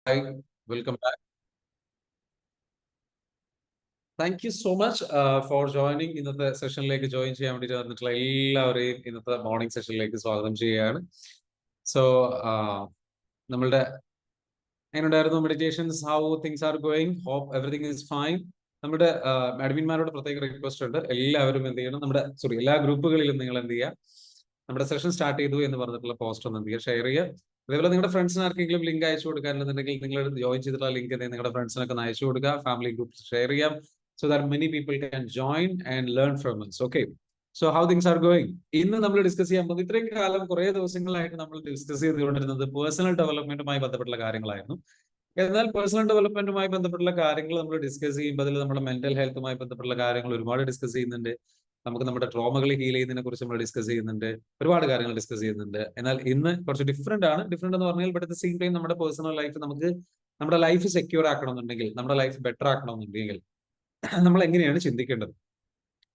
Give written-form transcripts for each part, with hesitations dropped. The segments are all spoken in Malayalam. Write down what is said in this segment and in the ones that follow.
Hi, welcome back. Thank you so much for joining ഇന്നത്തെ സെഷനിലേക്ക് ജോയിൻ ചെയ്യാൻ വേണ്ടിയിട്ട് വന്നിട്ടുള്ള എല്ലാവരെയും ഇന്നത്തെ മോർണിംഗ് സെഷനിലേക്ക് സ്വാഗതം ചെയ്യുകയാണ്. സോ നമ്മളുടെ എങ്ങനെയുണ്ടായിരുന്നു meditations, how things are going? Hope everything is fine. നമ്മുടെ അഡ്മിന്മാരോട് പ്രത്യേക റിക്വസ്റ്റ് ഉണ്ട്, എല്ലാവരും എന്ത് ചെയ്യണം, എല്ലാ ഗ്രൂപ്പുകളിലും നിങ്ങൾ എന്ത് ചെയ്യുക, നമ്മുടെ സെഷൻ സ്റ്റാർട്ട് ചെയ്തു എന്ന് പറഞ്ഞിട്ടുള്ള പോസ്റ്റ് ഒന്ന് എന്ത് ചെയ്യുക, ഷെയർ ചെയ്യുക. അതേപോലെ നിങ്ങളുടെ ഫ്രണ്ട്സിന് ആർക്കെങ്കിലും ലിങ്ക് അയച്ചു കൊടുക്കാനുണ്ടെങ്കിൽ നിങ്ങൾ ജോയിൻ ചെയ്തിട്ടുള്ള ലിങ്ക് നിങ്ങളുടെ ഫ്രണ്ട്സിനൊക്കെ അയച്ചു കൊടുക്കുക, ഫാമിലി ഗ്രൂപ്പ് ഷെയർ ചെയ്യാം, so that many people can join and learn from us. Okay, so how things are going? ഇന്ന് നമ്മൾ ഡിസ്കസ് ചെയ്യാൻ പോകുന്നത്, ഇത്രയും കാലം കുറേ ദിവസങ്ങളായിട്ട് നമ്മൾ ഡിസ്കസ് ചെയ്തുകൊണ്ടിരുന്നത് പേഴ്സണൽ ഡെവലപ്മെന്റുമായി ബന്ധപ്പെട്ടുള്ള കാര്യങ്ങളായിരുന്നു. എന്നാൽ പേഴ്സണൽ ഡെവലപ്മെന്റുമായി ബന്ധപ്പെട്ടുള്ള കാര്യങ്ങൾ നമ്മൾ ഡിസ്കസ് ചെയ്യുമ്പോൾ അതിൽ നമ്മുടെ മെന്റൽ ഹെൽത്തുമായി ബന്ധപ്പെട്ടുള്ള കാര്യങ്ങൾ ഒരുപാട് ഡിസ്കസ് ചെയ്യുന്നുണ്ട്. നമുക്ക് നമ്മുടെ ട്രോമകൾ ഹീൽ ചെയ്യുന്നതിനെ കുറിച്ച് നമ്മൾ ഡിസ്കസ് ചെയ്യുന്നുണ്ട്, ഒരുപാട് കാര്യങ്ങൾ ഡിസ്കസ് ചെയ്യുന്നുണ്ട്. എന്നാൽ ഇന്ന് കുറച്ച് ഡിഫറെന്റ് എന്ന് പറഞ്ഞാൽ, but at the same time നമ്മുടെ പേഴ്സണൽ ലൈഫ്, നമുക്ക് നമ്മുടെ ലൈഫ് സെക്യൂർ ആക്കണമെന്നുണ്ടെങ്കിൽ, നമ്മുടെ ലൈഫ് ബെറ്റർ ആക്കണമെന്നുണ്ടെങ്കിൽ നമ്മൾ എങ്ങനെയാണ് ചിന്തിക്കേണ്ടത്,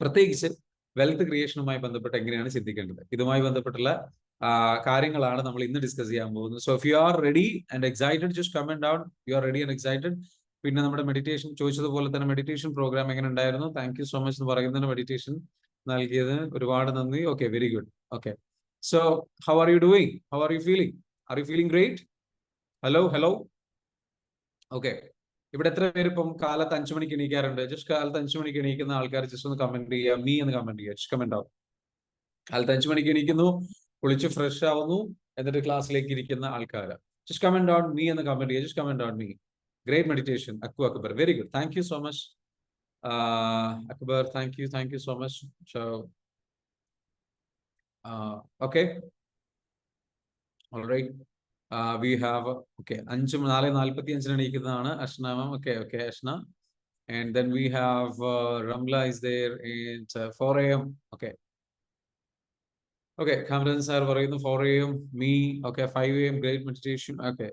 പ്രത്യേകിച്ച് വെൽത്ത് ക്രിയേഷനുമായി ബന്ധപ്പെട്ട് എങ്ങനെയാണ് ചിന്തിക്കേണ്ടത്, ഇതുമായി ബന്ധപ്പെട്ടുള്ള കാര്യങ്ങളാണ് നമ്മൾ ഇന്ന് ഡിസ്കസ് ചെയ്യാൻ പോകുന്നത്. So if you are ready and excited, just comment down you are ready and excited. പിന്നെ നമ്മുടെ മെഡിറ്റേഷൻ ചോദിച്ചതുപോലെ തന്നെ മെഡിറ്റേഷൻ പ്രോഗ്രാം എങ്ങനെ ഉണ്ടായിരുന്നു? താങ്ക് യു സോ മച്ച് എന്ന് പറയുന്നതിന്, മെഡിറ്റേഷൻ നൽകിയതിന് ഒരുപാട് നന്ദി. Okay, very good. Okay, so how are you doing? How are you feeling? Are you feeling great? Hello. Okay, ഇവിടെ എത്ര പേര് ഇപ്പം കാലത്ത് 5 മണിക്ക് എണീക്കാറുണ്ട്? ജസ്റ്റ് കാലത്ത് 5 മണിക്ക് എണീക്കുന്ന ആൾക്കാർ ജസ്റ്റ് ഒന്ന് കമന്റ് ചെയ്യുക, മീ എന്ന് കമന്റ് ചെയ്യുക, ജസ്റ്റ് കമന്റ് ആവും. കാലത്ത് 5 മണിക്ക് എണീക്കുന്നു, കുളിച്ച് ഫ്രഷ് ആവുന്നു, എന്നിട്ട് ക്ലാസ്സിലേക്ക് ഇരിക്കുന്ന ആൾക്കാർ ജസ്റ്റ് കമന്റ് ഡൗൺ മീ എന്ന് കമന്റ് ചെയ്യുക, just comment down me. Great meditation Akbar, very good, thank you so much Akbar, thank you so much. Okay, alright, we have, okay, 4:45 എണീക്കുന്നതാണ് Ashna ma'am. Okay Ashna. And then we have Ramla is there at 4 a.m. Okay, Cameron sir പറയുന്നു 4 a.m. me. Okay, 5 a.m. great meditation. Okay,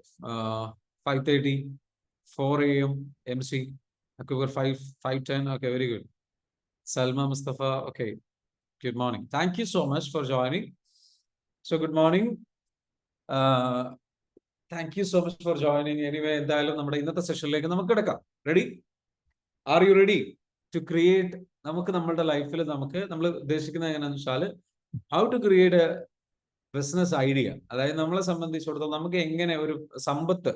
5:30, 4 a.m. MC. October 5:10. Okay, very good. Salma Mustafa. Okay, good morning. Thank you so much for joining. So good morning. Thank you so much for joining. Anyway, എന്തായാലും നമ്മുടെ ഇന്നത്തെ സെഷനിലേക്ക് നമുക്ക് കിടക്കാം. Ready? Are you ready to create? നമുക്ക് നമ്മളുടെ ലൈഫിൽ നമ്മൾ ഉദ്ദേശിക്കുന്നത് എങ്ങനെയാണെന്ന് വെച്ചാൽ, how to create a business idea. അതായത് നമ്മളെ സംബന്ധിച്ചിടത്തോളം നമുക്ക് എങ്ങനെ ഒരു സമ്പത്ത്,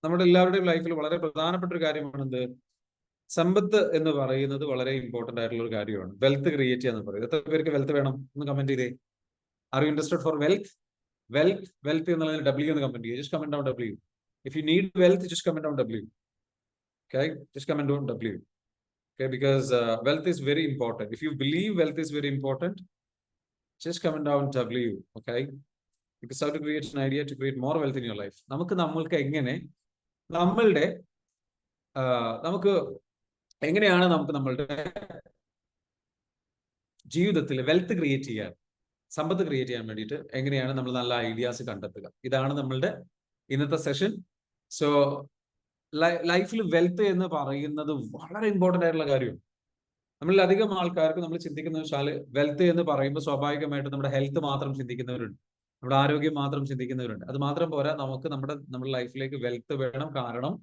നമ്മുടെ എല്ലാവരുടെയും ലൈഫിൽ വളരെ പ്രധാനപ്പെട്ട ഒരു കാര്യമാണ് എന്ത്? സമ്പത്ത് എന്ന് പറയുന്നത് വളരെ ഇമ്പോർട്ടന്റ് ആയിട്ടുള്ള ഒരു കാര്യമാണ്. വെൽത്ത് ക്രിയേറ്റ് ചെയ്യാന്ന് പറയുന്നത്. എത്ര പേർക്ക് വെൽത്ത് വേണം? ഒന്ന് കമന്റ് ചെയ്തേ. Are you interested four wealth? Wealth എന്നുള്ളതിന് W എന്ന് കമന്റ് ചെയ്യുക. Just comment down W. If you need wealth, just comment down W. Okay, just comment down W. Okay, because wealth is very important. If you believe wealth is very important, just comment down W. Okay, because how to create an idea to create more wealth in your life. നമ്മൾക്ക് എങ്ങനെയാണ് നമുക്ക് നമ്മളുടെ ജീവിതത്തിൽ വെൽത്ത് ക്രിയേറ്റ് ചെയ്യാൻ, സമ്പത്ത് ക്രിയേറ്റ് ചെയ്യാൻ വേണ്ടിയിട്ട് എങ്ങനെയാണ് നമ്മൾ നല്ല ഐഡിയാസ് കണ്ടെത്തുക? ഇതാണ് നമ്മളുടെ ഇന്നത്തെ സെഷൻ. സോ ലൈഫിൽ വെൽത്ത് എന്ന് പറയുന്നത് വളരെ ഇമ്പോർട്ടന്റ് ആയിട്ടുള്ള കാര്യമാണ്. നമ്മളിൽ അധികം ആൾക്കാർക്ക് നമ്മൾ ചിന്തിക്കുന്ന വെച്ചാൽ, വെൽത്ത് എന്ന് പറയുമ്പോൾ സ്വാഭാവികമായിട്ട് നമ്മുടെ ഹെൽത്ത് മാത്രം ചിന്തിക്കുന്നവരുണ്ട്, നമ്മുടെ ആരോഗ്യം മാത്രം ചിന്തിക്കുന്നവരുണ്ട്. അത് മാത്രം പോരാ, നമുക്ക് നമ്മുടെ ലൈഫിലേക്ക് വെൽത്ത് വേണം. കാരണം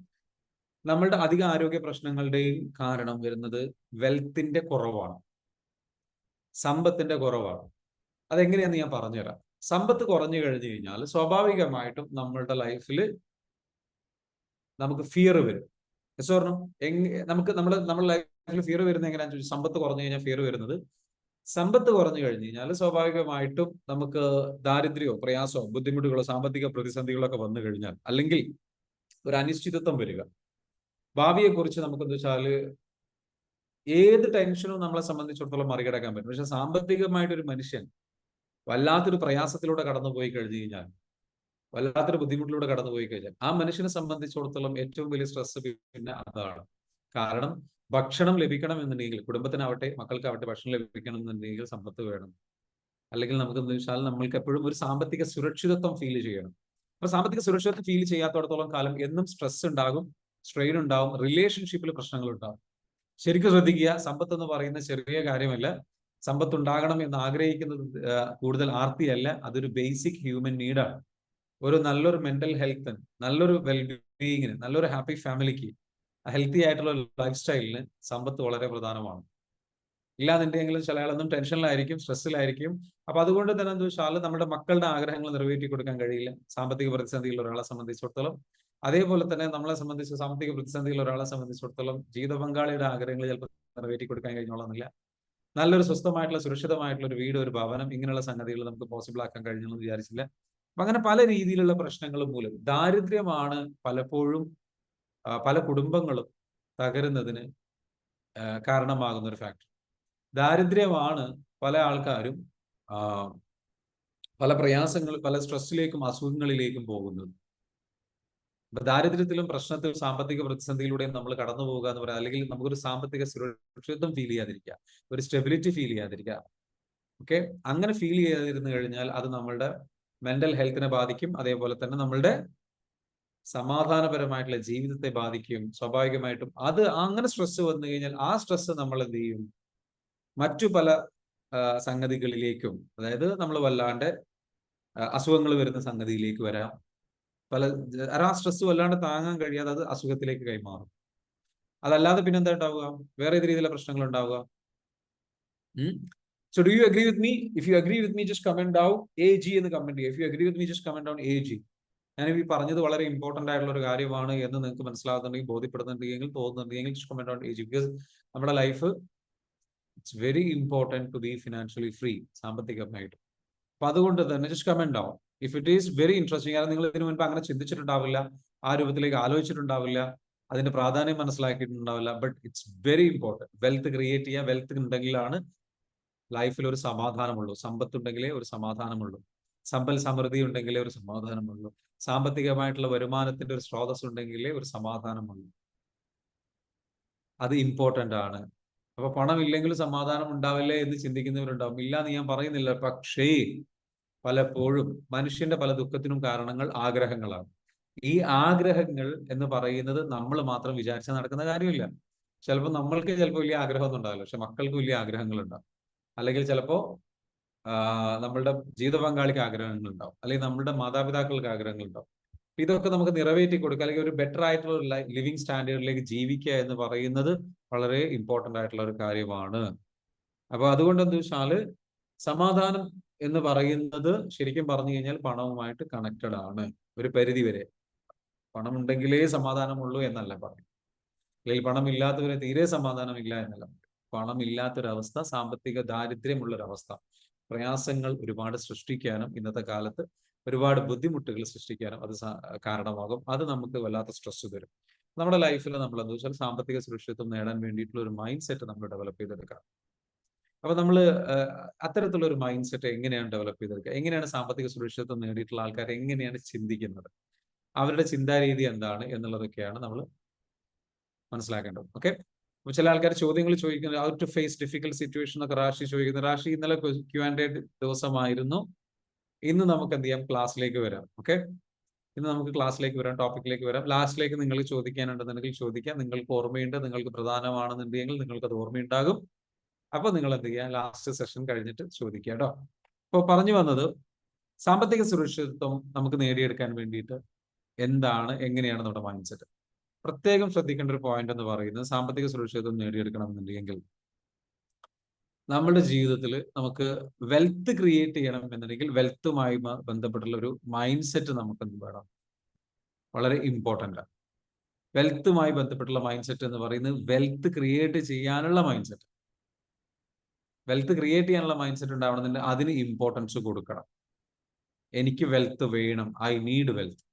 നമ്മളുടെ അധിക ആരോഗ്യ പ്രശ്നങ്ങളുടെയും കാരണം വരുന്നത് വെൽത്തിന്റെ കുറവാണ്, സമ്പത്തിന്റെ കുറവാണ്. അതെങ്ങനെയാന്ന് ഞാൻ പറഞ്ഞുതരാം. സമ്പത്ത് കുറഞ്ഞു കഴിഞ്ഞു കഴിഞ്ഞാൽ സ്വാഭാവികമായിട്ടും നമ്മളുടെ ലൈഫിൽ നമുക്ക് ഫിയർ വരും. നമുക്ക് നമ്മുടെ ലൈഫിൽ ഫിയർ വരുന്നത് എങ്ങനെയാണെന്ന് ചോദിച്ചാൽ, സമ്പത്ത് കുറഞ്ഞു കഴിഞ്ഞാൽ ഫിയർ വരുന്നത്, സമ്പത്ത് കുറഞ്ഞു കഴിഞ്ഞു കഴിഞ്ഞാൽ സ്വാഭാവികമായിട്ടും നമുക്ക് ദാരിദ്ര്യമോ പ്രയാസമോ ബുദ്ധിമുട്ടുകളോ സാമ്പത്തിക പ്രതിസന്ധികളോ ഒക്കെ വന്നു കഴിഞ്ഞാൽ, അല്ലെങ്കിൽ ഒരു അനിശ്ചിതത്വം വരിക, ഭാവിയെ കുറിച്ച് നമുക്കെന്ത് വെച്ചാൽ ഏത് ടെൻഷനും നമ്മളെ സംബന്ധിച്ചിടത്തോളം മറികടക്കാൻ പറ്റും. പക്ഷെ സാമ്പത്തികമായിട്ടൊരു മനുഷ്യൻ വല്ലാത്തൊരു പ്രയാസത്തിലൂടെ കടന്നുപോയി കഴിഞ്ഞു കഴിഞ്ഞാൽ, വല്ലാത്തൊരു ബുദ്ധിമുട്ടിലൂടെ കടന്നുപോയി കഴിഞ്ഞാൽ, ആ മനുഷ്യനെ സംബന്ധിച്ചിടത്തോളം ഏറ്റവും വലിയ സ്ട്രെസ് പിന്നെ അതാണ്. കാരണം ഭക്ഷണം ലഭിക്കണം എന്നുണ്ടെങ്കിൽ, കുടുംബത്തിനാവട്ടെ മക്കൾക്കാവട്ടെ ഭക്ഷണം ലഭിക്കണം എന്നുണ്ടെങ്കിൽ സമ്പത്ത് വേണം. അല്ലെങ്കിൽ നമുക്ക് എന്താ വെച്ചാൽ നമ്മൾക്ക് എപ്പോഴും ഒരു സാമ്പത്തിക സുരക്ഷിതത്വം ഫീൽ ചെയ്യണം. അപ്പൊ സാമ്പത്തിക സുരക്ഷിതത്വം ഫീൽ ചെയ്യാത്തടത്തോളം കാലം എന്നും സ്ട്രെസ് ഉണ്ടാകും, സ്ട്രെയിൻ ഉണ്ടാവും, റിലേഷൻഷിപ്പിൽ പ്രശ്നങ്ങൾ ഉണ്ടാവും. ശരിക്കും ശ്രദ്ധിക്കുക, സമ്പത്ത് എന്ന് പറയുന്ന ചെറിയ കാര്യമല്ല. സമ്പത്ത് ഉണ്ടാകണം എന്ന് ആഗ്രഹിക്കുന്നത് കൂടുതൽ ആർത്തിയല്ല, അതൊരു ബേസിക് ഹ്യൂമൻ നീഡാണ്. ഒരു നല്ലൊരു മെന്റൽ ഹെൽത്ത്, നല്ലൊരു വെൽബീങ് ബീയിങ്ങിന്, നല്ലൊരു ഹാപ്പി ഫാമിലിക്ക്, ഹെൽത്തി ആയിട്ടുള്ള ലൈഫ് സ്റ്റൈലിന് സമ്പത്ത് വളരെ പ്രധാനമാണ്. ഇല്ലാന്നുണ്ടെങ്കിലും ചില ആളൊന്നും ടെൻഷനിലായിരിക്കും, സ്ട്രെസ്സിലായിരിക്കും. അപ്പൊ അതുകൊണ്ട് തന്നെ എന്താ വെച്ചാൽ നമ്മുടെ മക്കളുടെ ആഗ്രഹങ്ങൾ നിറവേറ്റി കൊടുക്കാൻ കഴിയില്ല സാമ്പത്തിക പ്രതിസന്ധിയുള്ള ഒരാളെ സംബന്ധിച്ചിടത്തോളം. അതേപോലെ തന്നെ നമ്മളെ സംബന്ധിച്ച് സാമ്പത്തിക പ്രതിസന്ധിയുള്ള ഒരാളെ സംബന്ധിച്ചിടത്തോളം ജീവിത പങ്കാളിയുടെ ആഗ്രഹങ്ങൾ ചിലപ്പോൾ നിറവേറ്റി കൊടുക്കാൻ കഴിഞ്ഞോളന്നില്ല. നല്ലൊരു സ്വസ്ഥമായിട്ടുള്ള സുരക്ഷിതമായിട്ടുള്ള ഒരു വീട്, ഒരു ഭവനം, ഇങ്ങനെയുള്ള സംഗതികൾ നമുക്ക് പോസിബിൾ ആക്കാൻ കഴിഞ്ഞെന്ന് വിചാരിച്ചില്ല. അപ്പൊ അങ്ങനെ പല രീതിയിലുള്ള പ്രശ്നങ്ങൾ മൂലം ദാരിദ്ര്യമാണ് പലപ്പോഴും പല കുടുംബങ്ങളും തകരുന്നതിന് കാരണമാകുന്ന ഒരു ഫാക്ടർ. ദാരിദ്ര്യമാണ് പല ആൾക്കാരും പല പ്രയാസങ്ങളും പല സ്ട്രെസ്സിലേക്കും അസുഖങ്ങളിലേക്കും പോകുന്നത്. അപ്പൊ ദാരിദ്ര്യത്തിലും പ്രശ്നത്തിലും സാമ്പത്തിക പ്രതിസന്ധിയിലൂടെയും നമ്മൾ കടന്നു പോകുക എന്ന് പറയാം, അല്ലെങ്കിൽ നമുക്കൊരു സാമ്പത്തിക സുരക്ഷിതത്വം ഫീൽ ചെയ്യാതിരിക്കുക, ഒരു സ്റ്റെബിലിറ്റി ഫീൽ ചെയ്യാതിരിക്കുക. ഓക്കെ, അങ്ങനെ ഫീൽ ചെയ്യാതിരുന്നു കഴിഞ്ഞാൽ അത് നമ്മളുടെ മെന്റൽ ഹെൽത്തിനെ ബാധിക്കും. അതേപോലെ തന്നെ നമ്മളുടെ സമാധാനപരമായിട്ടുള്ള ജീവിതത്തെ ബാധിക്കും. സ്വാഭാവികമായിട്ടും അത് അങ്ങനെ സ്ട്രെസ് വന്നു കഴിഞ്ഞാൽ ആ സ്ട്രെസ് നമ്മൾ എന്ത് ചെയ്യും, മറ്റു പല സംഗതികളിലേക്കും, അതായത് നമ്മൾ വല്ലാണ്ട് അസുഖങ്ങൾ വരുന്ന സംഗതിയിലേക്ക് വരാം. ആ സ്ട്രെസ് വല്ലാണ്ട് താങ്ങാൻ കഴിയാതെ അത് അസുഖത്തിലേക്ക് കൈമാറും. അതല്ലാതെ പിന്നെന്താ ഉണ്ടാവുക, വേറെ ഏത് രീതിയിലുള്ള പ്രശ്നങ്ങൾ ഉണ്ടാവുക. So do you agree with me? If you agree with me, just comment down AG എന്ന് കമന്റ് ചെയ്യുക. If you agree with me, just comment down AG. ഞാൻ ഈ പറഞ്ഞത് വളരെ ഇമ്പോർട്ടന്റ് ആയിട്ടുള്ള ഒരു കാര്യമാണ് എന്ന് നിങ്ങൾക്ക് മനസ്സിലാകുന്നുണ്ടെങ്കിൽ, ബോധ്യപ്പെടുന്നുണ്ടെങ്കിൽ, തോന്നുന്നുണ്ടെങ്കിൽ just comment down AG. Because നമ്മുടെ life it's very important to be financially free, സാമ്പത്തികമായിട്ട്. അപ്പൊ അതുകൊണ്ട് തന്നെ just comment down if it is very interesting. കാരണം നിങ്ങൾ ഇതിനു മുൻപ് അങ്ങനെ ചിന്തിച്ചിട്ടുണ്ടാവില്ല, ആ രൂപത്തിലേക്ക് ആലോചിച്ചിട്ടുണ്ടാവില്ല, അതിന്റെ പ്രാധാന്യം മനസ്സിലാക്കിയിട്ടുണ്ടാവില്ല. But it's very important. Wealth create ചെയ്യുക. വെൽത്ത് ഉണ്ടെങ്കിലാണ് ലൈഫിൽ ഒരു സമാധാനമുള്ളൂ. സമ്പത്ത് ഉണ്ടെങ്കിലേ ഒരു സമാധാനമുള്ളൂ. സമ്പൽ സമൃദ്ധി ഉണ്ടെങ്കിലേ ഒരു സമാധാനമുള്ളൂ. സാമ്പത്തികമായിട്ടുള്ള വരുമാനത്തിന്റെ ഒരു സ്രോതസ് ഉണ്ടെങ്കിലേ ഒരു സമാധാനമുള്ളൂ. അത് ഇമ്പോർട്ടന്റ് ആണ്. അപ്പൊ പണം ഇല്ലെങ്കിലും സമാധാനം ഉണ്ടാവില്ലേ എന്ന് ചിന്തിക്കുന്നവരുണ്ടാവും. ഇല്ല എന്ന് ഞാൻ പറയുന്നില്ല. പക്ഷേ പലപ്പോഴും മനുഷ്യന്റെ പല ദുഃഖത്തിനും കാരണങ്ങൾ ആഗ്രഹങ്ങളാണ്. ഈ ആഗ്രഹങ്ങൾ എന്ന് പറയുന്നത് നമ്മൾ മാത്രം വിചാരിച്ചാൽ നടക്കുന്ന കാര്യമില്ല. ചിലപ്പോൾ നമ്മൾക്ക് വലിയ ആഗ്രഹമൊന്നും ഉണ്ടാവില്ല, പക്ഷെ മക്കൾക്ക് വലിയ ആഗ്രഹങ്ങൾ ഉണ്ടാവും. അല്ലെങ്കിൽ ചിലപ്പോ നമ്മളുടെ ജീവിത പങ്കാളിക്ക് ആഗ്രഹങ്ങൾ ഉണ്ടാവും, അല്ലെങ്കിൽ നമ്മളുടെ മാതാപിതാക്കൾക്ക് ആഗ്രഹങ്ങൾ ഉണ്ടാവും. ഇതൊക്കെ നമുക്ക് നിറവേറ്റി കൊടുക്കുക, അല്ലെങ്കിൽ ഒരു ബെറ്റർ ആയിട്ടുള്ള ലിവിങ് സ്റ്റാൻഡേർഡിലേക്ക് ജീവിക്കുക എന്ന് പറയുന്നത് വളരെ ഇമ്പോർട്ടന്റ് ആയിട്ടുള്ള ഒരു കാര്യമാണ്. അപ്പൊ അതുകൊണ്ട് എന്താ വെച്ചാല് സമാധാനം എന്ന് പറയുന്നത് ശരിക്കും പറഞ്ഞു കഴിഞ്ഞാൽ പണവുമായിട്ട് കണക്റ്റഡ് ആണ് ഒരു പരിധി വരെ. പണം ഉണ്ടെങ്കിലേ സമാധാനമുള്ളൂ എന്നല്ല പറയും, അല്ലെങ്കിൽ പണം ഇല്ലാത്തവരെ തീരെ സമാധാനമില്ല എന്നല്ല. പണം ഇല്ലാത്തൊരവസ്ഥ, സാമ്പത്തിക ദാരിദ്ര്യമുള്ളൊരവസ്ഥ, പ്രയാസങ്ങൾ ഒരുപാട് സൃഷ്ടിക്കാനും ഇന്നത്തെ കാലത്ത് ഒരുപാട് ബുദ്ധിമുട്ടുകൾ സൃഷ്ടിക്കാനും അത് കാരണമാകും. അത് നമുക്ക് വല്ലാത്ത സ്ട്രെസ് തരും. നമ്മുടെ ലൈഫിൽ നമ്മൾ എന്താ വെച്ചാൽ സാമ്പത്തിക സുരക്ഷിതത്വം നേടാൻ വേണ്ടിയിട്ടുള്ള ഒരു മൈൻഡ് സെറ്റ് നമ്മൾ ഡെവലപ്പ് ചെയ്തെടുക്കാം. അപ്പൊ നമ്മൾ അത്തരത്തിലുള്ള ഒരു മൈൻഡ് സെറ്റ് എങ്ങനെയാണ് ഡെവലപ്പ് ചെയ്തെടുക്കുക, എങ്ങനെയാണ് സാമ്പത്തിക സുരക്ഷിതത്വം നേടിയിട്ടുള്ള ആൾക്കാർ എങ്ങനെയാണ് ചിന്തിക്കുന്നത്, അവരുടെ ചിന്താരീതി എന്താണ് എന്നുള്ളതൊക്കെയാണ് നമ്മൾ മനസ്സിലാക്കേണ്ടത്. ഓക്കെ, അപ്പൊ ചില ആൾക്കാർ ചോദ്യങ്ങൾ ചോദിക്കുന്നത് how to face difficult situation എന്നൊക്കെ റാഷി ചോദിക്കുന്നത്. റാഷി ഇന്നലെ Q&A ദിവസമായിരുന്നു. ഇന്ന് നമുക്ക് എന്ത് ചെയ്യാം, ക്ലാസ്സിലേക്ക് വരാം. ഓക്കെ, ഇന്ന് നമുക്ക് ക്ലാസ്സിലേക്ക് വരാം, ടോപ്പിക്കിലേക്ക് വരാം. ലാസ്റ്റിലേക്ക് നിങ്ങൾക്ക് ചോദിക്കാനുണ്ടെന്നുണ്ടെങ്കിൽ ചോദിക്കാം. നിങ്ങൾക്ക് ഓർമ്മയുണ്ട്, നിങ്ങൾക്ക് പ്രധാനമാണെന്നുണ്ടെങ്കിൽ നിങ്ങൾക്ക് അത് ഓർമ്മയുണ്ടാകും. അപ്പൊ നിങ്ങൾ എന്ത് ചെയ്യുക, ലാസ്റ്റ് സെഷൻ കഴിഞ്ഞിട്ട് ചോദിക്കുക കേട്ടോ. അപ്പൊ പറഞ്ഞു വന്നത് സാമ്പത്തിക സുരക്ഷിതത്വം നമുക്ക് നേടിയെടുക്കാൻ വേണ്ടിയിട്ട് എന്താണ്, എങ്ങനെയാണ് നമ്മുടെ മൈൻഡ് സെറ്റ്. പ്രത്യേകം ശ്രദ്ധിക്കേണ്ട ഒരു പോയിന്റ് എന്ന് പറയുന്നത്, സാമ്പത്തിക സുരക്ഷിതത്വം നേടിയെടുക്കണം എന്നുണ്ടെങ്കിൽ നമ്മുടെ ജീവിതത്തിൽ നമുക്ക് വെൽത്ത് ക്രിയേറ്റ് ചെയ്യണം എന്നുണ്ടെങ്കിൽ വെൽത്തുമായി ബന്ധപ്പെട്ടുള്ള ഒരു മൈൻഡ് സെറ്റ് നമുക്ക് എന്ത് വേണം, വളരെ ഇമ്പോർട്ടൻ്റ് ആണ്. വെൽത്തുമായി ബന്ധപ്പെട്ടുള്ള മൈൻഡ് സെറ്റ് എന്ന് പറയുന്നത് വെൽത്ത് ക്രിയേറ്റ് ചെയ്യാനുള്ള മൈൻഡ് സെറ്റ്. വെൽത്ത് ക്രിയേറ്റ് ചെയ്യാനുള്ള മൈൻഡ് സെറ്റ് ഉണ്ടാവണമെന്നുണ്ടെങ്കിൽ അതിന് ഇമ്പോർട്ടൻസ് കൊടുക്കണം. എനിക്ക് വെൽത്ത് വേണം, ഐ നീഡ് വെൽത്ത്.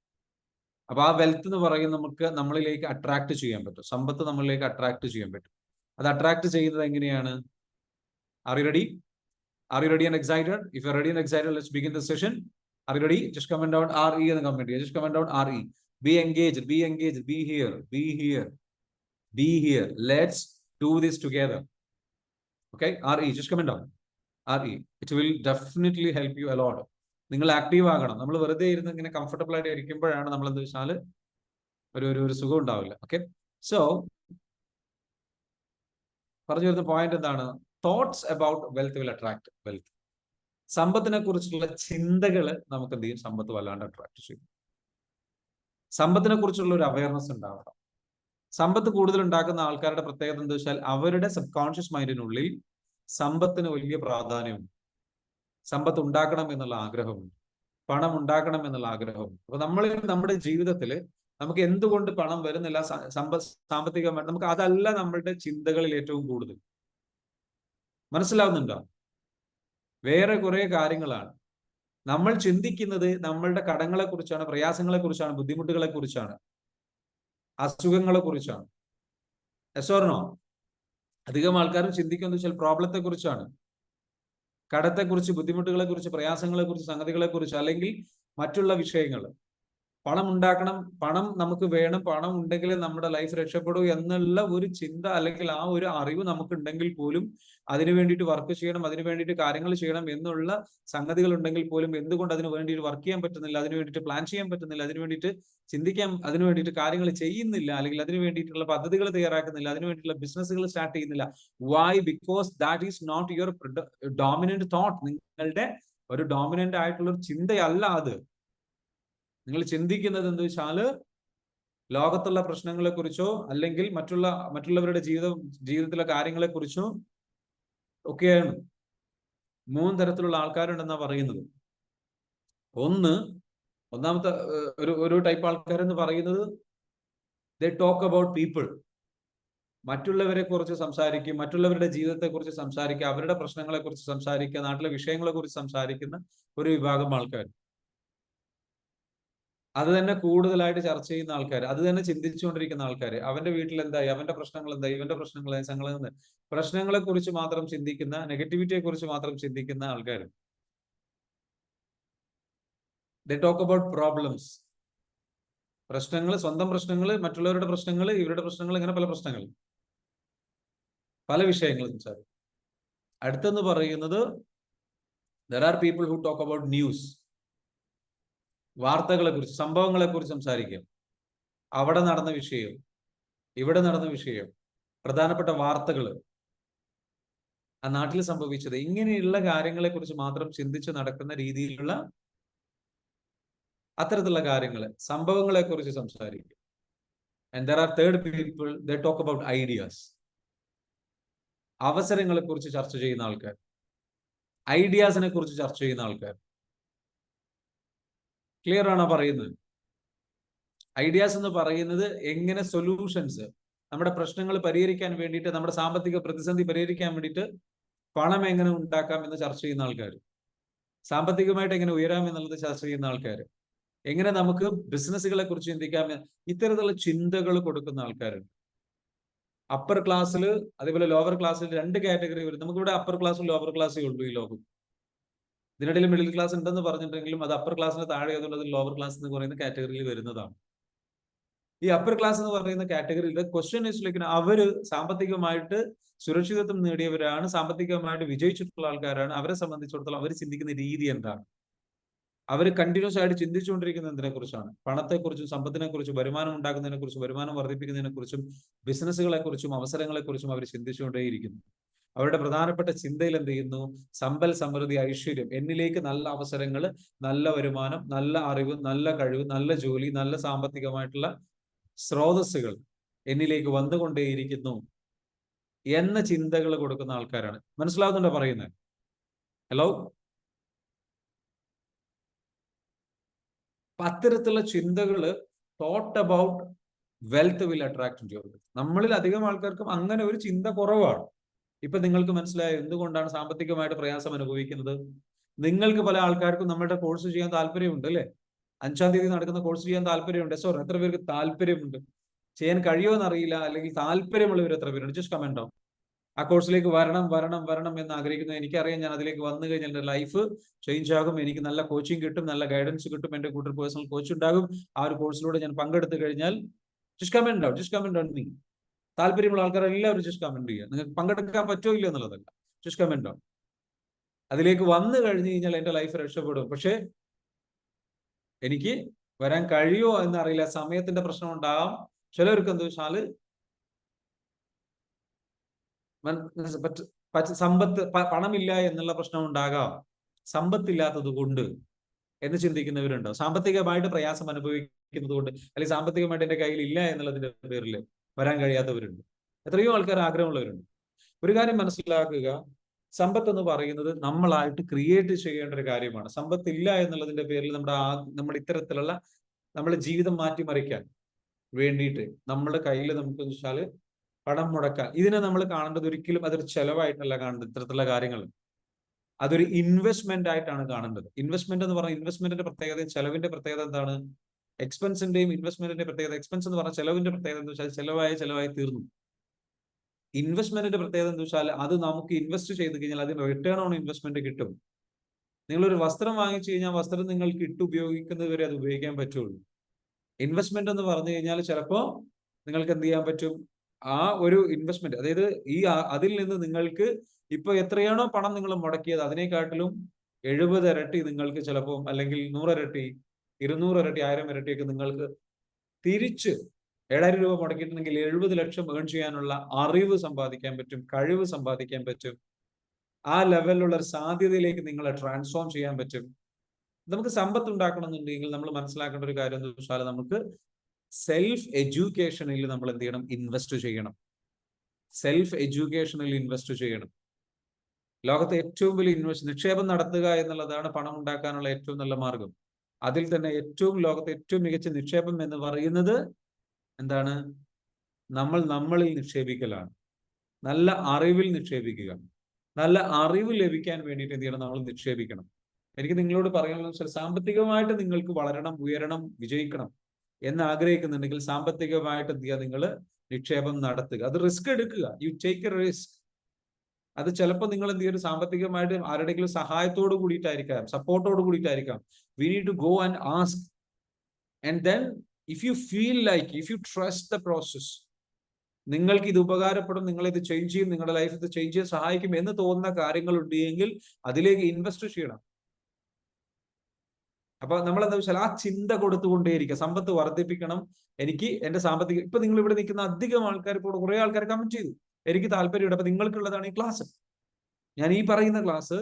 അപ്പൊ ആ വെൽത്ത് എന്ന് പറയുന്നത് നമുക്ക് നമ്മളിലേക്ക് അട്രാക്ട് ചെയ്യാൻ പറ്റും. സമ്പത്ത് നമ്മളിലേക്ക് അട്രാക്ട് ചെയ്യാൻ പറ്റും. അത് അട്രാക്ട് ചെയ്യുന്നത് എങ്ങനെയാണ്? Are you ready? Are you ready and excited? If you're ready and excited, let's begin the session. Are you ready? Just comment down RE in the comment here. Just comment down RE. Be engaged, be engaged, be here, be here, be here. Let's do this together. Okay, RE, just comment down. RE. It will definitely help you a lot. നിങ്ങൾ ആക്റ്റീവ് ആകണം. നമ്മൾ വെറുതെ ഇരുന്ന് ഇങ്ങനെ കംഫർട്ടബിൾ ആയിട്ട് ഇരിക്കുമ്പോഴാണ് നമ്മൾ എന്താ വെച്ചാൽ ഒരു സുഖം ഉണ്ടാവില്ല. ഓക്കെ, സോ പറഞ്ഞു വരുന്ന പോയിന്റ് എന്താണ്? Thoughts about wealth will attract wealth. സമ്പത്തിനെ കുറിച്ചുള്ള ചിന്തകൾ നമുക്ക് എന്ത് ചെയ്യും, സമ്പത്ത് വല്ലാണ്ട് അട്രാക്ട് ചെയ്യും. സമ്പത്തിനെ കുറിച്ചുള്ള ഒരു അവയർനെസ് ഉണ്ടാവണം. സമ്പത്ത് കൂടുതൽ ഉണ്ടാക്കുന്ന ആൾക്കാരുടെ പ്രത്യേകത എന്താ വെച്ചാൽ അവരുടെ സബ് കോൺഷ്യസ് മൈൻഡിനുള്ളിൽ സമ്പത്തിന് വലിയ പ്രാധാന്യമുണ്ട്. സമ്പത്ത് ഉണ്ടാക്കണം എന്നുള്ള ആഗ്രഹമുണ്ട്, പണം ഉണ്ടാക്കണം എന്നുള്ള ആഗ്രഹമുണ്ട്. അപ്പൊ നമ്മൾ നമ്മുടെ ജീവിതത്തിൽ നമുക്ക് എന്തുകൊണ്ട് പണം വരുന്നില്ല, സാമ്പത്തികമായിട്ട് നമുക്ക് അതല്ല നമ്മളുടെ ചിന്തകളിൽ ഏറ്റവും കൂടുതൽ. മനസ്സിലാവുന്നുണ്ടോ? വേറെ കുറെ കാര്യങ്ങളാണ് നമ്മൾ ചിന്തിക്കുന്നത്. നമ്മളുടെ കടങ്ങളെ കുറിച്ചാണ്, പ്രയാസങ്ങളെ കുറിച്ചാണ്, ബുദ്ധിമുട്ടുകളെ കുറിച്ചാണ്, അസുഖങ്ങളെ കുറിച്ചാണ്. എസോർണോ? അധികം ആൾക്കാരും ചിന്തിക്കുന്നത് വെച്ചാൽ പ്രോബ്ലത്തെ കുറിച്ചാണ്, കടത്തെക്കുറിച്ച്, ബുദ്ധിമുട്ടുകളെ കുറിച്ച്, പ്രയാസങ്ങളെ കുറിച്ച്, സംഗതികളെ കുറിച്ച്, അല്ലെങ്കിൽ മറ്റുള്ള വിഷയങ്ങൾ. പണം ഉണ്ടാക്കണം, പണം നമുക്ക് വേണം, പണം ഉണ്ടെങ്കിൽ നമ്മുടെ ലൈഫ് രക്ഷപ്പെടൂ എന്നുള്ള ഒരു ചിന്ത അല്ലെങ്കിൽ ആ ഒരു അറിവ് നമുക്ക് ഉണ്ടെങ്കിൽ പോലും അതിനു വേണ്ടിയിട്ട് വർക്ക് ചെയ്യണം, അതിനു വേണ്ടിയിട്ട് കാര്യങ്ങൾ ചെയ്യണം എന്നുള്ള സംഗതികൾ ഉണ്ടെങ്കിൽ പോലും എന്തുകൊണ്ട് അതിന് വേണ്ടിയിട്ട് വർക്ക് ചെയ്യാൻ പറ്റുന്നില്ല, അതിനു വേണ്ടിയിട്ട് പ്ലാൻ ചെയ്യാൻ പറ്റുന്നില്ല, അതിനു വേണ്ടിയിട്ട് ചിന്തിക്കാൻ, അതിനു വേണ്ടിയിട്ട് കാര്യങ്ങൾ ചെയ്യുന്നില്ല, അല്ലെങ്കിൽ അതിനു വേണ്ടിയിട്ടുള്ള പദ്ധതികൾ തയ്യാറാക്കുന്നില്ല, അതിനു വേണ്ടിയിട്ടുള്ള ബിസിനസ്സുകൾ സ്റ്റാർട്ട് ചെയ്യുന്നില്ല. Why? Because that is not your dominant thought. നിങ്ങളുടെ ഒരു ഡോമിനന്റ് ആയിട്ടുള്ള ഒരു ചിന്തയല്ല അത്. നിങ്ങൾ ചിന്തിക്കുന്നത് എന്താ വെച്ചാല് ലോകത്തുള്ള പ്രശ്നങ്ങളെ കുറിച്ചോ അല്ലെങ്കിൽ മറ്റുള്ളവരുടെ ജീവിതത്തിലെ കാര്യങ്ങളെ കുറിച്ചോ ഒക്കെയാണ്. 3 തരത്തിലുള്ള ആൾക്കാരുണ്ടെന്നാ പറയുന്നത്. ഒന്നാമത്തെ ഒരു ടൈപ്പ് ആൾക്കാരെന്ന് പറയുന്നത് ദേ ടോക്ക് അബൌട്ട് പീപ്പിൾ. മറ്റുള്ളവരെ കുറിച്ച് സംസാരിക്കും, മറ്റുള്ളവരുടെ ജീവിതത്തെ കുറിച്ച് സംസാരിക്കുക, അവരുടെ പ്രശ്നങ്ങളെ കുറിച്ച് സംസാരിക്കുക, നാട്ടിലെ വിഷയങ്ങളെ കുറിച്ച് സംസാരിക്കുന്ന ഒരു വിഭാഗം ആൾക്കാർ. അത് തന്നെ കൂടുതലായിട്ട് ചർച്ച ചെയ്യുന്ന ആൾക്കാർ, അത് തന്നെ ചിന്തിച്ചുകൊണ്ടിരിക്കുന്ന ആൾക്കാർ. അവന്റെ വീട്ടിൽ എന്തായി, അവന്റെ പ്രശ്നങ്ങൾ എന്തായി, ഇവന്റെ പ്രശ്നങ്ങൾ പ്രശ്നങ്ങളെ കുറിച്ച് മാത്രം ചിന്തിക്കുന്ന, നെഗറ്റിവിറ്റിയെ കുറിച്ച് മാത്രം ചിന്തിക്കുന്ന ആൾക്കാർ. ദേ ടോക്ക് അബൌട്ട് പ്രോബ്ലംസ്. പ്രശ്നങ്ങൾ, സ്വന്തം പ്രശ്നങ്ങൾ, മറ്റുള്ളവരുടെ പ്രശ്നങ്ങൾ, ഇവരുടെ പ്രശ്നങ്ങൾ, ഇങ്ങനെ പല പ്രശ്നങ്ങൾ, പല വിഷയങ്ങൾ സംസാരിക്കും. അടുത്തെന്ന് പറയുന്നത് there are people who talk about news. വാർത്തകളെ കുറിച്ച്, സംഭവങ്ങളെ കുറിച്ച് സംസാരിക്കും. അവിടെ നടന്ന വിഷയം, ഇവിടെ നടന്ന വിഷയം, പ്രധാനപ്പെട്ട വാർത്തകൾ, ആ നാട്ടിൽ സംഭവിച്ചത്, ഇങ്ങനെയുള്ള കാര്യങ്ങളെ കുറിച്ച് മാത്രം ചിന്തിച്ച് നടക്കുന്ന രീതിയിലുള്ള അത്തരത്തിലുള്ള കാര്യങ്ങൾ, സംഭവങ്ങളെ കുറിച്ച് സംസാരിക്കും. And there are third people, they talk about ideas. അവസരങ്ങളെ കുറിച്ച് ചർച്ച ചെയ്യുന്ന ആൾക്കാർ, ഐഡിയാസിനെ കുറിച്ച് ചർച്ച ചെയ്യുന്ന ആൾക്കാർ. ക്ലിയർ ആണോ പറയുന്നത്? ഐഡിയാസ് എന്ന് പറയുന്നത് എങ്ങനെ സൊല്യൂഷൻസ്, നമ്മുടെ പ്രശ്നങ്ങൾ പരിഹരിക്കാൻ വേണ്ടിയിട്ട്, നമ്മുടെ സാമ്പത്തിക പ്രതിസന്ധി പരിഹരിക്കാൻ വേണ്ടിയിട്ട് പണം എങ്ങനെ ഉണ്ടാക്കാം എന്ന് ചർച്ച ചെയ്യുന്ന ആൾക്കാർ, സാമ്പത്തികമായിട്ട് എങ്ങനെ ഉയരാം എന്നുള്ളത് ചർച്ച ചെയ്യുന്ന ആൾക്കാർ, എങ്ങനെ നമുക്ക് ബിസിനസ്സുകളെ കുറിച്ച് ചിന്തിക്കാം, ഇത്തരത്തിലുള്ള ചിന്തകൾ കൊടുക്കുന്ന ആൾക്കാരുണ്ട്. അപ്പർ ക്ലാസ്സിൽ അതേപോലെ ലോവർ ക്ലാസ്സിൽ 2 കാറ്റഗറി വരും. നമുക്കിവിടെ അപ്പർ ക്ലാസ്സും ലോവർ ക്ലാസ്സേ ഉള്ളൂ ഈ ലോകം. ഇതിനിടയിൽ മിഡിൽ ക്ലാസ് ഉണ്ടെന്ന് പറഞ്ഞിട്ടുണ്ടെങ്കിലും അത് അപ്പർ ക്ലാസ്സിന് താഴെ ആയതുകൊണ്ട് അത് ലോവർ ക്ലാസ് എന്ന് പറയുന്ന കാറ്റഗറിയിൽ വരുന്നതാണ്. ഈ അപ്പർ ക്ലാസ് എന്ന് പറയുന്ന കാറ്റഗറിയിൽ ക്വസ്റ്റ്യൻ ലൈക്ക് അവര് സാമ്പത്തികമായിട്ട് സുരക്ഷിതത്വം നേടിയവരാണ്, സാമ്പത്തികമായിട്ട് വിജയിച്ചിട്ടുള്ള ആൾക്കാരാണ്. അവരെ സംബന്ധിച്ചിടത്തോളം അവർ ചിന്തിക്കുന്ന രീതി എന്താണ്? അവർ കണ്ടിന്യൂസ് ആയിട്ട് ചിന്തിച്ചുകൊണ്ടിരിക്കുന്നത് എന്തിനെ കുറിച്ചാണ്? പണത്തെക്കുറിച്ചും, സമ്പത്തിനെ കുറിച്ചും, വരുമാനം ഉണ്ടാക്കുന്നതിനെ കുറിച്ചും, വരുമാനം വർദ്ധിപ്പിക്കുന്നതിനെ കുറിച്ചും, ബിസിനസ്സുകളെ കുറിച്ചും, അവസരങ്ങളെ കുറിച്ചും അവർ ചിന്തിച്ചുകൊണ്ടേയിരിക്കുന്നു. അവരുടെ പ്രധാനപ്പെട്ട ചിന്തയിൽ എന്ത് ചെയ്യുന്നു? സമ്പൽ സമൃദ്ധി, ഐശ്വര്യം, എന്നിലേക്ക് നല്ല അവസരങ്ങൾ, നല്ല വരുമാനം, നല്ല അറിവ്, നല്ല കഴിവ്, നല്ല ജോലി, നല്ല സാമ്പത്തികമായിട്ടുള്ള സ്രോതസ്സുകൾ എന്നിലേക്ക് വന്നുകൊണ്ടേയിരിക്കുന്നു എന്ന ചിന്തകൾ കൊടുക്കുന്ന ആൾക്കാരാണ്. മനസ്സിലാവുന്നുണ്ടോ പറയുന്നത്? ഹലോ? അത്തരത്തിലുള്ള ചിന്തകൾ thought about wealth will attract your wealth. നമ്മളിൽ അധികം ആൾക്കാർക്കും അങ്ങനെ ഒരു ചിന്ത കുറവാണ്. ഇപ്പൊ നിങ്ങൾക്ക് മനസ്സിലായോ എന്തുകൊണ്ടാണ് സാമ്പത്തികമായിട്ട് പ്രയാസം അനുഭവിക്കുന്നത്? നിങ്ങൾക്ക് പല ആൾക്കാർക്കും നമ്മുടെ കോഴ്സ് ചെയ്യാൻ താല്പര്യമുണ്ട് അല്ലെ? 5-ാം തീയതി നടക്കുന്ന കോഴ്സ് ചെയ്യാൻ താല്പര്യമുണ്ട്. സോറി, എത്ര പേർക്ക് താല്പര്യമുണ്ട്? ചെയ്യാൻ കഴിയുമെന്ന് അറിയില്ല, അല്ലെങ്കിൽ താല്പര്യമുള്ളവർ എത്ര പേരുണ്ട്? Just comment down. ആ കോഴ്സിലേക്ക് വരണം വരണം വരണം എന്ന് ആഗ്രഹിക്കുന്നത് എനിക്കറിയാം. ഞാൻ അതിലേക്ക് വന്നു കഴിഞ്ഞാൽ എൻ്റെ ലൈഫ് ചേഞ്ച് ആകും, എനിക്ക് നല്ല കോച്ചിങ് കിട്ടും, നല്ല ഗൈഡൻസ് കിട്ടും, എൻ്റെ കൂട്ടർ പേഴ്സണൽ കോച്ച് ഉണ്ടാകും. ആ ഒരു കോഴ്സിലൂടെ ഞാൻ പങ്കെടുത്തു കഴിഞ്ഞാൽ just comment down, just comment down me. താല്പര്യമുള്ള ആൾക്കാർ എല്ലാവരും ജസ്റ്റ് കമന്റ് ചെയ്യുക. നിങ്ങൾക്ക് പങ്കെടുക്കാൻ പറ്റോ ഇല്ല എന്നുള്ളതല്ല, ജസ്റ്റ് കമന്റ് ഡൗൺ. അതിലേക്ക് വന്നു കഴിഞ്ഞു കഴിഞ്ഞാൽ എൻ്റെ ലൈഫ് രക്ഷപ്പെടും. പക്ഷെ എനിക്ക് വരാൻ കഴിയുമോ എന്നറിയില്ല, സമയത്തിന്റെ പ്രശ്നം ഉണ്ടാകാം. ചിലവർക്ക് എന്താ വെച്ചാല് സമ്പത്ത്, പണമില്ല എന്നുള്ള പ്രശ്നം ഉണ്ടാകാം. സമ്പത്തില്ലാത്തത് കൊണ്ട് എന്ന് ചിന്തിക്കുന്നവരുണ്ടോ? സാമ്പത്തികമായിട്ട് പ്രയാസം അനുഭവിക്കുന്നത് കൊണ്ട്, അല്ലെങ്കിൽ സാമ്പത്തികമായിട്ട് എന്റെ കയ്യിൽ ഇല്ല എന്നുള്ളതിന്റെ പേരിൽ വരാൻ കഴിയാത്തവരുണ്ട്. എത്രയോ ആൾക്കാർ ആഗ്രഹമുള്ളവരുണ്ട്. ഒരു കാര്യം മനസ്സിലാക്കുക, സമ്പത്ത് എന്ന് പറയുന്നത് നമ്മളായിട്ട് ക്രിയേറ്റ് ചെയ്യേണ്ട ഒരു കാര്യമാണ്. സമ്പത്ത് ഇല്ല എന്നുള്ളതിന്റെ പേരിൽ നമ്മുടെ ഇത്തരത്തിലുള്ള നമ്മുടെ ജീവിതം മാറ്റിമറിക്കാൻ വേണ്ടിയിട്ട് നമ്മുടെ കയ്യിൽ നമുക്ക് വെച്ചാൽ പണം മുടക്കാൻ, ഇതിനെ നമ്മൾ കാണേണ്ടത് ഒരിക്കലും അതൊരു ചെലവായിട്ടല്ല കാണേണ്ടത്. ഇത്തരത്തിലുള്ള കാര്യങ്ങൾ അതൊരു ഇൻവെസ്റ്റ്മെന്റ് ആയിട്ടാണ് കാണേണ്ടത്. ഇൻവെസ്റ്റ്മെന്റ് എന്ന് പറഞ്ഞാൽ ഇൻവെസ്റ്റ്മെന്റിന്റെ പ്രത്യേകതയും ചെലവിന്റെ പ്രത്യേകത എന്താണ്? എക്സ്പെൻസിന്റെയും ഇൻവെസ്റ്റ്മെന്റിന്റെ പ്രത്യേകത, എക്സ്പെൻസ് എന്ന് പറഞ്ഞാൽ ചെലവിന്റെ പ്രത്യേകത എന്ന് വെച്ചാൽ ചെലവായി തീർന്നു. ഇൻവെസ്റ്റ്മെന്റിന്റെ പ്രത്യേകത എന്ന് വെച്ചാൽ അത് നമുക്ക് ഇൻവെസ്റ്റ് ചെയ്ത് കഴിഞ്ഞാൽ അതിന് റിട്ടേൺ ഓൺ ഇൻവെസ്റ്റ്മെന്റ് കിട്ടും. നിങ്ങളൊരു വസ്ത്രം വാങ്ങിച്ചു കഴിഞ്ഞാൽ വസ്ത്രം നിങ്ങൾക്ക് ഉപയോഗിക്കുന്നത് വരെ അത് ഉപയോഗിക്കാൻ പറ്റുള്ളൂ. ഇൻവെസ്റ്റ്മെന്റ് എന്ന് പറഞ്ഞു കഴിഞ്ഞാൽ ചിലപ്പോൾ നിങ്ങൾക്ക് എന്ത് ചെയ്യാൻ പറ്റും? ആ ഒരു ഇൻവെസ്റ്റ്മെന്റ്, അതായത് അതിൽ നിന്ന് നിങ്ങൾക്ക് ഇപ്പൊ എത്രയാണോ പണം നിങ്ങൾ മുടക്കിയത് അതിനെക്കാട്ടിലും 70 ഇരട്ടി നിങ്ങൾക്ക് ചിലപ്പോൾ, അല്ലെങ്കിൽ 100 ഇരട്ടി, 200 ഇരട്ടി, 1000 ഇരട്ടിയൊക്കെ നിങ്ങൾക്ക് തിരിച്ച് 7000 രൂപ മുടക്കിയിട്ടുണ്ടെങ്കിൽ 70 ലക്ഷം ഏൺ ചെയ്യാനുള്ള അറിവ് സമ്പാദിക്കാൻ പറ്റും, കഴിവ് സമ്പാദിക്കാൻ പറ്റും. ആ ലെവലിലുള്ള ഒരു സാധ്യതയിലേക്ക് നിങ്ങളെ ട്രാൻസ്ഫോം ചെയ്യാൻ പറ്റും. നമുക്ക് സമ്പത്ത് ഉണ്ടാക്കണം എന്നുണ്ടെങ്കിൽ നമ്മൾ മനസ്സിലാക്കേണ്ട ഒരു കാര്യം എന്ന് വെച്ചാൽ നമുക്ക് സെൽഫ് എഡ്യൂക്കേഷനിൽ നമ്മൾ എന്ത് ചെയ്യണം? ഇൻവെസ്റ്റ് ചെയ്യണം. സെൽഫ് എഡ്യൂക്കേഷനിൽ ഇൻവെസ്റ്റ് ചെയ്യണം. ലോകത്തെ ഏറ്റവും വലിയ നിക്ഷേപം നടത്തുക എന്നുള്ളതാണ് പണം ഉണ്ടാക്കാനുള്ള ഏറ്റവും നല്ല മാർഗം. അതിൽ തന്നെ ലോകത്തെ ഏറ്റവും മികച്ച നിക്ഷേപം എന്ന് പറയുന്നത് എന്താണ്? നമ്മളിൽ നിക്ഷേപിക്കലാണ്. നല്ല അറിവിൽ നിക്ഷേപിക്കുക. നല്ല അറിവ് ലഭിക്കാൻ വേണ്ടിയിട്ട് എന്ത് ചെയ്യണം? നമ്മൾ നിക്ഷേപിക്കണം. എനിക്ക് നിങ്ങളോട് പറയാനുള്ള വെച്ചാൽ, സാമ്പത്തികമായിട്ട് നിങ്ങൾക്ക് വളരണം, ഉയരണം, വിജയിക്കണം എന്ന് ആഗ്രഹിക്കുന്നുണ്ടെങ്കിൽ സാമ്പത്തികമായിട്ട് എന്ത് ചെയ്യുക? നിങ്ങൾ നിക്ഷേപം നടത്തുക. അത് റിസ്ക് എടുക്കുക. You take a risk. അത് ചിലപ്പോൾ നിങ്ങൾ എന്ത് ചെയ്യും? സാമ്പത്തികമായിട്ട് ആരുടെയെങ്കിലും സഹായത്തോട് കൂടിയിട്ടായിരിക്കാം, സപ്പോർട്ടോട് കൂടിയിട്ടായിരിക്കാം. We need to go and ask. And then if you feel like, if you trust the process, നിങ്ങൾക്ക് ഇത് ഉപകാരപ്പെടും, നിങ്ങളിത് ചേഞ്ച് ചെയ്യും, നിങ്ങളുടെ ലൈഫ് ഇത് ചേഞ്ച് ചെയ്യാൻ സഹായിക്കും എന്ന് തോന്നുന്ന കാര്യങ്ങൾ ഉണ്ടെങ്കിൽ അതിലേക്ക് ഇൻവെസ്റ്റ് ചെയ്യണം. അപ്പൊ നമ്മൾ എന്താ വെച്ചാൽ ആ ചിന്ത കൊടുത്തുകൊണ്ടേയിരിക്കുക. സമ്പത്ത് വർദ്ധിപ്പിക്കണം, എനിക്ക് എന്റെ സാമ്പത്തിക, ഇപ്പൊ നിങ്ങൾ ഇവിടെ നിൽക്കുന്ന അധികം ആൾക്കാർ, ഇപ്പോൾ കുറെ ആൾക്കാർ കമന്റ് ചെയ്തു എനിക്ക് താല്പര്യമുണ്ട്. അപ്പൊ നിങ്ങൾക്കുള്ളതാണ് ഈ ക്ലാസ്. ഞാൻ ഈ പറയുന്ന ക്ലാസ്,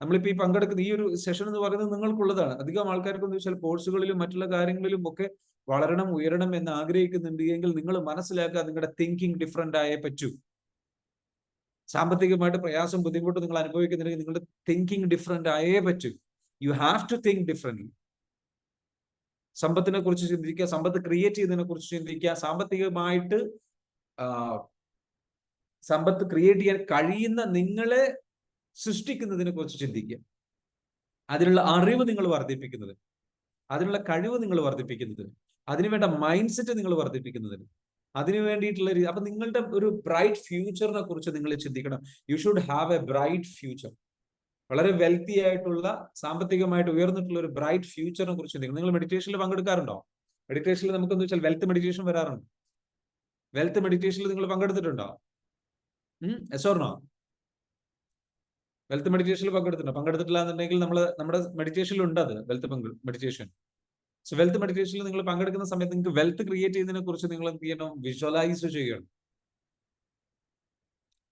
നമ്മളിപ്പോ ഈ പങ്കെടുക്കുന്ന ഈ ഒരു സെഷൻ എന്ന് പറയുന്നത് നിങ്ങൾക്കുള്ളതാണ്. അധികം ആൾക്കാർക്ക് എന്ന് വെച്ചാൽ കോഴ്സുകളിലും മറ്റുള്ള കാര്യങ്ങളിലും ഒക്കെ വളരണം, ഉയരണം എന്ന് ആഗ്രഹിക്കുന്നുണ്ട് എങ്കിൽ നിങ്ങൾ മനസ്സിലാക്കുക, നിങ്ങളുടെ തിങ്കിങ് ഡിഫറെന്റ് ആയേ പറ്റൂ. സാമ്പത്തികമായിട്ട് പ്രയാസം, ബുദ്ധിമുട്ട് നിങ്ങൾ അനുഭവിക്കുന്നുണ്ടെങ്കിൽ നിങ്ങളുടെ തിങ്കിങ് ഡിഫറെന്റ് ആയേ പറ്റൂ. You have to think differently. സമ്പത്തിനെ കുറിച്ച് ചിന്തിക്കുക, സമ്പത്ത് ക്രിയേറ്റ് ചെയ്യുന്നതിനെ കുറിച്ച് ചിന്തിക്കുക, സാമ്പത്തികമായിട്ട് സമ്പത്ത് ക്രിയേറ്റ് ചെയ്യാൻ കഴിയുന്ന നിങ്ങളെ സൃഷ്ടിക്കുന്നതിനെ കുറിച്ച് ചിന്തിക്കുക. അതിനുള്ള അറിവ് നിങ്ങൾ വർദ്ധിപ്പിക്കുന്നതിന്, അതിനുള്ള കഴിവ് നിങ്ങൾ വർദ്ധിപ്പിക്കുന്നതിന്, അതിനുവേണ്ട മൈൻഡ് സെറ്റ് നിങ്ങൾ വർദ്ധിപ്പിക്കുന്നതിന്, അതിനു വേണ്ടിയിട്ടുള്ള അപ്പൊ നിങ്ങളുടെ ഒരു ബ്രൈറ്റ് ഫ്യൂച്ചറിനെ കുറിച്ച് നിങ്ങൾ ചിന്തിക്കണം. You should have A bright future. വളരെ വെൽത്തി ആയിട്ടുള്ള, സാമ്പത്തികമായിട്ട് ഉയർന്നിട്ടുള്ള ഒരു ബ്രൈറ്റ് ഫ്യൂച്ചറിനെ കുറിച്ച് ചിന്തിക്കണം. നിങ്ങൾ മെഡിറ്റേഷനിൽ പങ്കെടുക്കാറുണ്ടോ? മെഡിറ്റേഷനിൽ നമുക്ക് എന്താ വെച്ചാൽ വെൽത്ത് മെഡിറ്റേഷൻ വരാറുണ്ട്. വെൽത്ത് മെഡിറ്റേഷനിൽ നിങ്ങൾ പങ്കെടുത്തിട്ടുണ്ടോ? Yes or no? വെൽത്ത് മെഡിറ്റേഷനിൽ പങ്കെടുത്തിട്ടുണ്ടോ? പങ്കെടുത്തിട്ടില്ല എന്നുണ്ടെങ്കിൽ നമ്മുടെ മെഡിറ്റേഷനിൽ ഉണ്ട് അത്, വെൽത്ത് മെഡിറ്റേഷൻ. സോ വെൽത്ത് മെഡിറ്റേഷനിൽ നിങ്ങൾ പങ്കെടുക്കുന്ന സമയത്ത് നിങ്ങൾക്ക് വെൽത്ത് ക്രിയേറ്റ് ചെയ്യുന്നതിനെ കുറിച്ച് നിങ്ങൾ എന്ത് ചെയ്യണം? വിഷ്വലൈസ് ചെയ്യണം.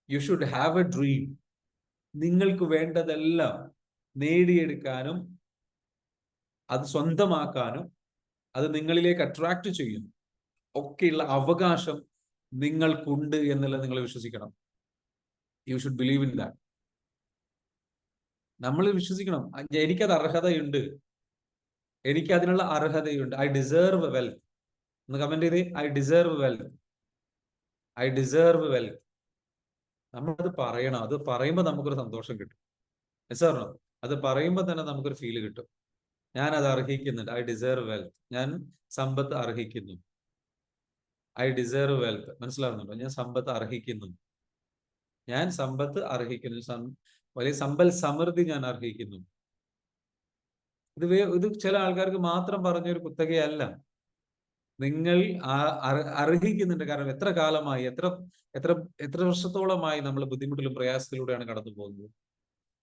You should have A dream. നിങ്ങൾക്ക് വേണ്ടതെല്ലാം നേടിയെടുക്കാനും അത് സ്വന്തമാക്കാനും അത് നിങ്ങളിലേക്ക് അട്രാക്ട് ചെയ്യും ഒക്കെയുള്ള അവകാശം നിങ്ങൾക്കുണ്ട് എന്നുള്ളത് നിങ്ങൾ വിശ്വസിക്കണം. You should believe in that. നമ്മൾ വിശ്വസിക്കണം, എനിക്കത് അർഹതയുണ്ട്, എനിക്ക് അതിനുള്ള അർഹതയുണ്ട്. I deserve wealth. ഒന്ന് കമന്റ് ചെയ്തേ, I deserve wealth. I deserve wealth. നമ്മളത് പറയണം. അത് പറയുമ്പോൾ നമുക്കൊരു സന്തോഷം കിട്ടും. സാറിനോ? അത് പറയുമ്പോൾ തന്നെ നമുക്കൊരു ഫീല് കിട്ടും. ഞാൻ അത് അർഹിക്കുന്നുണ്ട്. I deserve wealth. ഞാൻ സമ്പത്ത് അർഹിക്കുന്നു. I deserve wealth. മനസ്സിലാവുന്നുണ്ടോ? ഞാൻ സമ്പത്ത് അർഹിക്കുന്നു. ഞാൻ സമ്പത്ത് അർഹിക്കുന്നു. വലിയ സമ്പൽ സമൃദ്ധി ഞാൻ അർഹിക്കുന്നു. ഇത് ചില ആൾക്കാർക്ക് മാത്രം പറഞ്ഞൊരു കുത്തകയല്ല. നിങ്ങൾ അർഹിക്കുന്നുണ്ട്. കാരണം എത്ര കാലമായി, എത്ര വർഷത്തോളമായി നമ്മൾ ബുദ്ധിമുട്ടിലും പ്രയാസത്തിലൂടെയാണ് കടന്നു പോകുന്നത്.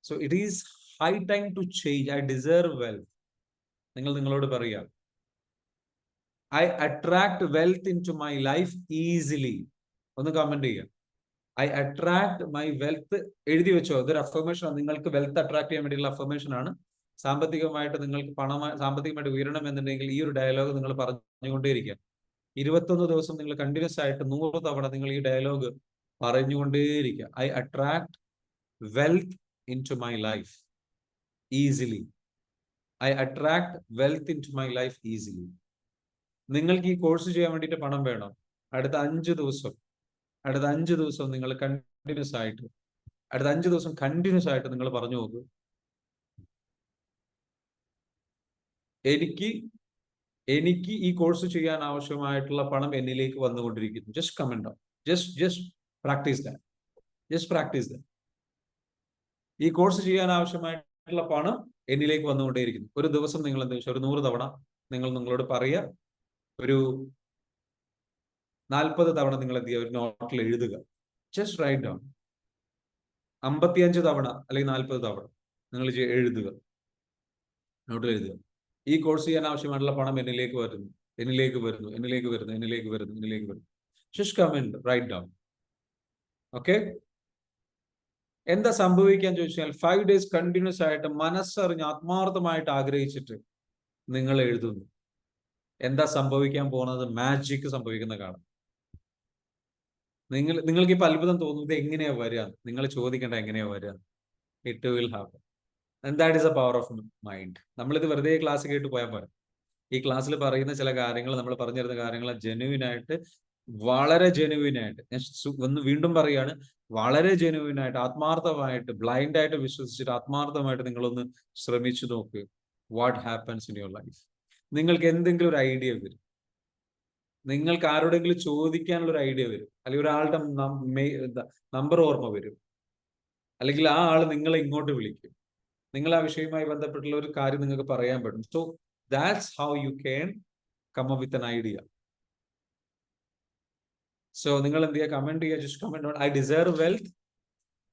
So it is high time to change. I deserve wealth. നിങ്ങളോട് പറയാം, I attract wealth into my life easily. ഒന്ന് കമന്റ് ചെയ്യാം. I attract my wealth. എഴുതി വെച്ചോ, ഇതൊരു അഫർമേഷൻ ആണ്. നിങ്ങൾക്ക് വെൽത്ത് അട്രാക്ട് ചെയ്യാൻ വേണ്ടിയുള്ള അഫർമേഷൻ ആണ്. സാമ്പത്തികമായിട്ട് നിങ്ങൾക്ക് സാമ്പത്തികമായിട്ട് ഉയരണം എന്നുണ്ടെങ്കിൽ ഈ ഒരു ഡയലോഗ് നിങ്ങൾ പറഞ്ഞുകൊണ്ടേയിരിക്കുക. 21 ദിവസം നിങ്ങൾ കണ്ടിന്യൂസ് ആയിട്ട് 100 തവണ നിങ്ങൾ ഈ ഡയലോഗ് പറഞ്ഞുകൊണ്ടേയിരിക്കുക. I attract wealth into my life easily. I attract wealth into my life easily. നിങ്ങൾക്ക് ഈ കോഴ്സ് ചെയ്യാൻ വേണ്ടിയിട്ട് പണം വേണം. അടുത്ത 5 ദിവസം നിങ്ങൾ കണ്ടിന്യൂസ് ആയിട്ട് നിങ്ങൾ പറഞ്ഞു നോക്കൂ, എനിക്ക് ഈ കോഴ്സ് ചെയ്യാൻ ആവശ്യമായിട്ടുള്ള പണം എന്നിലേക്ക് വന്നുകൊണ്ടിരിക്കുന്നു. Just comment down. Just practice that. ഈ കോഴ്സ് ചെയ്യാൻ ആവശ്യമായിട്ടുള്ള പണം എന്നിലേക്ക് വന്നുകൊണ്ടേയിരിക്കുന്നു. ഒരു ദിവസം നിങ്ങൾ എന്താ വെച്ചാൽ ഒരു 100 തവണ നിങ്ങൾ നിങ്ങളോട് പറയുക. ഒരു 40 തവണ നിങ്ങൾ എന്ത് ചെയ്യുക, ഒരു നോട്ടിൽ എഴുതുക. Just write down. 55 തവണ അല്ലെങ്കിൽ 40 തവണ നിങ്ങൾ എഴുതുക, നോട്ടിൽ എഴുതുക. ഈ കോഴ്സ് ചെയ്യാൻ ആവശ്യമായിട്ടുള്ള പണം എന്നിലേക്ക് വരുന്നു. Just comment, write down. Okay. എന്താ സംഭവിക്കാൻ ചോദിച്ചാൽ 5 days കണ്ടിന്യൂസ് ആയിട്ട് മനസ്സറിഞ്ഞ് ആത്മാർത്ഥമായിട്ട് ആഗ്രഹിച്ചിട്ട് നിങ്ങൾ എഴുതുന്നു. എന്താ സംഭവിക്കാൻ പോകുന്നത്? മാജിക് സംഭവിക്കുന്ന കാണാം. നിങ്ങൾക്ക് ഇപ്പൊ അത്ഭുതം തോന്നുന്നത് എങ്ങനെയാ വരിക? നിങ്ങൾ ചോദിക്കേണ്ട എങ്ങനെയാ വരിക. It will happen. And that is A power of mind. നമ്മളിത് വെറുതെ ക്ലാസ് കേട്ട് പോയാൽ പോരാ. ഈ ക്ലാസ്സിൽ പറയുന്ന ചില കാര്യങ്ങൾ, നമ്മൾ പറഞ്ഞു തരുന്ന കാര്യങ്ങൾ വളരെ ജെനുവിനായിട്ട് ഞാൻ ഒന്ന് വീണ്ടും പറയാണ്, വളരെ ജെനുവിനായിട്ട്, ആത്മാർത്ഥമായിട്ട്, ബ്ലൈൻഡ് ആയിട്ട് വിശ്വസിച്ചിട്ട് ആത്മാർത്ഥമായിട്ട് നിങ്ങളൊന്ന് ശ്രമിച്ചു നോക്ക്. What happens in your life. നിങ്ങൾക്ക് എന്തെങ്കിലും ഒരു ഐഡിയ വരും. നിങ്ങൾക്ക് ആരോടെങ്കിലും ചോദിക്കാനുള്ള ഒരു ഐഡിയ വരും. അല്ലെങ്കിൽ ഒരാളുടെ നമ്പർ ഓർമ്മ വരും. അല്ലെങ്കിൽ ആ ആൾ നിങ്ങളെ ഇങ്ങോട്ട് വിളിക്കും. നിങ്ങൾ ആ വിഷയവുമായി ബന്ധപ്പെട്ടുള്ള ഒരു കാര്യം നിങ്ങൾക്ക് പറയാൻ പറ്റും. So that's how you can come up with an idea. So നിങ്ങൾ എന്ത് ചെയ്യുക? കമന്റ് ചെയ്യുക. Just comment on I deserve wealth.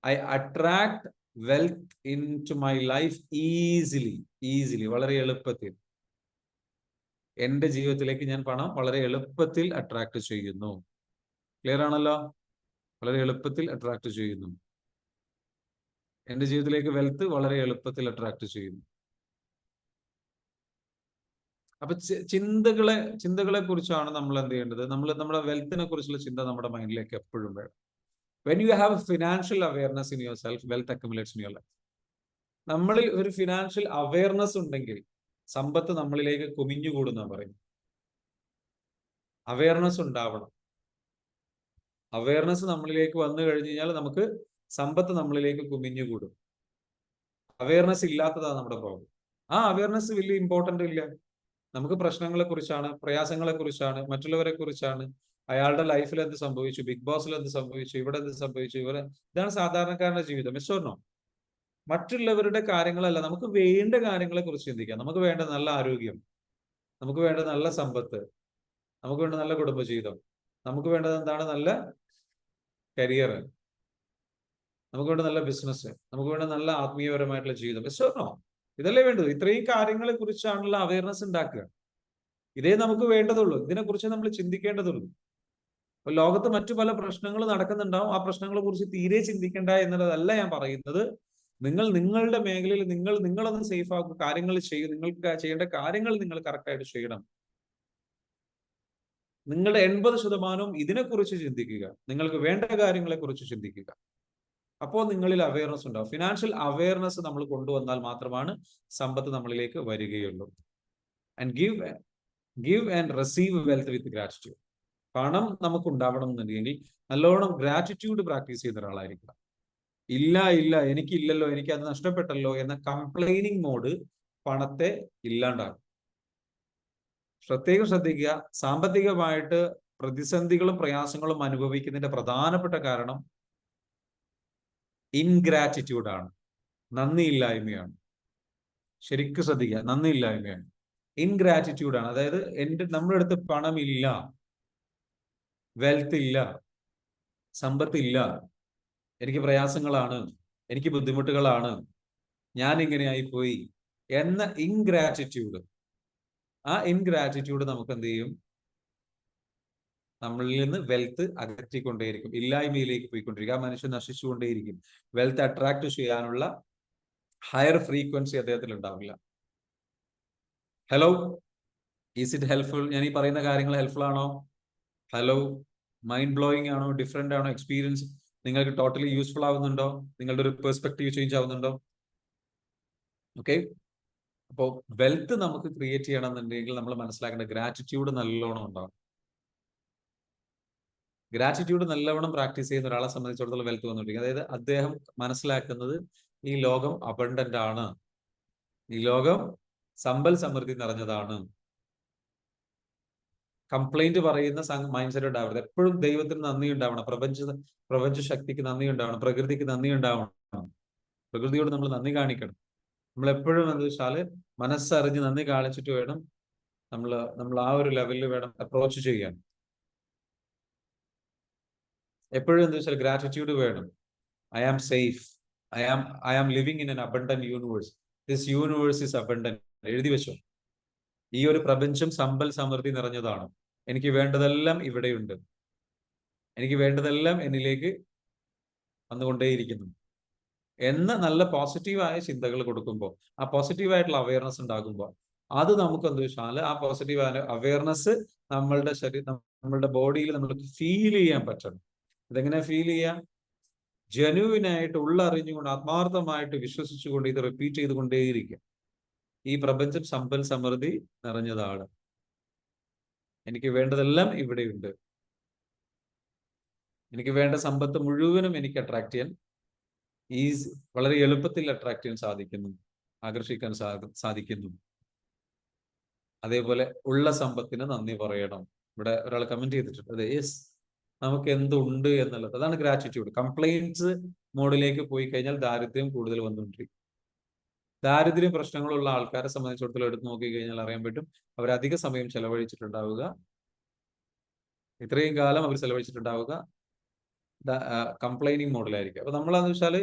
I attract wealth into my life easily, വളരെ എളുപ്പത്തിൽ. എന്റെ ജീവിതത്തിലേക്ക് ഞാൻ പണം വളരെ എളുപ്പത്തിൽ അട്രാക്ട് ചെയ്യുന്നു. ക്ലിയർ ആണല്ലോ? വളരെ എളുപ്പത്തിൽ അട്രാക്ട് ചെയ്യുന്നു. എന്റെ ജീവിതത്തിലേക്ക് വെൽത്ത് വളരെ എളുപ്പത്തിൽ അട്രാക്ട് ചെയ്യുന്നു. അപ്പൊ ചിന്തകളെ കുറിച്ചാണ് നമ്മൾ എന്ത് ചെയ്യേണ്ടത്? നമ്മുടെ വെൽത്തിനെ കുറിച്ചുള്ള ചിന്ത നമ്മുടെ മൈൻഡിലേക്ക് എപ്പോഴും വേണം. When you have financial awareness in your self, wealth accumulates in your life. നമ്മളിൽ ഒരു ഫിനാൻഷ്യൽ അവയർനെസ് ഉണ്ടെങ്കിൽ സമ്പത്ത് നമ്മളിലേക്ക് കുമിഞ്ഞുകൂടുന്ന പറയുന്നത്. അവയർനെസ് ഉണ്ടാവണം. അവയർനെസ് നമ്മളിലേക്ക് വന്നു കഴിഞ്ഞു കഴിഞ്ഞാൽ നമുക്ക് സമ്പത്ത് നമ്മളിലേക്ക് കുമിഞ്ഞുകൂടും. അവയർനെസ് ഇല്ലാത്തതാണ് നമ്മുടെ പ്രോബ്ലം. ആ അവയർനെസ് വലിയ ഇമ്പോർട്ടന്റ് ഇല്ല. നമുക്ക് പ്രശ്നങ്ങളെ കുറിച്ചാണ്, പ്രയാസങ്ങളെ കുറിച്ചാണ്, മറ്റുള്ളവരെ കുറിച്ചാണ്, അയാളുടെ ലൈഫിൽ എന്ത് സംഭവിച്ചു, ബിഗ് ബോസിൽ എന്ത് സംഭവിച്ചു, ഇവിടെ എന്ത് സംഭവിച്ചു, ഇതാണ് സാധാരണക്കാരന്റെ ജീവിതം. മിസ്സോർണോ? മറ്റുള്ളവരുടെ കാര്യങ്ങളല്ല, നമുക്ക് വേണ്ട കാര്യങ്ങളെ കുറിച്ച് ചിന്തിക്കാം. നമുക്ക് വേണ്ട നല്ല ആരോഗ്യം, നമുക്ക് വേണ്ട നല്ല സമ്പത്ത്, നമുക്ക് വേണ്ട നല്ല കുടുംബജീവിതം, നമുക്ക് വേണ്ടത് എന്താണ്? നല്ല കരിയർ, നമുക്ക് വേണ്ട നല്ല ബിസിനസ്, നമുക്ക് വേണ്ട നല്ല ആത്മീയപരമായിട്ടുള്ള ജീവിതം. മിസ്സോർണോ? ഇതല്ലേ വേണ്ടത്. ഇത്രയും കാര്യങ്ങളെ കുറിച്ചാണുള്ള അവയർനെസ് ഉണ്ടാക്കുക. ഇതേ നമുക്ക് വേണ്ടതുള്ളൂ. ഇതിനെക്കുറിച്ച് നമ്മൾ ചിന്തിക്കേണ്ടതുള്ളൂ. അപ്പൊ ലോകത്ത് മറ്റു പല പ്രശ്നങ്ങൾ നടക്കുന്നുണ്ടാവും. ആ പ്രശ്നങ്ങളെ കുറിച്ച് തീരെ ചിന്തിക്കേണ്ട എന്നുള്ളതല്ല ഞാൻ പറയുന്നത്. നിങ്ങളുടെ മേഖലയിൽ നിങ്ങളൊന്ന് സേഫ് ആക്കുക, കാര്യങ്ങൾ ചെയ്യും. നിങ്ങൾക്ക് ചെയ്യേണ്ട കാര്യങ്ങൾ നിങ്ങൾ കറക്റ്റായിട്ട് ചെയ്യണം. നിങ്ങളുടെ 80% ഇതിനെക്കുറിച്ച് ചിന്തിക്കുക. നിങ്ങൾക്ക് വേണ്ട കാര്യങ്ങളെ കുറിച്ച് ചിന്തിക്കുക. അപ്പോൾ നിങ്ങളിൽ അവയർനെസ് ഉണ്ടാവും. ഫിനാൻഷ്യൽ അവയർനെസ് നമ്മൾ കൊണ്ടുവന്നാൽ മാത്രമാണ് സമ്പത്ത് നമ്മളിലേക്ക് വരികയുള്ളൂ. And give and receive wealth with gratitude. പണം നമുക്ക് ഉണ്ടാവണം എന്നുണ്ടെങ്കിൽ നല്ലോണം ഗ്രാറ്റിറ്റ്യൂഡ് പ്രാക്ടീസ് ചെയ്യുന്ന ഒരാളായിരിക്കണം. ഇല്ല എനിക്കില്ലല്ലോ, എനിക്ക് അത് നഷ്ടപ്പെട്ടല്ലോ എന്ന കംപ്ലൈനിങ് മോഡ് പണത്തെ ഇല്ലാണ്ടാകും. പ്രത്യേകം ശ്രദ്ധിക്കുക. സാമ്പത്തികമായിട്ട് പ്രതിസന്ധികളും പ്രയാസങ്ങളും അനുഭവിക്കുന്നതിന്റെ പ്രധാനപ്പെട്ട കാരണം ഇൻഗ്രാറ്റിറ്റ്യൂഡ് ആണ്, നന്ദിയില്ലായ്മയാണ്. ശരിക്കും ശ്രദ്ധിക്കുക, നന്ദിയില്ലായ്മയാണ്, ഇൻഗ്രാറ്റിറ്റ്യൂഡ് ആണ്. അതായത് നമ്മുടെ അടുത്ത് പണമില്ല, വെൽത്ത് ഇല്ല, സമ്പത്തില്ല, എനിക്ക് പ്രയാസങ്ങളാണ്, എനിക്ക് ബുദ്ധിമുട്ടുകളാണ്, ഞാൻ ഇങ്ങനെയായി പോയി എന്ന ഇൻഗ്രാറ്റിറ്റ്യൂഡ്. ആ ഇൻഗ്രാറ്റിറ്റ്യൂഡ് നമുക്ക് എന്ത് ചെയ്യും? നമ്മളിൽ നിന്ന് വെൽത്ത് അകറ്റിക്കൊണ്ടേയിരിക്കും, ഇല്ലായ്മയിലേക്ക് പോയിക്കൊണ്ടിരിക്കും. ആ മനുഷ്യൻ നശിച്ചുകൊണ്ടേയിരിക്കും. വെൽത്ത് അട്രാക്ട് ചെയ്യാനുള്ള ഹയർ ഫ്രീക്വൻസി അദ്ദേഹത്തിൽ ഉണ്ടാവില്ല. Hello, is it helpful? ഞാൻ ഈ പറയുന്ന കാര്യങ്ങൾ ഹെൽപ്ഫുൾ ആണോ? ഹലോ, മൈൻഡ് ബ്ലോയിങ് ആണോ? ഡിഫറെന്റ് ആണോ? എക്സ്പീരിയൻസ് നിങ്ങൾക്ക് ടോട്ടലി യൂസ്ഫുൾ ആവുന്നുണ്ടോ? നിങ്ങളുടെ ഒരു പെർസ്പെക്റ്റീവ് ചേഞ്ച് ആവുന്നുണ്ടോ? ഓക്കെ. അപ്പോൾ വെൽത്ത് നമുക്ക് ക്രിയേറ്റ് ചെയ്യണമെന്നുണ്ടെങ്കിൽ നമ്മൾ മനസ്സിലാക്കേണ്ട ഗ്രാറ്റിറ്റ്യൂഡ് നല്ലോണം ഉണ്ടാവും. ഗ്രാറ്റിറ്റ്യൂഡ് നല്ലവണ്ണം പ്രാക്ടീസ് ചെയ്യുന്ന ഒരാളെ സംബന്ധിച്ചിടത്തോളം വെൽത്ത് വന്നിരിക്കും. അതായത് അദ്ദേഹം മനസ്സിലാക്കുന്നത് ഈ ലോകം അബണ്ടന്റ് ആണ്, ഈ ലോകം സമ്പൽ സമൃദ്ധി നിറഞ്ഞതാണ്. കംപ്ലൈന്റ് പറയുന്ന മൈൻഡ് സെറ്റ് ഉണ്ടാവരുത്. എപ്പോഴും ദൈവത്തിന് നന്ദി ഉണ്ടാവണം, പ്രപഞ്ച ശക്തിക്ക് നന്ദി ഉണ്ടാവണം, പ്രകൃതിക്ക് നന്ദി ഉണ്ടാവണം. പ്രകൃതിയോട് നമ്മൾ നന്ദി കാണിക്കണം. നമ്മൾ എപ്പോഴും എന്താ വെച്ചാല് മനസ്സറിഞ്ഞ് നന്ദി കാണിച്ചിട്ട് വേണം നമ്മൾ ആ ഒരു ലെവലിൽ വേണം അപ്രോച്ച് ചെയ്യാൻ. എപ്പോഴും എന്താ വെച്ചാൽ ഗ്രാറ്റിറ്റ്യൂഡ് വേണം. I am safe, I am living in an abundant universe, this universe is abundant. എഴുതി വെച്ചോ, ഈ ഒരു പ്രപഞ്ചം സമ്പൽ സമൃദ്ധി നിറഞ്ഞതാണ്. എനിക്ക് വേണ്ടതെല്ലാം ഇവിടെയുണ്ട്, എനിക്ക് വേണ്ടതെല്ലാം എന്നിലേക്ക് വന്നുകൊണ്ടേയിരിക്കുന്നു എന്ന നല്ല പോസിറ്റീവായ ചിന്തകൾ കൊടുക്കുമ്പോൾ, ആ പോസിറ്റീവായിട്ടുള്ള അവയർനെസ് ഉണ്ടാകുമ്പോൾ, അത് നമുക്ക് എന്താ വെച്ചാൽ ആ പോസിറ്റീവ് അവയർനെസ് നമ്മളുടെ ബോഡിയിൽ നമ്മൾക്ക് ഫീൽ ചെയ്യാൻ പറ്റണം. ഇതെങ്ങനെ ഫീൽ ചെയ്യാം? ജെന്യുവിനായിട്ട് ഉള്ളറിഞ്ഞുകൊണ്ട് ആത്മാർത്ഥമായിട്ട് വിശ്വസിച്ചുകൊണ്ട് ഇത് റിപ്പീറ്റ് ചെയ്തുകൊണ്ടേയിരിക്കും. ഈ പ്രപഞ്ചം സമ്പൽ സമൃദ്ധി നിറഞ്ഞതാണ്, എനിക്ക് വേണ്ടതെല്ലാം ഇവിടെയുണ്ട്, എനിക്ക് വേണ്ട സമ്പത്ത് മുഴുവനും എനിക്ക് അട്രാക്ട് ചെയ്യാൻ വളരെ എളുപ്പത്തിൽ അട്രാക്ട് ചെയ്യാൻ സാധിക്കുന്നു, ആകർഷിക്കാൻ സാധിക്കുന്നു. അതേപോലെ ഉള്ള സമ്പത്തിന് നന്ദി പറയണം. ഇവിടെ ഒരാൾ കമന്റ് ചെയ്തിട്ടുണ്ട്, അതെ, യെസ്, നമുക്ക് എന്തുണ്ട് എന്നുള്ളത്. അതാണ് ഗ്രാറ്റിറ്റ്യൂഡ്. കംപ്ലൈൻസ് മോഡിലേക്ക് പോയി കഴിഞ്ഞാൽ ദാരിദ്ര്യം കൂടുതൽ വന്നുകൊണ്ടിരിക്കും. ദാരിദ്ര്യം പ്രശ്നങ്ങളുള്ള ആൾക്കാരെ സംബന്ധിച്ചിടത്തോളം എടുത്ത് നോക്കി കഴിഞ്ഞാൽ അറിയാൻ പറ്റും, അവർ അധിക സമയം ചെലവഴിച്ചിട്ടുണ്ടാവുക, ഇത്രയും കാലം അവർ ചെലവഴിച്ചിട്ടുണ്ടാവുക കംപ്ലൈനിങ് മോഡിലായിരിക്കും. അപ്പൊ നമ്മളെന്ന് വെച്ചാൽ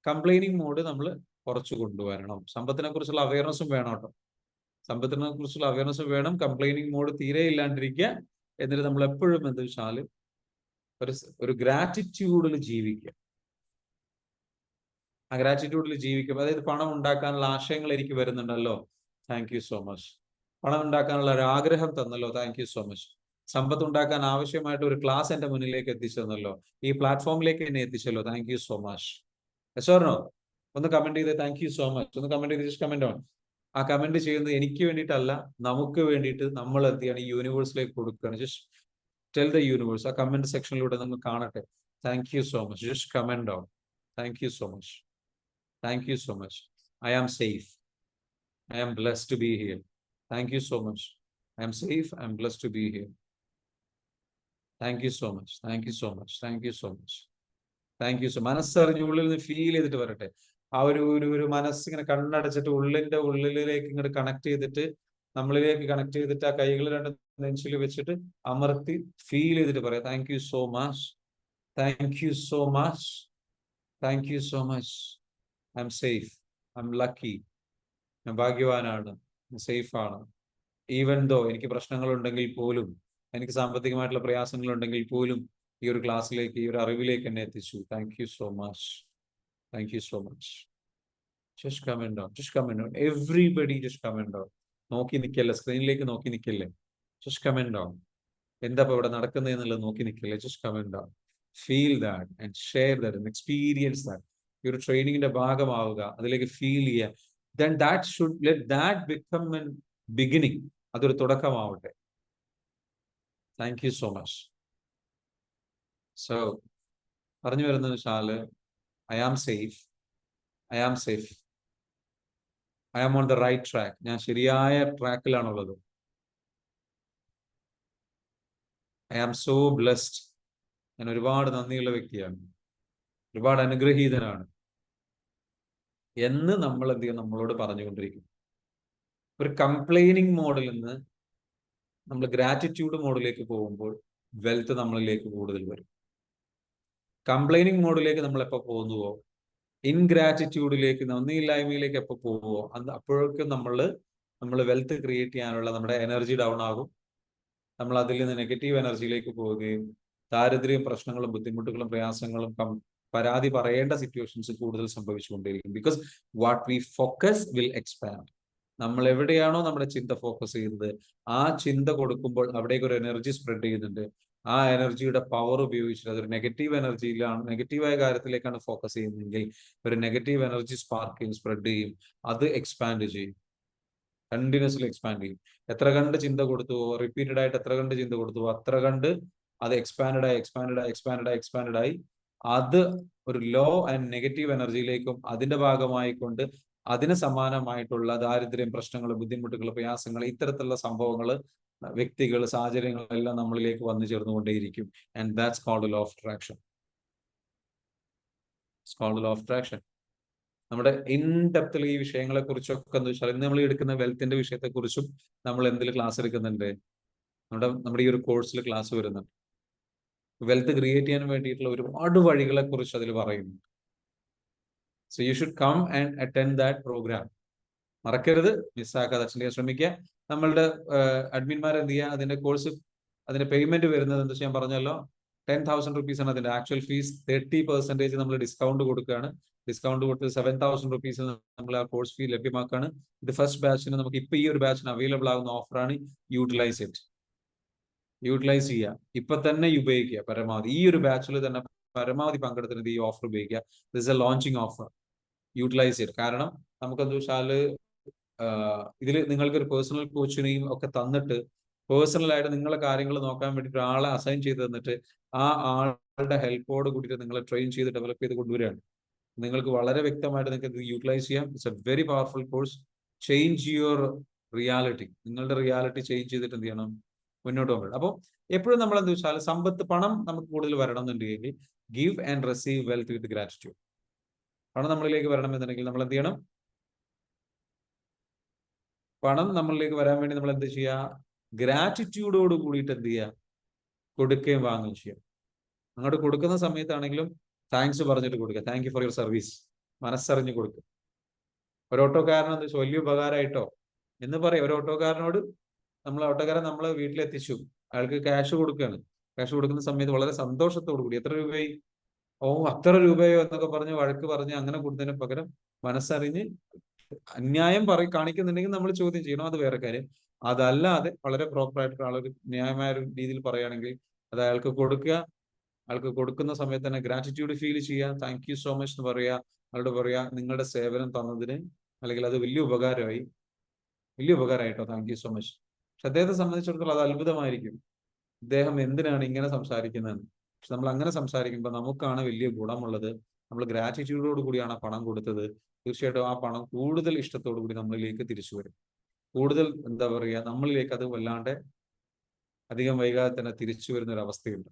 കംപ്ലൈനിങ് മോഡ് നമ്മൾ കുറച്ച് കൊണ്ടുവരണം. സമ്പത്തിനെ കുറിച്ചുള്ള അവയർനെസ്സും വേണം കേട്ടോ, സമ്പത്തിനെ കുറിച്ചുള്ള അവയർനെസ്സും വേണം. കംപ്ലൈനിങ് മോഡ് തീരെ ഇല്ലാണ്ടിരിക്കുക. എന്നിട്ട് നമ്മൾ എപ്പോഴും എന്താ വെച്ചാൽ ഒരു ഗ്രാറ്റിറ്റ്യൂഡിൽ ജീവിക്കുക. ആ ഗ്രാറ്റിറ്റ്യൂഡിൽ ജീവിക്കും. അതായത് പണം ഉണ്ടാക്കാനുള്ള ആശയങ്ങൾ എനിക്ക് വരുന്നുണ്ടല്ലോ, താങ്ക് യു സോ മച്ച്. പണം ഉണ്ടാക്കാനുള്ള ഒരു ആഗ്രഹം തന്നല്ലോ, താങ്ക് യു സോ മച്ച്. സമ്പത്ത് ഉണ്ടാക്കാൻ ആവശ്യമായിട്ട് ഒരു ക്ലാസ് എന്റെ മുന്നിലേക്ക് എത്തിച്ചു തന്നല്ലോ, ഈ പ്ലാറ്റ്ഫോമിലേക്ക് എന്നെ എത്തിച്ചല്ലോ, thank you so much. Yes, ഒന്ന് കമന്റ് ചെയ്ത് താങ്ക് യു സോ മച്ച്. ഒന്ന് കമന്റ് ചെയ്ത് ജസ്റ്റ് കമന്റ് ഓൺ. ആ കമന്റ് ചെയ്യുന്നത് എനിക്ക് വേണ്ടിയിട്ടല്ല, നമുക്ക് വേണ്ടിയിട്ട് നമ്മൾ എന്ത് ചെയ്യണം, ഈ യൂണിവേഴ്സിലേക്ക് കൊടുക്കുകയാണ്. Just tell the universe. ആ കമന്റ് സെക്ഷനിലൂടെ നമ്മൾ കാണട്ടെ. Thank you so much. Just comment on. Thank you so much. Thank you so much. I am safe. I am blessed to be here. Thank you so much. I am safe. I am blessed to be here. Thank you so much. Thank you so much. Thank you so much. Thank you so much. മനസ്സറിഞ്ഞ് ഉള്ളിൽ നിന്ന് ഫീൽ ചെയ്തിട്ട് വരട്ടെ. ആ ഒരു മനസ്സിങ്ങനെ കണ്ണടച്ചിട്ട് ഉള്ളിലേക്ക് ഇങ്ങോട്ട് കണക്ട് ചെയ്തിട്ട്, നമ്മളിലേക്ക് കണക്ട് ചെയ്തിട്ട് ആ കൈകൾ രണ്ടും നെഞ്ചിൽ വെച്ചിട്ട് അമർത്തി ഫീൽ ചെയ്തിട്ട് പറയാം, thank you so much. Thank you so much. Thank you so much. I M safe, I M lucky, ഞാൻ ഭാഗ്യവാനാണ്, സേഫ് ആണ്. ഈവൻ ദോ എനിക്ക് പ്രശ്നങ്ങളുണ്ടെങ്കിൽ പോലും, എനിക്ക് സാമ്പത്തികമായിട്ടുള്ള പ്രയാസങ്ങളുണ്ടെങ്കിൽ പോലും, ഈ ഒരു ക്ലാസ്സിലേക്ക്, ഈ ഒരു അറിവിലേക്ക് എന്നെ എത്തിച്ചു. Thank you so much. Thank you so much. Just comment down, just comment down. Everybody just comment down. നോക്കി നിൽക്കല്ലേ, സ്ക്രീനിലേക്ക് നോക്കി നിൽക്കല്ലേ, ജസ്റ്റ് കമന്റ് ഡൗൺ. എന്താ ഇവിടെ നടക്കുന്നത് എന്നുള്ളത് നോക്കി നിൽക്കല്ലേ, just comment down. Feel that and share that and experience that. ഈ ഒരു ട്രെയിനിങ്ങിന്റെ ഭാഗമാവുക, അതിലേക്ക് ഫീൽ ചെയ്യുക. then let that become a beginning. അതൊരു തുടക്കമാവട്ടെ. Thank you so much. So പറഞ്ഞു വരുന്നത് വെച്ചാല് I am safe, I am safe, I am on the right track. ഞാൻ ശരിയായ ട്രാക്കിലാണുള്ളത്. I am so blessed. ഞാൻ ഒരുപാട് നന്ദിയുള്ള വ്യക്തിയാണ്, ഒരുപാട് അനുഗ്രഹീതനാണ് എന്ന് നമ്മൾ എന്ത് ചെയ്യും, നമ്മളോട് പറഞ്ഞുകൊണ്ടിരിക്കും. ഒരു കംപ്ലൈനിങ് മോഡിൽ നിന്ന് നമ്മൾ ഗ്രാറ്റിറ്റ്യൂഡ് മോഡിലേക്ക് പോകുമ്പോൾ വെൽത്ത് നമ്മളിലേക്ക് കൂടുതൽ വരും. കംപ്ലൈനിങ് മോഡിലേക്ക് നമ്മൾ എപ്പോൾ പോകുന്നുവോ, ഇൻഗ്രാറ്റിറ്റ്യൂഡിലേക്ക്, നന്ദിയില്ലായ്മയിലേക്ക് എപ്പോൾ പോവുമോ, അപ്പോഴേക്കും നമ്മൾ വെൽത്ത് ക്രിയേറ്റ് ചെയ്യാനുള്ള നമ്മുടെ എനർജി ഡൗൺ ആകും. നമ്മൾ അതിൽ നിന്ന് നെഗറ്റീവ് എനർജിയിലേക്ക് പോവുകയും ദാരിദ്ര്യം, പ്രശ്നങ്ങളും, ബുദ്ധിമുട്ടുകളും, പ്രയാസങ്ങളും പരാതി പറയേണ്ട സിറ്റുവേഷൻസ് കൂടുതൽ സംഭവിച്ചുകൊണ്ടേയിരിക്കും. Because what we focus will expand. നമ്മൾ എവിടെയാണോ നമ്മുടെ ചിന്ത ഫോക്കസ് ചെയ്യുന്നത്, ആ ചിന്ത കൊടുക്കുമ്പോൾ അവിടേക്ക് ഒരു എനർജി സ്പ്രെഡ് ചെയ്യുന്നുണ്ട്. ആ എനർജിയുടെ പവർ ഉപയോഗിച്ചിട്ട് അതൊരു നെഗറ്റീവ് എനർജിയിലാണ്, നെഗറ്റീവായ കാര്യത്തിലേക്കാണ് ഫോക്കസ് ചെയ്യുന്നതെങ്കിൽ ഒരു നെഗറ്റീവ് എനർജി സ്പാർക്ക് ചെയ്യും, സ്പ്രെഡ് ചെയ്യും, അത് എക്സ്പാൻഡ് ചെയ്യും, കണ്ടിന്യൂസ്ലി എക്സ്പാൻഡ് ചെയ്യും. എത്ര കണ്ട് ചിന്ത കൊടുത്തുവോ, റിപ്പീറ്റഡ് ആയിട്ട് എത്ര കണ്ട് ചിന്ത കൊടുത്തുവോ, അത്ര കണ്ട് അത് എക്സ്പാൻഡ് ആയി അത് ഒരു ലോ ആൻഡ് നെഗറ്റീവ് എനർജിയിലേക്കും അതിന്റെ ഭാഗമായിക്കൊണ്ട് അതിന് സമാനമായിട്ടുള്ള ദാരിദ്ര്യം, പ്രശ്നങ്ങൾ, ബുദ്ധിമുട്ടുകൾ, പ്രയാസങ്ങൾ, ഇത്തരത്തിലുള്ള സംഭവങ്ങൾ, വ്യക്തികൾ, സാഹചര്യങ്ങൾ എല്ലാം നമ്മളിലേക്ക് വന്നു ചേർന്നുകൊണ്ടേയിരിക്കും. And that's called law of attraction. It's called law of attraction. നമ്മുടെ ഇൻ ഡെപ്തിൽ ഈ വിഷയങ്ങളെ കുറിച്ചൊക്കെ എന്ന് വെച്ചാൽ ഇന്ന് നമ്മൾ എടുക്കുന്ന വെൽത്തിന്റെ വിഷയത്തെ കുറിച്ചും നമ്മൾ എന്തിൽ ക്ലാസ് എടുക്കുന്നുണ്ട്, നമ്മുടെ ഈ ഒരു കോഴ്സിൽ ക്ലാസ് വരുന്നുണ്ട്. വെൽത്ത് ക്രിയേറ്റ് ചെയ്യാൻ വേണ്ടിയിട്ടുള്ള ഒരുപാട് വഴികളെ കുറിച്ച് അതിൽ പറയുന്നു. So you should come and attend that programme. മറക്കരുത്, മിസ്സാക്കാതെ അറ്റൻഡ് ചെയ്യാൻ ശ്രമിക്കുക. നമ്മളുടെ അഡ്മിന്മാർ എന്ത് ചെയ്യുക, അതിന്റെ കോഴ്സ്, അതിന്റെ പേയ്മെന്റ് വരുന്നത് എന്താ ഞാൻ പറഞ്ഞല്ലോ, 10,000 rupees ആണ് അതിന്റെ ആക്ച്വൽ ഫീസ്. 30% നമ്മൾ ഡിസ്കൗണ്ട് കൊടുക്കുകയാണ്. ഡിസ്കൗണ്ട് കൊടുത്ത് 7,000 rupees നമ്മൾ ആ കോഴ്സ് ഫീ ലഭ്യമാക്കുകയാണ്. ഇത് ഫസ്റ്റ് ബാച്ചിന് നമുക്ക് ഇപ്പൊ ഈ ഒരു ബാച്ചിന് അവൈലബിൾ ആകുന്ന ഓഫറാണ്. യൂട്ടിലൈസ് ഇറ്റ്, യൂട്ടിലൈസ് ചെയ്യുക, ഇപ്പൊ തന്നെ ഉപയോഗിക്കുക പരമാവധി. ഈ ഒരു ബാച്ചിൽ തന്നെ പരമാവധി പങ്കെടുത്തിട്ട് ഈ ഓഫർ ഉപയോഗിക്കുക. This a launching offer. Utilise ചെയ്ത്, കാരണം നമുക്കെന്താ വെച്ചാല് ഇതിൽ നിങ്ങൾക്ക് ഒരു പേഴ്സണൽ കോച്ചിനെയും ഒക്കെ തന്നിട്ട് പേഴ്സണലായിട്ട് നിങ്ങളെ കാര്യങ്ങൾ നോക്കാൻ വേണ്ടിയിട്ട് ഒരാളെ അസൈൻ ചെയ്ത് തന്നിട്ട് ആ ആളുടെ ഹെൽപ്പോട് കൂടിയിട്ട് നിങ്ങളെ ട്രെയിൻ ചെയ്ത് ഡെവലപ്പ് ചെയ്ത് കൊണ്ടുവരികയാണ്. നിങ്ങൾക്ക് വളരെ വ്യക്തമായിട്ട് നിങ്ങൾക്ക് ഇത് യൂട്ടിലൈസ് ചെയ്യാം. It's A very powerful course. Change your reality. നിങ്ങളുടെ റിയാലിറ്റി ചേഞ്ച് ചെയ്തിട്ട് എന്ത് ചെയ്യണം, മുന്നോട്ട് പോകുമ്പോൾ. അപ്പോൾ എപ്പോഴും നമ്മൾ എന്താ വെച്ചാൽ സമ്പത്ത്, പണം നമുക്ക് കൂടുതൽ വരണം എന്നുണ്ടെങ്കിൽ give and receive wealth with gratitude. പണം നമ്മളിലേക്ക് വരണം എന്നുണ്ടെങ്കിൽ നമ്മൾ എന്ത് ചെയ്യണം, പണം നമ്മളിലേക്ക് വരാൻ വേണ്ടി നമ്മൾ എന്ത് ചെയ്യുക, ഗ്രാറ്റിറ്റ്യൂഡോട് കൂടിയിട്ട് എന്ത് ചെയ്യുക, കൊടുക്കുകയും വാങ്ങുകയും ചെയ്യുക. അങ്ങോട്ട് കൊടുക്കുന്ന സമയത്താണെങ്കിലും താങ്ക്സ് പറഞ്ഞിട്ട് കൊടുക്കുക. Thank you for your service, മനസ്സറിഞ്ഞ് കൊടുക്കുക. ഒരു ഓട്ടോക്കാരൻ എന്താ വെച്ചാൽ വലിയ ഉപകാരമായിട്ടോ എന്ന് പറയും. ഒരു ഓട്ടോക്കാരനോട് ഓട്ടോക്കാരൻ നമ്മളെ വീട്ടിലെത്തിച്ചു, അയാൾക്ക് ക്യാഷ് കൊടുക്കുകയാണ്. ക്യാഷ് കൊടുക്കുന്ന സമയത്ത് വളരെ സന്തോഷത്തോടു കൂടി, എത്ര രൂപയായി, ഓ അത്ര രൂപയോ എന്നൊക്കെ പറഞ്ഞ് വഴക്ക് പറഞ്ഞ് അങ്ങനെ കൊടുത്തതിന് പകരം മനസ്സറിഞ്ഞ്, അന്യായം കാണിക്കുന്നുണ്ടെങ്കിൽ നമ്മൾ ചോദ്യം ചെയ്യണം, അത് വേറെ കാര്യം. അതല്ലാതെ വളരെ പ്രോപ്പർ ആയിട്ടുള്ള ആളൊരു ന്യായമായ ഒരു രീതിയിൽ പറയുകയാണെങ്കിൽ അത് അയാൾക്ക് കൊടുക്കുക. അയാൾക്ക് കൊടുക്കുന്ന സമയത്ത് തന്നെ ഗ്രാറ്റിറ്റ്യൂഡ് ഫീൽ ചെയ്യുക, താങ്ക് യു സോ മച്ച് എന്ന് പറയുക. അയാളോട് പറയുക, നിങ്ങളുടെ സേവനം തന്നതിന്, അല്ലെങ്കിൽ അത് വലിയ ഉപകാരമായിട്ടോ, താങ്ക് യു സോ മച്ച്. പക്ഷെ അദ്ദേഹത്തെ സംബന്ധിച്ചിടത്തോളം അത് അത്ഭുതമായിരിക്കും, ഇദ്ദേഹം എന്തിനാണ് ഇങ്ങനെ സംസാരിക്കുന്നതെന്ന്. പക്ഷെ നമ്മൾ അങ്ങനെ സംസാരിക്കുമ്പോൾ നമുക്കാണ് വലിയ ഗുണമുള്ളത്. നമ്മൾ ഗ്രാറ്റിറ്റ്യൂഡോട് കൂടിയാണ് പണം കൊടുത്തത്. തീർച്ചയായിട്ടും ആ പണം കൂടുതൽ ഇഷ്ടത്തോടു കൂടി നമ്മളിലേക്ക് തിരിച്ചു വരും. കൂടുതൽ എന്താ പറയുക, നമ്മളിലേക്ക് അത് വല്ലാണ്ട് അധികം വൈകാതെ തന്നെ തിരിച്ചു വരുന്ന ഒരു അവസ്ഥയുണ്ട്.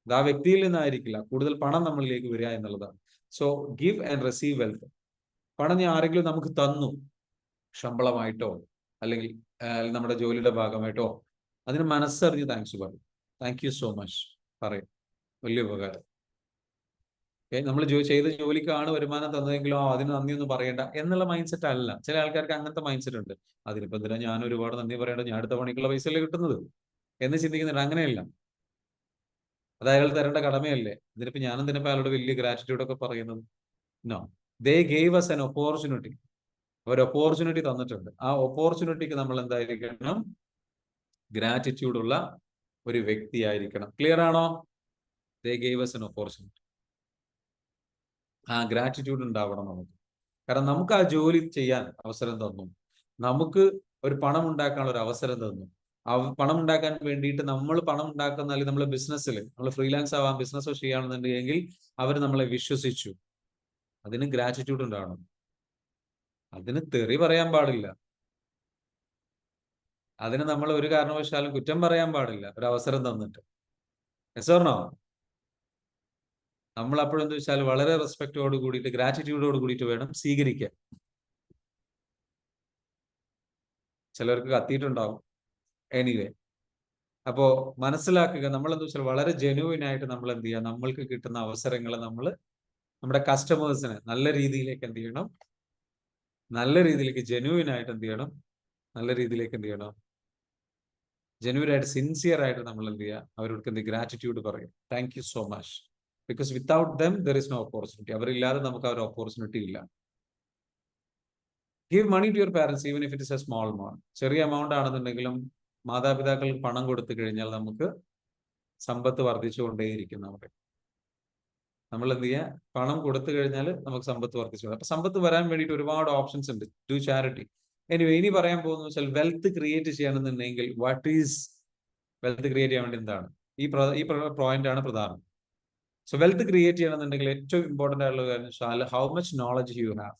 അത് ആ വ്യക്തിയിൽ നിന്നായിരിക്കില്ല, കൂടുതൽ പണം നമ്മളിലേക്ക് വരിക എന്നുള്ളതാണ്. So give and receive wealth. പണം ആരെങ്കിലും നമുക്ക് തന്നു, ശമ്പളമായിട്ടോ അല്ലെങ്കിൽ നമ്മുടെ ജോലിയുടെ ഭാഗമായിട്ടോ, അതിന് മനസ്സറിഞ്ഞ് താങ്ക്സ് പറയും. താങ്ക് യു സോ മച്ച് പറയും, വലിയ ഉപകാരം. നമ്മൾ ചെയ്ത ജോലിക്കാണ് വരുമാനം തന്നതെങ്കിലോ അതിന് നന്ദിയൊന്നും പറയണ്ട എന്നുള്ള മൈൻഡ് സെറ്റ് അല്ല. ചില ആൾക്കാർക്ക് അങ്ങനത്തെ മൈൻഡ് സെറ്റ് ഉണ്ട്. അതിനിപ്പോ എന്തിനാ ഞാൻ ഒരുപാട് നന്ദി പറയേണ്ടത്, ഞാൻ അടുത്ത പണിക്കുള്ള പൈസയല്ലേ കിട്ടുന്നത് എന്ന് ചിന്തിക്കുന്നുണ്ട്. അങ്ങനെയല്ല, അത് അയാൾ തരേണ്ട കടമയല്ലേ. ഇതിനിപ്പോ ഞാൻ എന്തിനിപ്പോ അയാളോട് വലിയ ഗ്രാറ്റിറ്റ്യൂഡ് ഒക്കെ പറയുന്നത്? No, they gave us an opportunity. ഒരു ഓപ്പർച്യൂണിറ്റി തന്നിട്ടുണ്ട്. ആ ഓപ്പർച്യൂണിറ്റിക്ക് നമ്മൾ എന്തായിരിക്കണം, ഗ്രാറ്റിറ്റ്യൂഡ് ഉള്ള ഒരു വ്യക്തി ആയിരിക്കണം. ക്ലിയർ ആണോ? They gave us an opportunity. ആ ഗ്രാറ്റിറ്റ്യൂഡ് ഉണ്ടാവണം നമുക്ക്. കാരണം നമുക്ക് ആ ജോലി ചെയ്യാൻ അവസരം തന്നു, നമുക്ക് ഒരു പണം ഉണ്ടാക്കാനുള്ള ഒരു അവസരം തന്നു. പണം ഉണ്ടാക്കാൻ വേണ്ടിയിട്ട് നമ്മൾ പണം ഉണ്ടാക്കുന്ന, അല്ലെങ്കിൽ നമ്മൾ ബിസിനസ്സിൽ നമ്മൾ ഫ്രീലാൻസ് ആവാൻ ബിസിനസ് ചെയ്യുകയാണെന്നുണ്ടെങ്കിൽ അവർ നമ്മളെ വിശ്വസിച്ചു. അതിന് ഗ്രാറ്റിറ്റ്യൂഡ് ഉണ്ടാവണം. അതിന് തെറി പറയാൻ പാടില്ല, അതിന് നമ്മൾ ഒരു കാരണവശാലും കുറ്റം പറയാൻ പാടില്ല. ഒരു അവസരം തന്നിട്ട് എസോർണോ, നമ്മൾ അപ്പോഴെന്ത് വെച്ചാൽ വളരെ റെസ്പെക്റ്റോട് കൂടിയിട്ട്, ഗ്രാറ്റിറ്റ്യൂഡോട് കൂടിയിട്ട് വേണം സ്വീകരിക്കാൻ. ചിലർക്ക് കത്തിയിട്ടുണ്ടാവും. എനിവേ, അപ്പോ മനസ്സിലാക്കുക, നമ്മൾ എന്താ വെച്ചാൽ വളരെ ജെനുവിൻ ആയിട്ട് നമ്മൾ എന്ത് ചെയ്യുക, നമ്മൾക്ക് കിട്ടുന്ന അവസരങ്ങളെ നമ്മൾ നമ്മുടെ കസ്റ്റമേഴ്സിന് നല്ല രീതിയിലേക്ക് എന്ത് ചെയ്യണം, നല്ല രീതിയിലേക്ക് ജെനുവിൻ ആയിട്ട് എന്ത് ചെയ്യണം, നല്ല രീതിയിലേക്ക് എന്ത് ചെയ്യണം, ജെനുവിൻ ആയിട്ട് സിൻസിയർ ആയിട്ട് നമ്മൾ എന്ത് ചെയ്യുക, അവർക്ക് എന്ത് ഗ്രാറ്റിറ്റ്യൂഡ് പറയും. Thank you so much. Because without them there is no opportunity. അവരില്ലാതെ നമുക്ക് ആ ഒരു ഓപ്പർച്യൂണിറ്റി ഇല്ല. Give money to your parents even if it is a small amount. ചെറിയ എമൗണ്ട് ആണെന്നുണ്ടെങ്കിലും മാതാപിതാക്കൾക്ക് പണം കൊടുത്തു കഴിഞ്ഞാൽ നമുക്ക് സമ്പത്ത് വർദ്ധിച്ചുകൊണ്ടേയിരിക്കും. നമ്മൾ എന്ത് ചെയ്യുക, പണം കൊടുത്തു കഴിഞ്ഞാൽ നമുക്ക് സമ്പത്ത് വർദ്ധിച്ചു. അപ്പൊ സമ്പത്ത് വരാൻ വേണ്ടിയിട്ട് ഒരുപാട് ഓപ്ഷൻസ് ഉണ്ട്. Do charity. ഇനി പറയാൻ പോകുന്നത് വെച്ചാൽ വെൽത്ത് ക്രിയേറ്റ് ചെയ്യണമെന്നുണ്ടെങ്കിൽ വാട്ട് ഈസ് വെൽത്ത് ക്രിയേറ്റ് ചെയ്യാൻ വേണ്ടി എന്താണ്? ഈ പോയിന്റ് ആണ് പ്രധാനം. സോ വെൽത്ത് ക്രിയേറ്റ് ചെയ്യണമെന്നുണ്ടെങ്കിൽ ഏറ്റവും ഇമ്പോർട്ടന്റ് ആയിട്ടുള്ള കാര്യം വെച്ചാൽ how much knowledge you have.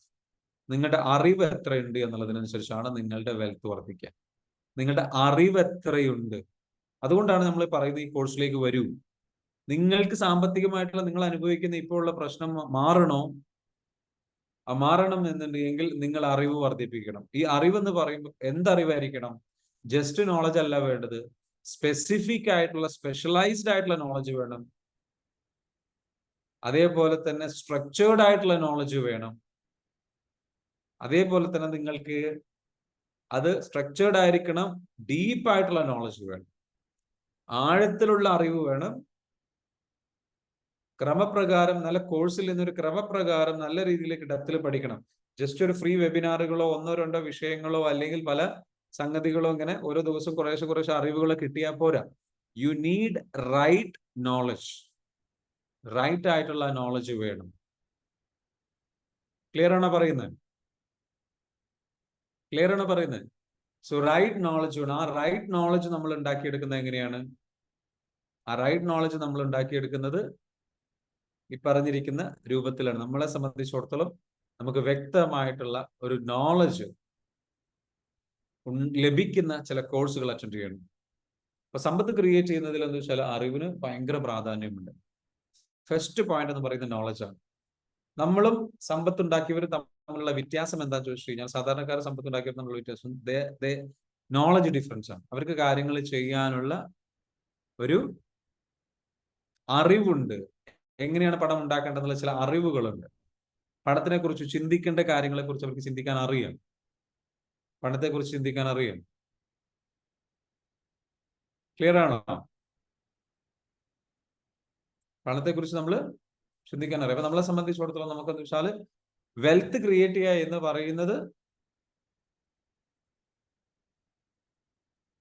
നിങ്ങളുടെ അറിവ് എത്രയുണ്ട് എന്നുള്ളതിനനുസരിച്ചാണ് നിങ്ങളുടെ വെൽത്ത് വർദ്ധിക്കുക. നിങ്ങളുടെ അറിവ് എത്രയുണ്ട്. അതുകൊണ്ടാണ് നമ്മൾ പറയുന്നത് ഈ കോഴ്സിലേക്ക് വരൂ. നിങ്ങൾക്ക് സാമ്പത്തികമായിട്ടുള്ള നിങ്ങൾ അനുഭവിക്കുന്ന ഇപ്പോൾ ഉള്ള പ്രശ്നം മാറണം എന്നുണ്ടെങ്കിൽ നിങ്ങൾ അറിവ് വർദ്ധിപ്പിക്കണം. ഈ അറിവെന്ന് പറയുമ്പോൾ എന്തറിവായിരിക്കണം? ജസ്റ്റ് നോളജ് അല്ല വേണ്ടത്, സ്പെസിഫിക് ആയിട്ടുള്ള സ്പെഷ്യലൈസ്ഡ് ആയിട്ടുള്ള നോളജ് വേണം. അതേപോലെ തന്നെ സ്ട്രക്ചേർഡ് ആയിട്ടുള്ള നോളജ് വേണം. അതേപോലെ തന്നെ നിങ്ങൾക്ക് അത് സ്ട്രക്ചേർഡ് ആയിരിക്കണം, ഡീപ്പ് ആയിട്ടുള്ള നോളജ് വേണം, ആഴത്തിലുള്ള അറിവ് വേണം. ക്രമപ്രകാരം നല്ല കോഴ്സിൽ നിന്നൊരു ക്രമപ്രകാരം നല്ല രീതിയിലേക്ക് ഡെപ്തിൽ പഠിക്കണം. ജസ്റ്റ് ഒരു ഫ്രീ വെബിനാറുകളോ 1-2 വിഷയങ്ങളോ അല്ലെങ്കിൽ പല സംഗതികളോ ഇങ്ങനെ ഓരോ ദിവസവും കുറേശ്ശെ അറിവുകൾ കിട്ടിയാൽ പോരാ. You need right knowledge. Right ആയിട്ടുള്ള നോളജ് വേണം. ക്ലിയർ ആണോ പറയുന്നത്? സോ റൈറ്റ് നോളജ് വേണം. ആ റൈറ്റ് നോളജ് നമ്മൾ ഉണ്ടാക്കിയെടുക്കുന്നത് എങ്ങനെയാണ്? ആ റൈറ്റ് നോളജ് നമ്മൾ ഉണ്ടാക്കിയെടുക്കുന്നത് ഈ പറഞ്ഞിരിക്കുന്ന രൂപത്തിലാണ്. നമ്മളെ സംബന്ധിച്ചിടത്തോളം നമുക്ക് വ്യക്തമായിട്ടുള്ള ഒരു നോളജ് ലഭിക്കുന്ന ചില കോഴ്സുകൾ അറ്റൻഡ് ചെയ്യണം. അപ്പൊ സമ്പത്ത് ക്രിയേറ്റ് ചെയ്യുന്നതിൽ എന്ന് വെച്ചാൽ അറിവിന് ഭയങ്കര പ്രാധാന്യമുണ്ട്. ഫസ്റ്റ് പോയിന്റ് എന്ന് പറയുന്നത് നോളജാണ്. നമ്മളും സമ്പത്ത് ഉണ്ടാക്കിയവർ തമ്മിലുള്ള വ്യത്യാസം എന്താണെന്ന് ചോദിച്ചു കഴിഞ്ഞാൽ, സാധാരണക്കാർ സമ്പത്ത് ഉണ്ടാക്കിയവർ തമ്മിലുള്ള വ്യത്യാസം നോളജ് ഡിഫറൻസ് ആണ്. അവർക്ക് കാര്യങ്ങൾ ചെയ്യാനുള്ള ഒരു അറിവുണ്ട്. എങ്ങനെയാണ് പണം ഉണ്ടാക്കേണ്ടതെന്നുള്ള ചില അറിവുകളുണ്ട്. പണത്തിനെ കുറിച്ച് ചിന്തിക്കേണ്ട കാര്യങ്ങളെ കുറിച്ച് അവർക്ക് ചിന്തിക്കാൻ അറിയാം. പണത്തെ കുറിച്ച് ചിന്തിക്കാൻ അറിയാം. ക്ലിയർ ആണോ? പണത്തെ കുറിച്ച് നമ്മൾ ചിന്തിക്കാൻ അറിയാം. അപ്പൊ നമ്മളെ സംബന്ധിച്ചിടത്തോളം നമുക്കെന്ന് വെച്ചാൽ വെൽത്ത് ക്രിയേറ്റ് ചെയ്യുക എന്ന് പറയുന്നത്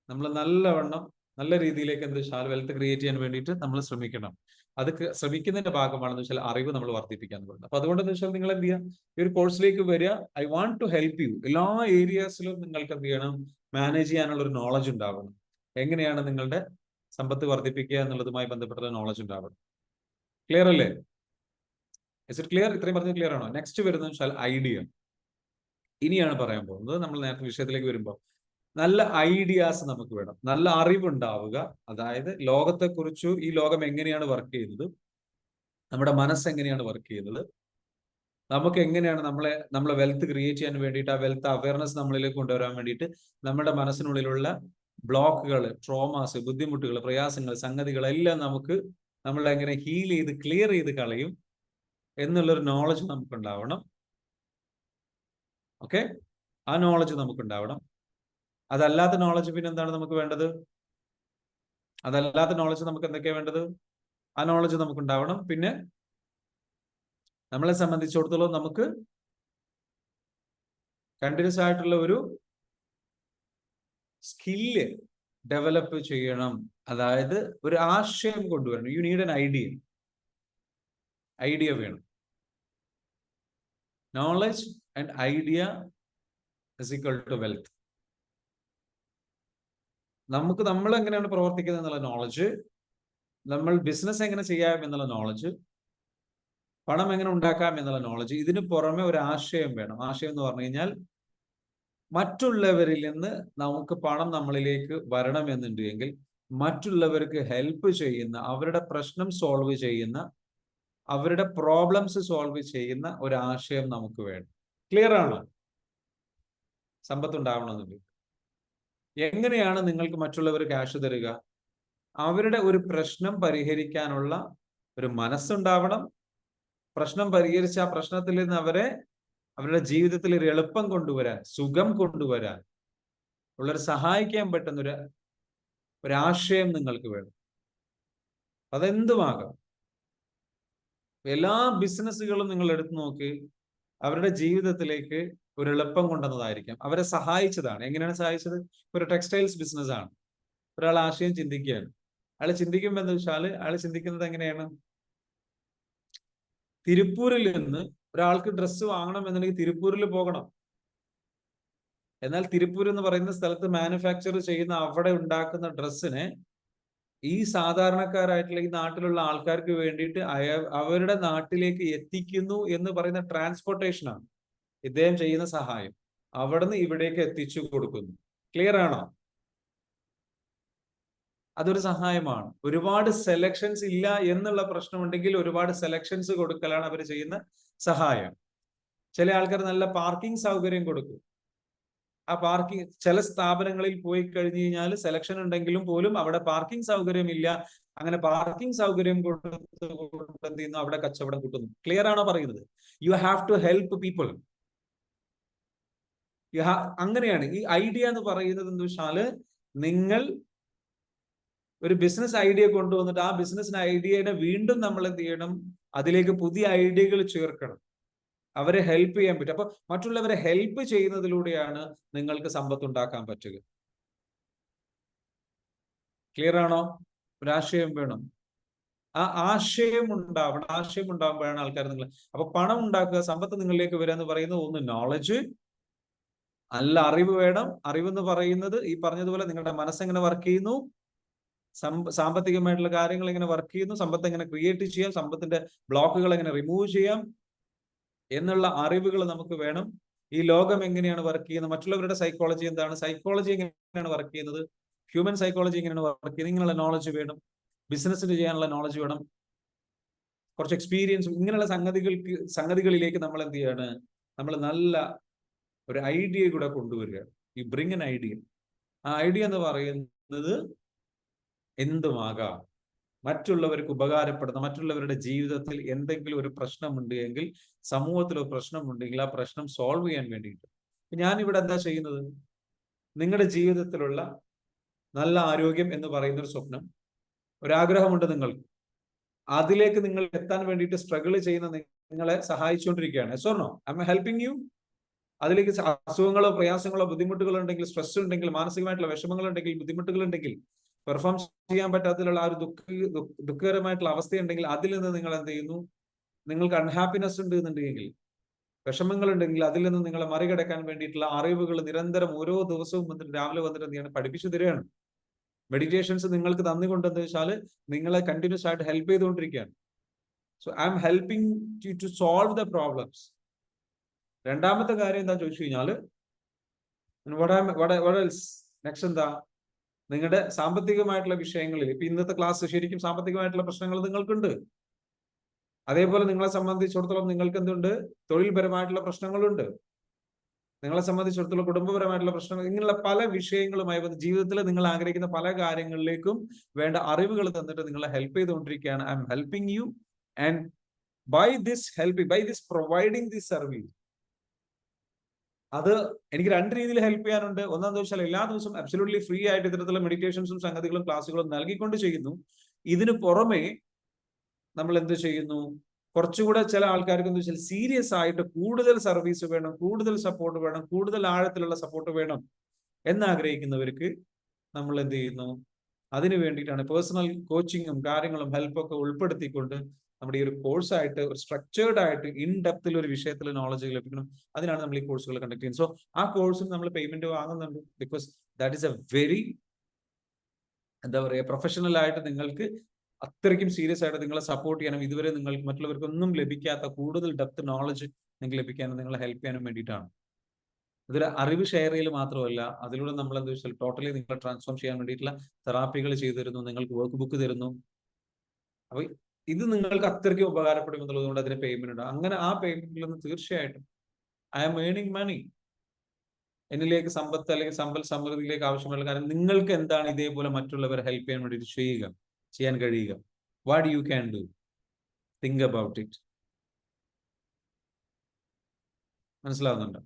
നമ്മൾ നല്ലവണ്ണം നല്ല രീതിയിലേക്ക് എന്ത് വെച്ചാൽ വെൽത്ത് ക്രിയേറ്റ് ചെയ്യാൻ വേണ്ടിയിട്ട് നമ്മൾ ശ്രമിക്കണം. അത് ശ്രമിക്കുന്നതിന്റെ ഭാഗമാണെന്ന് വെച്ചാൽ അറിവ് നമ്മൾ വർദ്ധിപ്പിക്കാൻ പറയുന്നത്. അപ്പൊ അതുകൊണ്ടെന്ന് വെച്ചാൽ നിങ്ങൾ എന്ത് ചെയ്യുക, ഈ ഒരു കോഴ്സിലേക്ക് വരിക. I want to help you. എല്ലാ ഏരിയാസിലും നിങ്ങൾക്ക് എന്ത് ചെയ്യണം, മാനേജ് ചെയ്യാനുള്ള ഒരു നോളജ് ഉണ്ടാവണം. എങ്ങനെയാണ് നിങ്ങളുടെ സമ്പത്ത് വർദ്ധിപ്പിക്കുക എന്നുള്ളതുമായി ബന്ധപ്പെട്ട നോളജ് ഉണ്ടാവണം. ക്ലിയർ അല്ലേ? Is it clear? ഇത്രയും പറഞ്ഞ് ക്ലിയർ ആണോ? നെക്സ്റ്റ് വരുന്നത് വെച്ചാൽ ഐഡിയ. ഇനിയാണ് പറയാൻ പോകുന്നത്. നമ്മൾ നേരത്തെ വിഷയത്തിലേക്ക് വരുമ്പോൾ നല്ല ഐഡിയാസ് നമുക്ക് വേണം, നല്ല അറിവുണ്ടാവുക. അതായത് ലോകത്തെക്കുറിച്ച്, ഈ ലോകം എങ്ങനെയാണ് വർക്ക് ചെയ്യുന്നത്, നമ്മുടെ മനസ്സ് എങ്ങനെയാണ് വർക്ക് ചെയ്യുന്നത്, നമുക്ക് എങ്ങനെയാണ് നമ്മളെ വെൽത്ത് ക്രിയേറ്റ് ചെയ്യാൻ വേണ്ടിയിട്ട് ആ വെൽത്ത് അവയർനെസ് നമ്മളിലേക്ക് കൊണ്ടുവരാൻ വേണ്ടിയിട്ട് നമ്മുടെ മനസ്സിനുള്ളിലുള്ള ബ്ലോക്കുകൾ, ട്രോമാസ്, ബുദ്ധിമുട്ടുകൾ, പ്രയാസങ്ങൾ, സംഗതികളെല്ലാം നമ്മളെ എങ്ങനെ ഹീൽ ചെയ്ത് ക്ലിയർ ചെയ്ത് കളയും എന്നുള്ളൊരു നോളജ് നമുക്കുണ്ടാവണം. ഓക്കെ, ആ നോളജ് നമുക്കുണ്ടാവണം. അതല്ലാത്ത നോളജ് പിന്നെ എന്താണ് നമുക്ക് വേണ്ടത്? അതല്ലാത്ത നോളജ് നമുക്ക് എന്തൊക്കെയാണ് വേണ്ടത്? ആ നോളജ് നമുക്ക് ഉണ്ടാവണം. പിന്നെ നമ്മളെ സംബന്ധിച്ചിടത്തോളം നമുക്ക് കണ്ടിന്യൂസ് ആയിട്ടുള്ള ഒരു സ്കില്ല് ഡെവലപ്പ് ചെയ്യണം. അതായത് ഒരു ആശയം കൊണ്ടുവരണം. യു നീഡ് എൻ ഐഡിയ വേണം. Knowledge and idea is equal to wealth. നമ്മൾ എങ്ങനെയാണ് പ്രവർത്തിക്കുന്നത് എന്നുള്ള നോളജ്, നമ്മൾ ബിസിനസ് എങ്ങനെ ചെയ്യാം എന്നുള്ള നോളജ്, പണം എങ്ങനെ ഉണ്ടാക്കാം എന്നുള്ള നോളജ്, ഇതിന് പുറമെ ഒരു ആശയം വേണം. ആശയം എന്ന് പറഞ്ഞു കഴിഞ്ഞാൽ മറ്റുള്ളവരിൽ നിന്ന് നമുക്ക് പണം നമ്മളിലേക്ക് വരണമെന്നുണ്ടെങ്കിൽ മറ്റുള്ളവർക്ക് ഹെൽപ്പ് ചെയ്യുന്ന, അവരുടെ പ്രശ്നം സോൾവ് ചെയ്യുന്ന, അവരുടെ പ്രോബ്ലംസ് സോൾവ് ചെയ്യുന്ന ഒരു ആശയം നമുക്ക് വേണം. ക്ലിയർ ആണോ? സമ്പത്ത് ഉണ്ടാവണമെന്നുണ്ട്. എങ്ങനെയാണ് നിങ്ങൾക്ക് മറ്റുള്ളവർ ക്യാഷ് തരിക? അവരുടെ ഒരു പ്രശ്നം പരിഹരിക്കാനുള്ള ഒരു മനസ്സുണ്ടാവണം. പ്രശ്നം പരിഹരിച്ച ആ പ്രശ്നത്തിൽ നിന്ന് അവരുടെ ജീവിതത്തിൽ ഒരു എളുപ്പം കൊണ്ടുവരാൻ, സുഖം കൊണ്ടുവരാൻ ഉള്ളൊരു സഹായിക്കാൻ പറ്റുന്ന ഒരു ആശയം നിങ്ങൾക്ക് വേണം. അതെന്തുമാകാം. എല്ലാ ബിസിനസ്സുകളും നിങ്ങൾ എടുത്തു നോക്കി, അവരുടെ ജീവിതത്തിലേക്ക് ഒരു എളുപ്പം കൊണ്ടുവന്നതായിരിക്കാം. അവരെ സഹായിച്ചതാണ്. എങ്ങനെയാണ് സഹായിച്ചത്? ഒരു ടെക്സ്റ്റൈൽസ് ബിസിനസ് ആണ്. ഒരാൾ ആശയം ചിന്തിക്കുകയാണ്. അയാൾ ചിന്തിക്കുമ്പോൾ എന്താ വെച്ചാൽ, അയാൾ ചിന്തിക്കുന്നത് എങ്ങനെയാണ്? തിരുപ്പൂരിൽ നിന്ന് ഒരാൾക്ക് ഡ്രസ്സ് വാങ്ങണം എന്നുണ്ടെങ്കിൽ തിരുപ്പൂരിൽ പോകണം. എന്നാൽ തിരുപ്പൂർ എന്ന് പറയുന്ന സ്ഥലത്ത് മാനുഫാക്ചർ ചെയ്യുന്ന, അവിടെ ഉണ്ടാക്കുന്ന ഡ്രസ്സിനെ ഈ സാധാരണക്കാരായിട്ടുള്ള ഈ നാട്ടിലുള്ള ആൾക്കാർക്ക് വേണ്ടിയിട്ട് അവരുടെ നാട്ടിലേക്ക് എത്തിക്കുന്നു എന്ന് പറയുന്ന ട്രാൻസ്പോർട്ടേഷനാണ് ഇദ്ദേഹം ചെയ്യുന്ന സഹായം. അവിടുന്ന് ഇവിടേക്ക് എത്തിച്ചു കൊടുക്കുന്നു. ക്ലിയർ ആണോ? അതൊരു സഹായമാണ്. ഒരുപാട് സെലക്ഷൻസ് ഇല്ല എന്നുള്ള പ്രശ്നമുണ്ടെങ്കിൽ ഒരുപാട് സെലക്ഷൻസ് കൊടുക്കലാണ് അവർ ചെയ്യുന്ന സഹായം. ചില ആൾക്കാർ നല്ല പാർക്കിംഗ് സൗകര്യം കൊടുക്കും. ആ പാർക്കിംഗ് ചില സ്ഥാപനങ്ങളിൽ പോയി കഴിഞ്ഞു കഴിഞ്ഞാൽ സെലക്ഷൻ ഉണ്ടെങ്കിലും പോലും അവിടെ പാർക്കിംഗ് സൗകര്യം ഇല്ല. അങ്ങനെ പാർക്കിംഗ് സൗകര്യം കൊടുത്ത് എന്ത് ചെയ്യുന്നു? അവിടെ കച്ചവടം കൂട്ടുന്നു. ക്ലിയർ ആണോ പറയുന്നത്? You have to help people. അങ്ങനെയാണ് ഈ ഐഡിയ എന്ന് പറയുന്നത്. എന്താ വെച്ചാല്, നിങ്ങൾ ഒരു ബിസിനസ് ഐഡിയ കൊണ്ടുവന്നിട്ട് ആ ബിസിനസ് ഐഡിയയുടെ വീണ്ടും നമ്മൾ എന്ത് ചെയ്യണം? അതിലേക്ക് പുതിയ ഐഡിയകൾ ചേർക്കണം. അവരെ ഹെൽപ്പ് ചെയ്യാൻ പറ്റും. അപ്പൊ മറ്റുള്ളവരെ ഹെൽപ്പ് ചെയ്യുന്നതിലൂടെയാണ് നിങ്ങൾക്ക് സമ്പത്ത് ഉണ്ടാക്കാൻ പറ്റുക. ക്ലിയർ ആണോ? ഒരാശയം വേണം. ആ ആശയം ഉണ്ടാവണം. ആശയം ഉണ്ടാകുമ്പോഴാണ് ആൾക്കാർ നിങ്ങൾ. അപ്പൊ പണം ഉണ്ടാക്കുക, സമ്പത്ത് നിങ്ങളിലേക്ക് വരിക എന്ന് പറയുന്നത് ഒന്ന് നോളജ്, നല്ല അറിവ് വേണം. അറിവെന്ന് പറയുന്നത് ഈ പറഞ്ഞതുപോലെ നിങ്ങളുടെ മനസ്സെങ്ങനെ വർക്ക് ചെയ്യുന്നു, സാമ്പത്തികമായിട്ടുള്ള കാര്യങ്ങൾ എങ്ങനെ വർക്ക് ചെയ്യുന്നു, സമ്പത്ത് എങ്ങനെ ക്രിയേറ്റ് ചെയ്യാം, സമ്പത്തിന്റെ ബ്ലോക്കുകൾ എങ്ങനെ റിമൂവ് ചെയ്യാം എന്നുള്ള അറിവുകൾ നമുക്ക് വേണം. ഈ ലോകം എങ്ങനെയാണ് വർക്ക് ചെയ്യുന്നത്, മറ്റുള്ളവരുടെ സൈക്കോളജി എന്താണ്, സൈക്കോളജി എങ്ങനെയാണ് വർക്ക് ചെയ്യുന്നത്, ഹ്യൂമൻ സൈക്കോളജി എങ്ങനെയാണ് വർക്ക് ചെയ്യുന്നത്, ഇങ്ങനെയുള്ള നോളജ് വേണം. ബിസിനസ്സിന് ചെയ്യാനുള്ള നോളജ് വേണം. കുറച്ച് എക്സ്പീരിയൻസ്, ഇങ്ങനെയുള്ള സംഗതികളിലേക്ക് നമ്മൾ എന്ത് ചെയ്യാണ്? നമ്മൾ നല്ല ഒരു ഐഡിയ കൂടെ കൊണ്ടുവരിക. ഈ ബ്രിങ് എൻ ഐഡിയ. ആ ഐഡിയ എന്ന് പറയുന്നത് എന്തുമാകാം. മറ്റുള്ളവർക്ക് ഉപകാരപ്പെടുന്ന, മറ്റുള്ളവരുടെ ജീവിതത്തിൽ എന്തെങ്കിലും ഒരു പ്രശ്നമുണ്ട് എങ്കിൽ, സമൂഹത്തിൽ ഒരു പ്രശ്നമുണ്ടെങ്കിൽ ആ പ്രശ്നം സോൾവ് ചെയ്യാൻ വേണ്ടിയിട്ട് ഞാനിവിടെ എന്താ ചെയ്യുന്നത്? നിങ്ങളുടെ ജീവിതത്തിലുള്ള നല്ല ആരോഗ്യം എന്ന് പറയുന്ന ഒരു സ്വപ്നം, ഒരാഗ്രഹമുണ്ട് നിങ്ങൾക്ക്. അതിലേക്ക് നിങ്ങൾ എത്താൻ വേണ്ടിയിട്ട് സ്ട്രഗിൾ ചെയ്യുന്ന നിങ്ങളെ സഹായിച്ചുകൊണ്ടിരിക്കുകയാണ്. Yes or no? I am helping you. അതിലേക്ക് അസുഖങ്ങളോ പ്രയാസങ്ങളോ ബുദ്ധിമുട്ടുകളോ ഉണ്ടെങ്കിൽ, സ്ട്രെസ് ഉണ്ടെങ്കിൽ, മാനസികമായിട്ടുള്ള വിഷമങ്ങൾ ഉണ്ടെങ്കിൽ, ബുദ്ധിമുട്ടുകൾ ഉണ്ടെങ്കിൽ, പെർഫോം ചെയ്യാൻ പറ്റാത്തതിലുള്ള ആ ഒരു ദുഃഖകരമായിട്ടുള്ള അവസ്ഥയുണ്ടെങ്കിൽ, അതിൽ നിന്ന് നിങ്ങൾ എന്ത് ചെയ്യുന്നു? നിങ്ങൾക്ക് അൺഹാപ്പിനെസ് ഉണ്ട് എന്നുണ്ടെങ്കിൽ, വിഷമങ്ങൾ ഉണ്ടെങ്കിൽ, അതിൽ നിന്ന് നിങ്ങളെ മറികടക്കാൻ വേണ്ടിയിട്ടുള്ള അറിവുകൾ നിരന്തരം ഓരോ ദിവസവും വന്നിട്ട് രാവിലെ വന്നിട്ട് എന്ത് ചെയ്യണം? പഠിപ്പിച്ചു തരികയാണ്. മെഡിറ്റേഷൻസ് നിങ്ങൾക്ക് തന്നുകൊണ്ട് എന്താ വെച്ചാൽ നിങ്ങളെ കണ്ടിന്യൂസ് ആയിട്ട് ഹെൽപ്പ് ചെയ്തുകൊണ്ടിരിക്കുകയാണ്. So I'm helping you to solve the problems. രണ്ടാമത്തെ കാര്യം എന്താ ചോദിച്ചു കഴിഞ്ഞാൽ, നെക്സ്റ്റ് എന്താ? നിങ്ങളുടെ സാമ്പത്തികമായിട്ടുള്ള വിഷയങ്ങളിൽ, ഇപ്പൊ ഇന്നത്തെ ക്ലാസ് ശരിക്കും സാമ്പത്തികമായിട്ടുള്ള പ്രശ്നങ്ങൾ നിങ്ങൾക്കുണ്ട്. അതേപോലെ നിങ്ങളെ സംബന്ധിച്ചിടത്തോളം നിങ്ങൾക്ക് എന്തുണ്ട്? തൊഴിൽപരമായിട്ടുള്ള പ്രശ്നങ്ങളുണ്ട്. നിങ്ങളെ സംബന്ധിച്ചിടത്തോളം കുടുംബപരമായിട്ടുള്ള പ്രശ്നങ്ങൾ, ഇങ്ങനെയുള്ള പല വിഷയങ്ങളുമായി ജീവിതത്തിൽ നിങ്ങൾ ആഗ്രഹിക്കുന്ന പല കാര്യങ്ങളിലേക്കും വേണ്ട അറിവുകൾ തന്നിട്ട് നിങ്ങളെ ഹെൽപ്പ് ചെയ്തുകൊണ്ടിരിക്കുകയാണ്. I'm helping you and by this providing this service. അത് എനിക്ക് രണ്ട് രീതിയിൽ ഹെൽപ്പ് ചെയ്യാനുണ്ട്. ഒന്നാന്ന് വെച്ചാൽ എല്ലാ ദിവസവും അബ്സല്യൂട്ട്ലി ഫ്രീ ആയിട്ട് ഇത്തരത്തിലുള്ള മെഡിറ്റേഷൻസും സംഗതികളും ക്ലാസ്സുകളും നൽകിക്കൊണ്ട് ചെയ്യുന്നു. ഇതിനു പുറമെ നമ്മൾ എന്ത് ചെയ്യുന്നു? കുറച്ചുകൂടെ ചില ആൾക്കാർക്ക് എന്താ വെച്ചാൽ സീരിയസ് ആയിട്ട് കൂടുതൽ സർവീസ് വേണം, കൂടുതൽ സപ്പോർട്ട് വേണം, കൂടുതൽ ആഴത്തിലുള്ള സപ്പോർട്ട് വേണം എന്നാഗ്രഹിക്കുന്നവർക്ക് നമ്മൾ എന്ത് ചെയ്യുന്നു? അതിനു വേണ്ടിയിട്ടാണ് പേഴ്സണൽ കോച്ചിങ്ങും കാര്യങ്ങളും ഹെൽപ്പൊക്കെ ഉൾപ്പെടുത്തിക്കൊണ്ട് നമ്മുടെ ഈ ഒരു കോഴ്സായിട്ട് ഒരു സ്ട്രക്ചേർഡ് ആയിട്ട് ഇൻ ഡെപ്തിൽ ഒരു വിഷയത്തിൽ നോളജ് ലഭിക്കണം. അതിനാണ് നമ്മൾ ഈ കോഴ്സുകൾ കണ്ടക്ട് ചെയ്യുന്നത്. സോ ആ കോഴ്സും നമ്മൾ പേയ്മെന്റ് വാങ്ങുന്നുണ്ട്. Because that is a very എന്താ പറയുക, പ്രൊഫഷണൽ ആയിട്ട് നിങ്ങൾക്ക് അത്രയ്ക്കും സീരിയസ് ആയിട്ട് നിങ്ങളെ സപ്പോർട്ട് ചെയ്യാനും ഇതുവരെ നിങ്ങൾക്ക് മറ്റുള്ളവർക്കൊന്നും ലഭിക്കാത്ത കൂടുതൽ ഡെപ്ത് നോളജ് നിങ്ങൾക്ക് ലഭിക്കാനും നിങ്ങളെ ഹെൽപ്പ് ചെയ്യാനും വേണ്ടിയിട്ടാണ്. ഇതൊരു അറിവ് ഷെയർ ചെയ്യൽ മാത്രമല്ല, അതിലൂടെ നമ്മൾ എന്താ വെച്ചാൽ ടോട്ടലി നിങ്ങളെ ട്രാൻസ്ഫോം ചെയ്യാൻ വേണ്ടിയിട്ടുള്ള തെറാപ്പികൾ ചെയ്തു തരുന്നു, നിങ്ങൾക്ക് വർക്ക് ബുക്ക് തരുന്നു. അപ്പൊ ഇത് നിങ്ങൾക്ക് അത്രയ്ക്കും ഉപകാരപ്പെടും എന്നുള്ളത് കൊണ്ട് അതിന് പേയ്മെന്റ് ഉണ്ട്. അങ്ങനെ ആ പേയ്മെന്റിൽ നിന്ന് തീർച്ചയായിട്ടും ഐ ആം ഏണിംഗ് മണി. എന്നിലേക്ക് സമ്പത്ത് അല്ലെങ്കിൽ സമൃദ്ധിയിലേക്ക് ആവശ്യമുള്ള കാര്യം നിങ്ങൾക്ക് എന്താണ് ഇതേപോലെ മറ്റുള്ളവരെ ഹെൽപ്പ് ചെയ്യാൻ വേണ്ടിയിട്ട് ചെയ്യാൻ കഴിയുക? What you can do? Think about it. മനസ്സിലാവുന്നുണ്ടോ?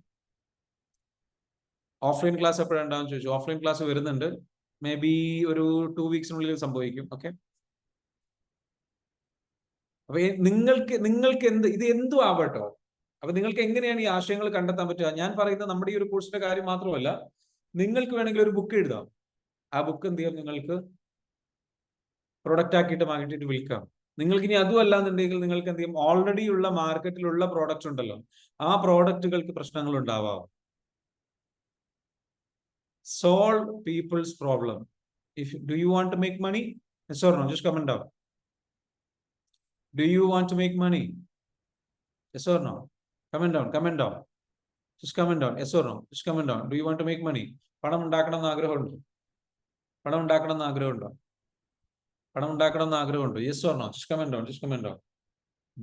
ഓഫ്ലൈൻ ക്ലാസ് എപ്പോഴുണ്ടാവും ചോദിച്ചു. ഓഫ്ലൈൻ ക്ലാസ് വരുന്നുണ്ട്. മേ ബി ഒരു 2 വീക്സിനുള്ളിൽ സംഭവിക്കും. ഓക്കെ, അപ്പൊ നിങ്ങൾക്ക് ഇത് എന്തും ആവട്ടോ. അപ്പൊ നിങ്ങൾക്ക് എങ്ങനെയാണ് ഈ ആശയങ്ങൾ കണ്ടെത്താൻ പറ്റുക? ഞാൻ പറയുന്നത് നമ്മുടെ ഈ ഒരു കോഴ്സിന്റെ കാര്യം മാത്രമല്ല, നിങ്ങൾക്ക് വേണമെങ്കിൽ ഒരു ബുക്ക് എഴുതാം. ആ ബുക്ക് എന്ത് ചെയ്യാം, നിങ്ങൾക്ക് പ്രൊഡക്റ്റ് ആക്കിയിട്ട് വാങ്ങിയിട്ട് വിൽക്കാം. നിങ്ങൾക്ക് ഇനി അതും അല്ലാന്നുണ്ടെങ്കിൽ നിങ്ങൾക്ക് എന്ത് ചെയ്യും, ഓൾറെഡി ഉള്ള മാർക്കറ്റിലുള്ള പ്രോഡക്റ്റ് ഉണ്ടല്ലോ, ആ പ്രോഡക്റ്റുകൾക്ക് പ്രശ്നങ്ങൾ ഉണ്ടാവാം. Solve people's problem. Do you want to make money? Yes or no? Just comment down. Do you want to make money? Yes or no? Comment down. Comment down. Just comment down. Yes or no? Just comment down. Do you want to make money? പണം ഉണ്ടാക്കണം എന്ന് ആഗ്രഹമുണ്ടോ? പണം ഉണ്ടാക്കണം എന്ന് ആഗ്രഹമുണ്ടോ? പണം ഉണ്ടാക്കണം എന്ന് ആഗ്രഹമുണ്ടോ? Yes or no? Just comment down. Just comment down.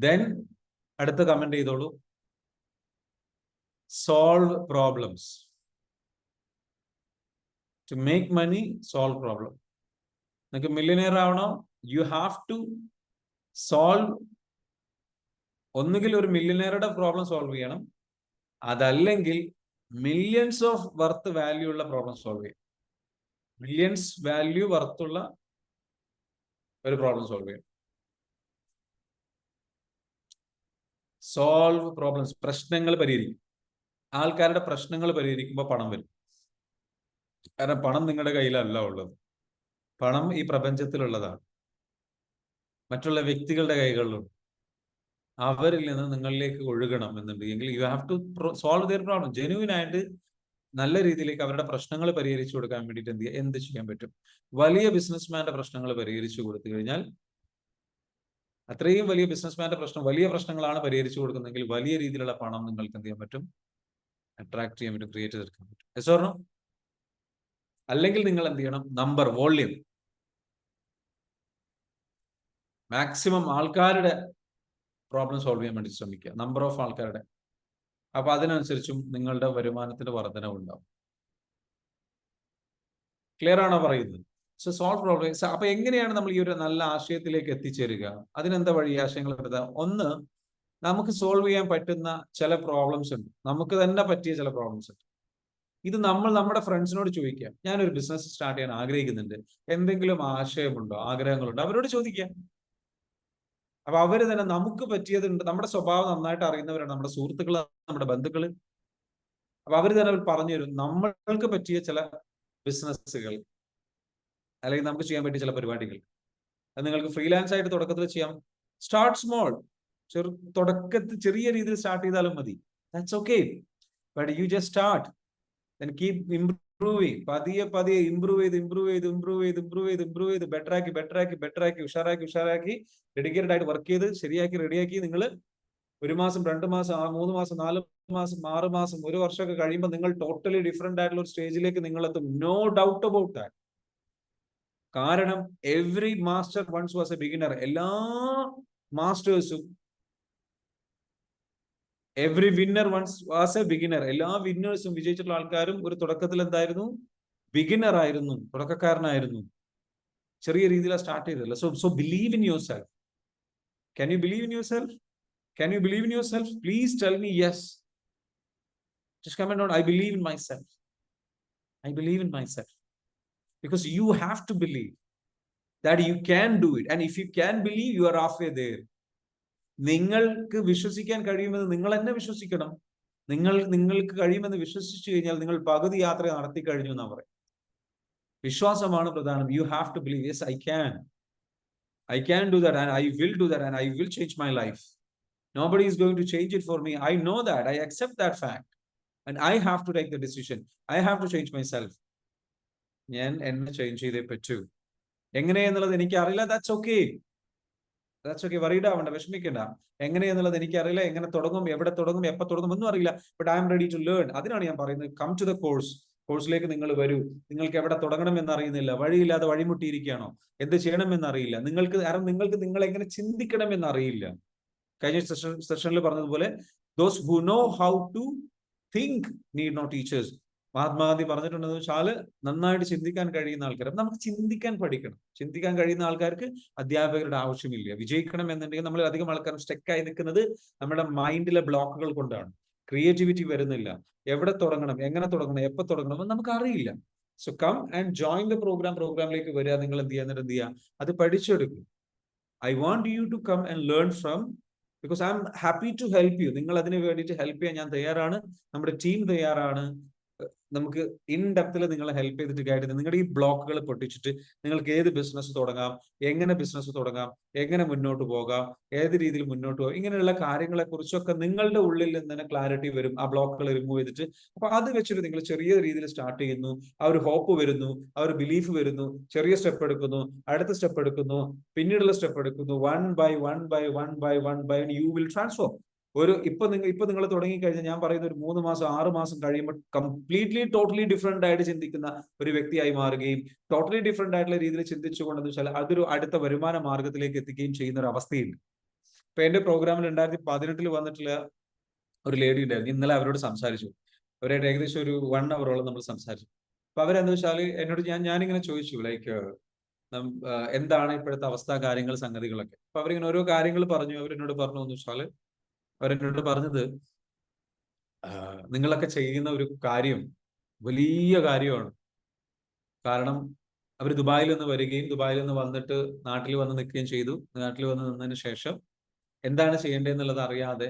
Then അടുത്ത കമന്റ് ചെയ്തോളൂ. Solve problems. To make money, solve problem. നിങ്ങൾക്ക് മില്യനെയർ ആവണം, യു ഹാവ് ടു സോൾവ്. ഒന്നുകിൽ ഒരു മില്യനെയറുടെ പ്രോബ്ലം സോൾവ് ചെയ്യണം, അതല്ലെങ്കിൽ മില്യൺസ് ഓഫ് വർത്ത് വാല്യൂ ഉള്ള പ്രോബ്ലം സോൾവ് ചെയ്യണം. മില്യൺസ് വാല്യൂ വർത്തുള്ള ഒരു പ്രോബ്ലം സോൾവ് ചെയ്യണം. Solve problems. പ്രശ്നങ്ങൾ പരിഹരിക്കും. ആൾക്കാരുടെ പ്രശ്നങ്ങൾ പരിഹരിക്കുമ്പോൾ പണം വരും. കാരണം പണം നിങ്ങളുടെ കയ്യിലല്ല ഉള്ളത്. പണം ഈ പ്രപഞ്ചത്തിലുള്ളതാണ്, മറ്റുള്ള വ്യക്തികളുടെ കൈകളിലുണ്ട്. അവരിൽ നിന്ന് നിങ്ങളിലേക്ക് ഒഴുകണം എന്നുണ്ടെങ്കിൽ you have to solve their problem. Genuine ആയിട്ട് നല്ല രീതിയിലേക്ക് അവരുടെ പ്രശ്നങ്ങൾ പരിഹരിച്ചു കൊടുക്കാൻ വേണ്ടിയിട്ട് എന്ത് ചെയ്യാൻ പറ്റും? വലിയ ബിസിനസ്മാന്റെ പ്രശ്നങ്ങൾ പരിഹരിച്ചു കൊടുത്തു കഴിഞ്ഞാൽ, അത്രയും വലിയ ബിസിനസ്മാന്റെ വലിയ പ്രശ്നങ്ങളാണ് പരിഹരിച്ചു കൊടുക്കുന്നതെങ്കിൽ വലിയ രീതിയിലുള്ള പണം നിങ്ങൾക്ക് എന്ത് ചെയ്യാൻ പറ്റും? അട്രാക്ട് ചെയ്യാൻ പറ്റും, ക്രിയേറ്റ് ചെയ്തെടുക്കാൻ പറ്റും. Yes or no? അല്ലെങ്കിൽ നിങ്ങൾ എന്ത് ചെയ്യണം? നമ്പർ, വോള്യൂം, മാക്സിമം ആൾക്കാരുടെ പ്രോബ്ലം സോൾവ് ചെയ്യാൻ വേണ്ടി ശ്രമിക്കുക, നമ്പർ ഓഫ് ആൾക്കാരുടെ. അപ്പൊ അതിനനുസരിച്ചും നിങ്ങളുടെ വരുമാനത്തിന്റെ വർധനവ് ഉണ്ടാവും. ക്ലിയർ ആണോ പറയുന്നത്? So solve problems. അപ്പൊ എങ്ങനെയാണ് നമ്മൾ ഈ ഒരു നല്ല ആശയത്തിലേക്ക് എത്തിച്ചേരുക? അതിനെന്താ വഴി? ആശയങ്ങൾ എടുത്താൽ, ഒന്ന്, നമുക്ക് സോൾവ് ചെയ്യാൻ പറ്റുന്ന ചില പ്രോബ്ലംസ് ഉണ്ട്, നമുക്ക് തന്നെ പറ്റിയ ചില പ്രോബ്ലംസ് ഉണ്ട്. ഇത് നമ്മൾ നമ്മുടെ ഫ്രണ്ട്സിനോട് ചോദിക്കാം. ഞാനൊരു ബിസിനസ് സ്റ്റാർട്ട് ചെയ്യാൻ ആഗ്രഹിക്കുന്നുണ്ട്, എന്തെങ്കിലും ആശയമുണ്ടോ, ആഗ്രഹങ്ങളുണ്ടോ? അവരോട് ചോദിക്കാം. അപ്പൊ അവര് തന്നെ നമുക്ക് പറ്റിയതുണ്ട്. നമ്മുടെ സ്വഭാവം നന്നായിട്ട് അറിയുന്നവരാണ് നമ്മുടെ സുഹൃത്തുക്കള്, നമ്മുടെ ബന്ധുക്കള്. അപ്പൊ അവര് തന്നെ പറഞ്ഞു തരും നമ്മൾക്ക് പറ്റിയ ചില ബിസിനസ്സുകൾ, അല്ലെങ്കിൽ നമുക്ക് ചെയ്യാൻ പറ്റിയ ചില പരിപാടികൾ. അത് നിങ്ങൾക്ക് ഫ്രീലാൻസ് ആയിട്ട് തുടക്കത്തിൽ ചെയ്യാം. Start small. തുടക്കത്തിൽ ചെറിയ രീതിയിൽ സ്റ്റാർട്ട് ചെയ്താലും മതി. That's okay. But you just start, then keep improving. പതിയെ ഇംപ്രൂവ് ചെയ്ത് ബെറ്ററാക്കി ഉഷാറാക്കി ഡെഡിക്കേറ്റഡ് ആയിട്ട് വർക്ക് ചെയ്ത് റെഡിയാക്കി നിങ്ങൾ 1 മാസം, 2 മാസം, 3 മാസം, 4 മാസം, 6 മാസം, 1 വർഷമൊക്കെ കഴിയുമ്പോൾ നിങ്ങൾ ടോട്ടലി ഡിഫറെന്റ് ആയിട്ടുള്ള ഒരു സ്റ്റേജിലേക്ക് നിങ്ങൾ എത്തും. No doubt about that. കാരണം every master once was a beginner. എല്ലാ മാസ്റ്റേഴ്സും, every winner once was a beginner. എല്ലാ വിന്നേഴ്സും, വിജയിച്ചിട്ടുള്ള ആൾക്കാരും ഒരു തുടക്കത്തിൽ എന്തായിരുന്നു? ബിഗിനർ ആയിരുന്നു, തുടക്കക്കാരനായിരുന്നു. ചെറിയ രീതിയിലാണ് സ്റ്റാർട്ട് ചെയ്തല്ലോ. So believe in your self. Can you believe in yourself? Can you believe in yourself? Please tell me yes. Just comment on, I believe in myself. I believe in myself. Because you have to believe that you can do it. And if you can believe, you are halfway there. നിങ്ങൾക്ക് വിശ്വസിക്കാൻ കഴിയുമെന്ന് നിങ്ങൾ തന്നെ വിശ്വസിക്കണം. നിങ്ങൾക്ക് കഴിയുമെന്ന് വിശ്വസിച്ചു കഴിഞ്ഞാൽ നിങ്ങൾ പകുതി യാത്ര നടത്തി കഴിഞ്ഞു എന്നാ പറയും. വിശ്വാസമാണ് പ്രധാനം. You have to believe, yes I can do that, and I will do that, and I will change my life. Nobody is going to change it for me. I know that. I accept that fact. And I have to take the decision. I have to change myself. ഞാൻ എന്നെ ചേഞ്ച് ചെയ്തേ പറ്റൂ. എങ്ങനെയെന്നുള്ളത് എനിക്കറിയില്ല. That's okay. വറീഡ് ആവണ്ട, വിഷമിക്കണ്ട. എങ്ങനെയെന്നുള്ളത് എനിക്കറിയില്ല. എങ്ങനെ തുടങ്ങും, എവിടെ തുടങ്ങും, എപ്പോൾ തുടങ്ങും ഒന്നും അറിയില്ല. But I'm ready to learn. അതിനാണ് ഞാൻ പറയുന്നത്, കം ടു ദ കോഴ്സ്. കോഴ്സിലേക്ക് നിങ്ങൾ വരൂ. നിങ്ങൾക്ക് എവിടെ തുടങ്ങണം എന്നറിയുന്നില്ല, വഴിയില്ലാതെ വഴിമുട്ടിയിരിക്കുകയാണോ, എന്ത് ചെയ്യണമെന്ന് അറിയില്ല, നിങ്ങൾക്ക് നിങ്ങൾ എങ്ങനെ ചിന്തിക്കണം എന്നറിയില്ല. കഴിഞ്ഞ സെഷനിൽ പറഞ്ഞതുപോലെ, those who know how to think need not teachers. Mahatma Gandhi പറഞ്ഞിട്ടുണ്ടെന്ന് വെച്ചാൽ, നന്നായിട്ട് ചിന്തിക്കാൻ കഴിയുന്ന ആൾക്കാർ. നമുക്ക് ചിന്തിക്കാൻ പഠിക്കണം. ചിന്തിക്കാൻ കഴിയുന്ന ആൾക്കാർക്ക് അധ്യാപകരുടെ ആവശ്യമില്ല. വിജയിക്കണം എന്നുണ്ടെങ്കിൽ നമ്മൾ അധികം ആൾക്കാരും സ്റ്റക്കായി നിൽക്കുന്നത് നമ്മുടെ മൈൻഡിലെ ബ്ലോക്കുകൾ കൊണ്ടാണ്. ക്രിയേറ്റിവിറ്റി വരുന്നില്ല. എവിടെ തുടങ്ങണം, എങ്ങനെ തുടങ്ങണം, എപ്പോൾ തുടങ്ങണം എന്ന് നമുക്ക് അറിയില്ല. So come and join the പ്രോഗ്രാമിലേക്ക് വരിക. നിങ്ങൾ എന്ത് ചെയ്യുക, അത് പഠിച്ചെടുക്കും. I want you to come and learn from, because I am happy to help you. നിങ്ങൾ അതിന് വേണ്ടിയിട്ട് ഹെൽപ്പ് ചെയ്യാൻ ഞാൻ തയ്യാറാണ്, നമ്മുടെ ടീം തയ്യാറാണ്. നമുക്ക് ഇൻ ഡെപ്തിൽ നിങ്ങളെ ഹെൽപ്പ് ചെയ്തിട്ട് ഗൈഡ് ചെയ്ത് നിങ്ങളുടെ ഈ ബ്ലോക്കുകൾ പൊട്ടിച്ചിട്ട് നിങ്ങൾക്ക് ഏത് ബിസിനസ് തുടങ്ങാം, എങ്ങനെ ബിസിനസ് തുടങ്ങാം, എങ്ങനെ മുന്നോട്ട് പോകാം, ഏത് രീതിയിൽ മുന്നോട്ട് പോകാം, ഇങ്ങനെയുള്ള കാര്യങ്ങളെ കുറിച്ചൊക്കെ നിങ്ങളുടെ ഉള്ളിൽ നിന്ന് തന്നെ ക്ലാരിറ്റി വരും, ആ ബ്ലോക്കുകൾ റിമൂവ് ചെയ്തിട്ട്. അപ്പൊ അത് വെച്ചിട്ട് നിങ്ങൾ ചെറിയ രീതിയിൽ സ്റ്റാർട്ട് ചെയ്യുന്നു, ആ ഒരു ഹോപ്പ് വരുന്നു, ആ ഒരു ബിലീഫ് വരുന്നു, ചെറിയ സ്റ്റെപ്പ് എടുക്കുന്നു, അടുത്ത സ്റ്റെപ്പ് എടുക്കുന്നു, പിന്നീടുള്ള സ്റ്റെപ്പ് എടുക്കുന്നു, one by one by one by one by you will transform. ഇപ്പൊ നിങ്ങൾ തുടങ്ങിക്കഴിഞ്ഞാൽ ഞാൻ പറയുന്ന ഒരു 3 മാസം 6 മാസം കഴിയുമ്പോൾ കംപ്ലീറ്റ്ലി ടോട്ടലി ഡിഫറെന്റ് ആയിട്ട് ചിന്തിക്കുന്ന ഒരു വ്യക്തിയായി മാറുകയും ടോട്ടലി ഡിഫറെന്റ് ആയിട്ടുള്ള രീതിയിൽ ചിന്തിച്ചുകൊണ്ടെന്ന് വെച്ചാൽ അതൊരു അടുത്ത വരുമാന മാർഗത്തിലേക്ക് എത്തിക്കുകയും ചെയ്യുന്ന ഒരു അവസ്ഥയുണ്ട്. ഇപ്പൊ എന്റെ പ്രോഗ്രാമിൽ 2018 വന്നിട്ടുള്ള ഒരു ലേഡി ഉണ്ടായിരുന്നു. ഇന്നലെ അവരോട് സംസാരിച്ചു, അവരായിട്ട് ഏകദേശം ഒരു 1 അവറോളം നമ്മൾ സംസാരിച്ചു. അപ്പൊ അവരെന്താ വെച്ചാൽ എന്നോട് ഞാനിങ്ങനെ ചോദിച്ചു, ലൈക്ക് എന്താണ് ഇപ്പോഴത്തെ അവസ്ഥ, കാര്യങ്ങൾ, സംഗതികളൊക്കെ. അപ്പൊ അവരിങ്ങനെ ഓരോ കാര്യങ്ങൾ പറഞ്ഞു. അവരെന്നോട് പറഞ്ഞു എന്ന് വെച്ചാൽ, അവരെന്നോട് പറഞ്ഞത്, നിങ്ങളൊക്കെ ചെയ്യുന്ന ഒരു കാര്യം വലിയ കാര്യമാണ്. കാരണം അവർ ദുബായിൽ നിന്ന് വരികയും ദുബായിൽ നിന്ന് വന്നിട്ട് നാട്ടിൽ വന്ന് നിൽക്കുകയും ചെയ്തു. നാട്ടിൽ വന്ന് നിന്നതിന് ശേഷം എന്താണ് ചെയ്യേണ്ടതെന്നുള്ളത് അറിയാതെ,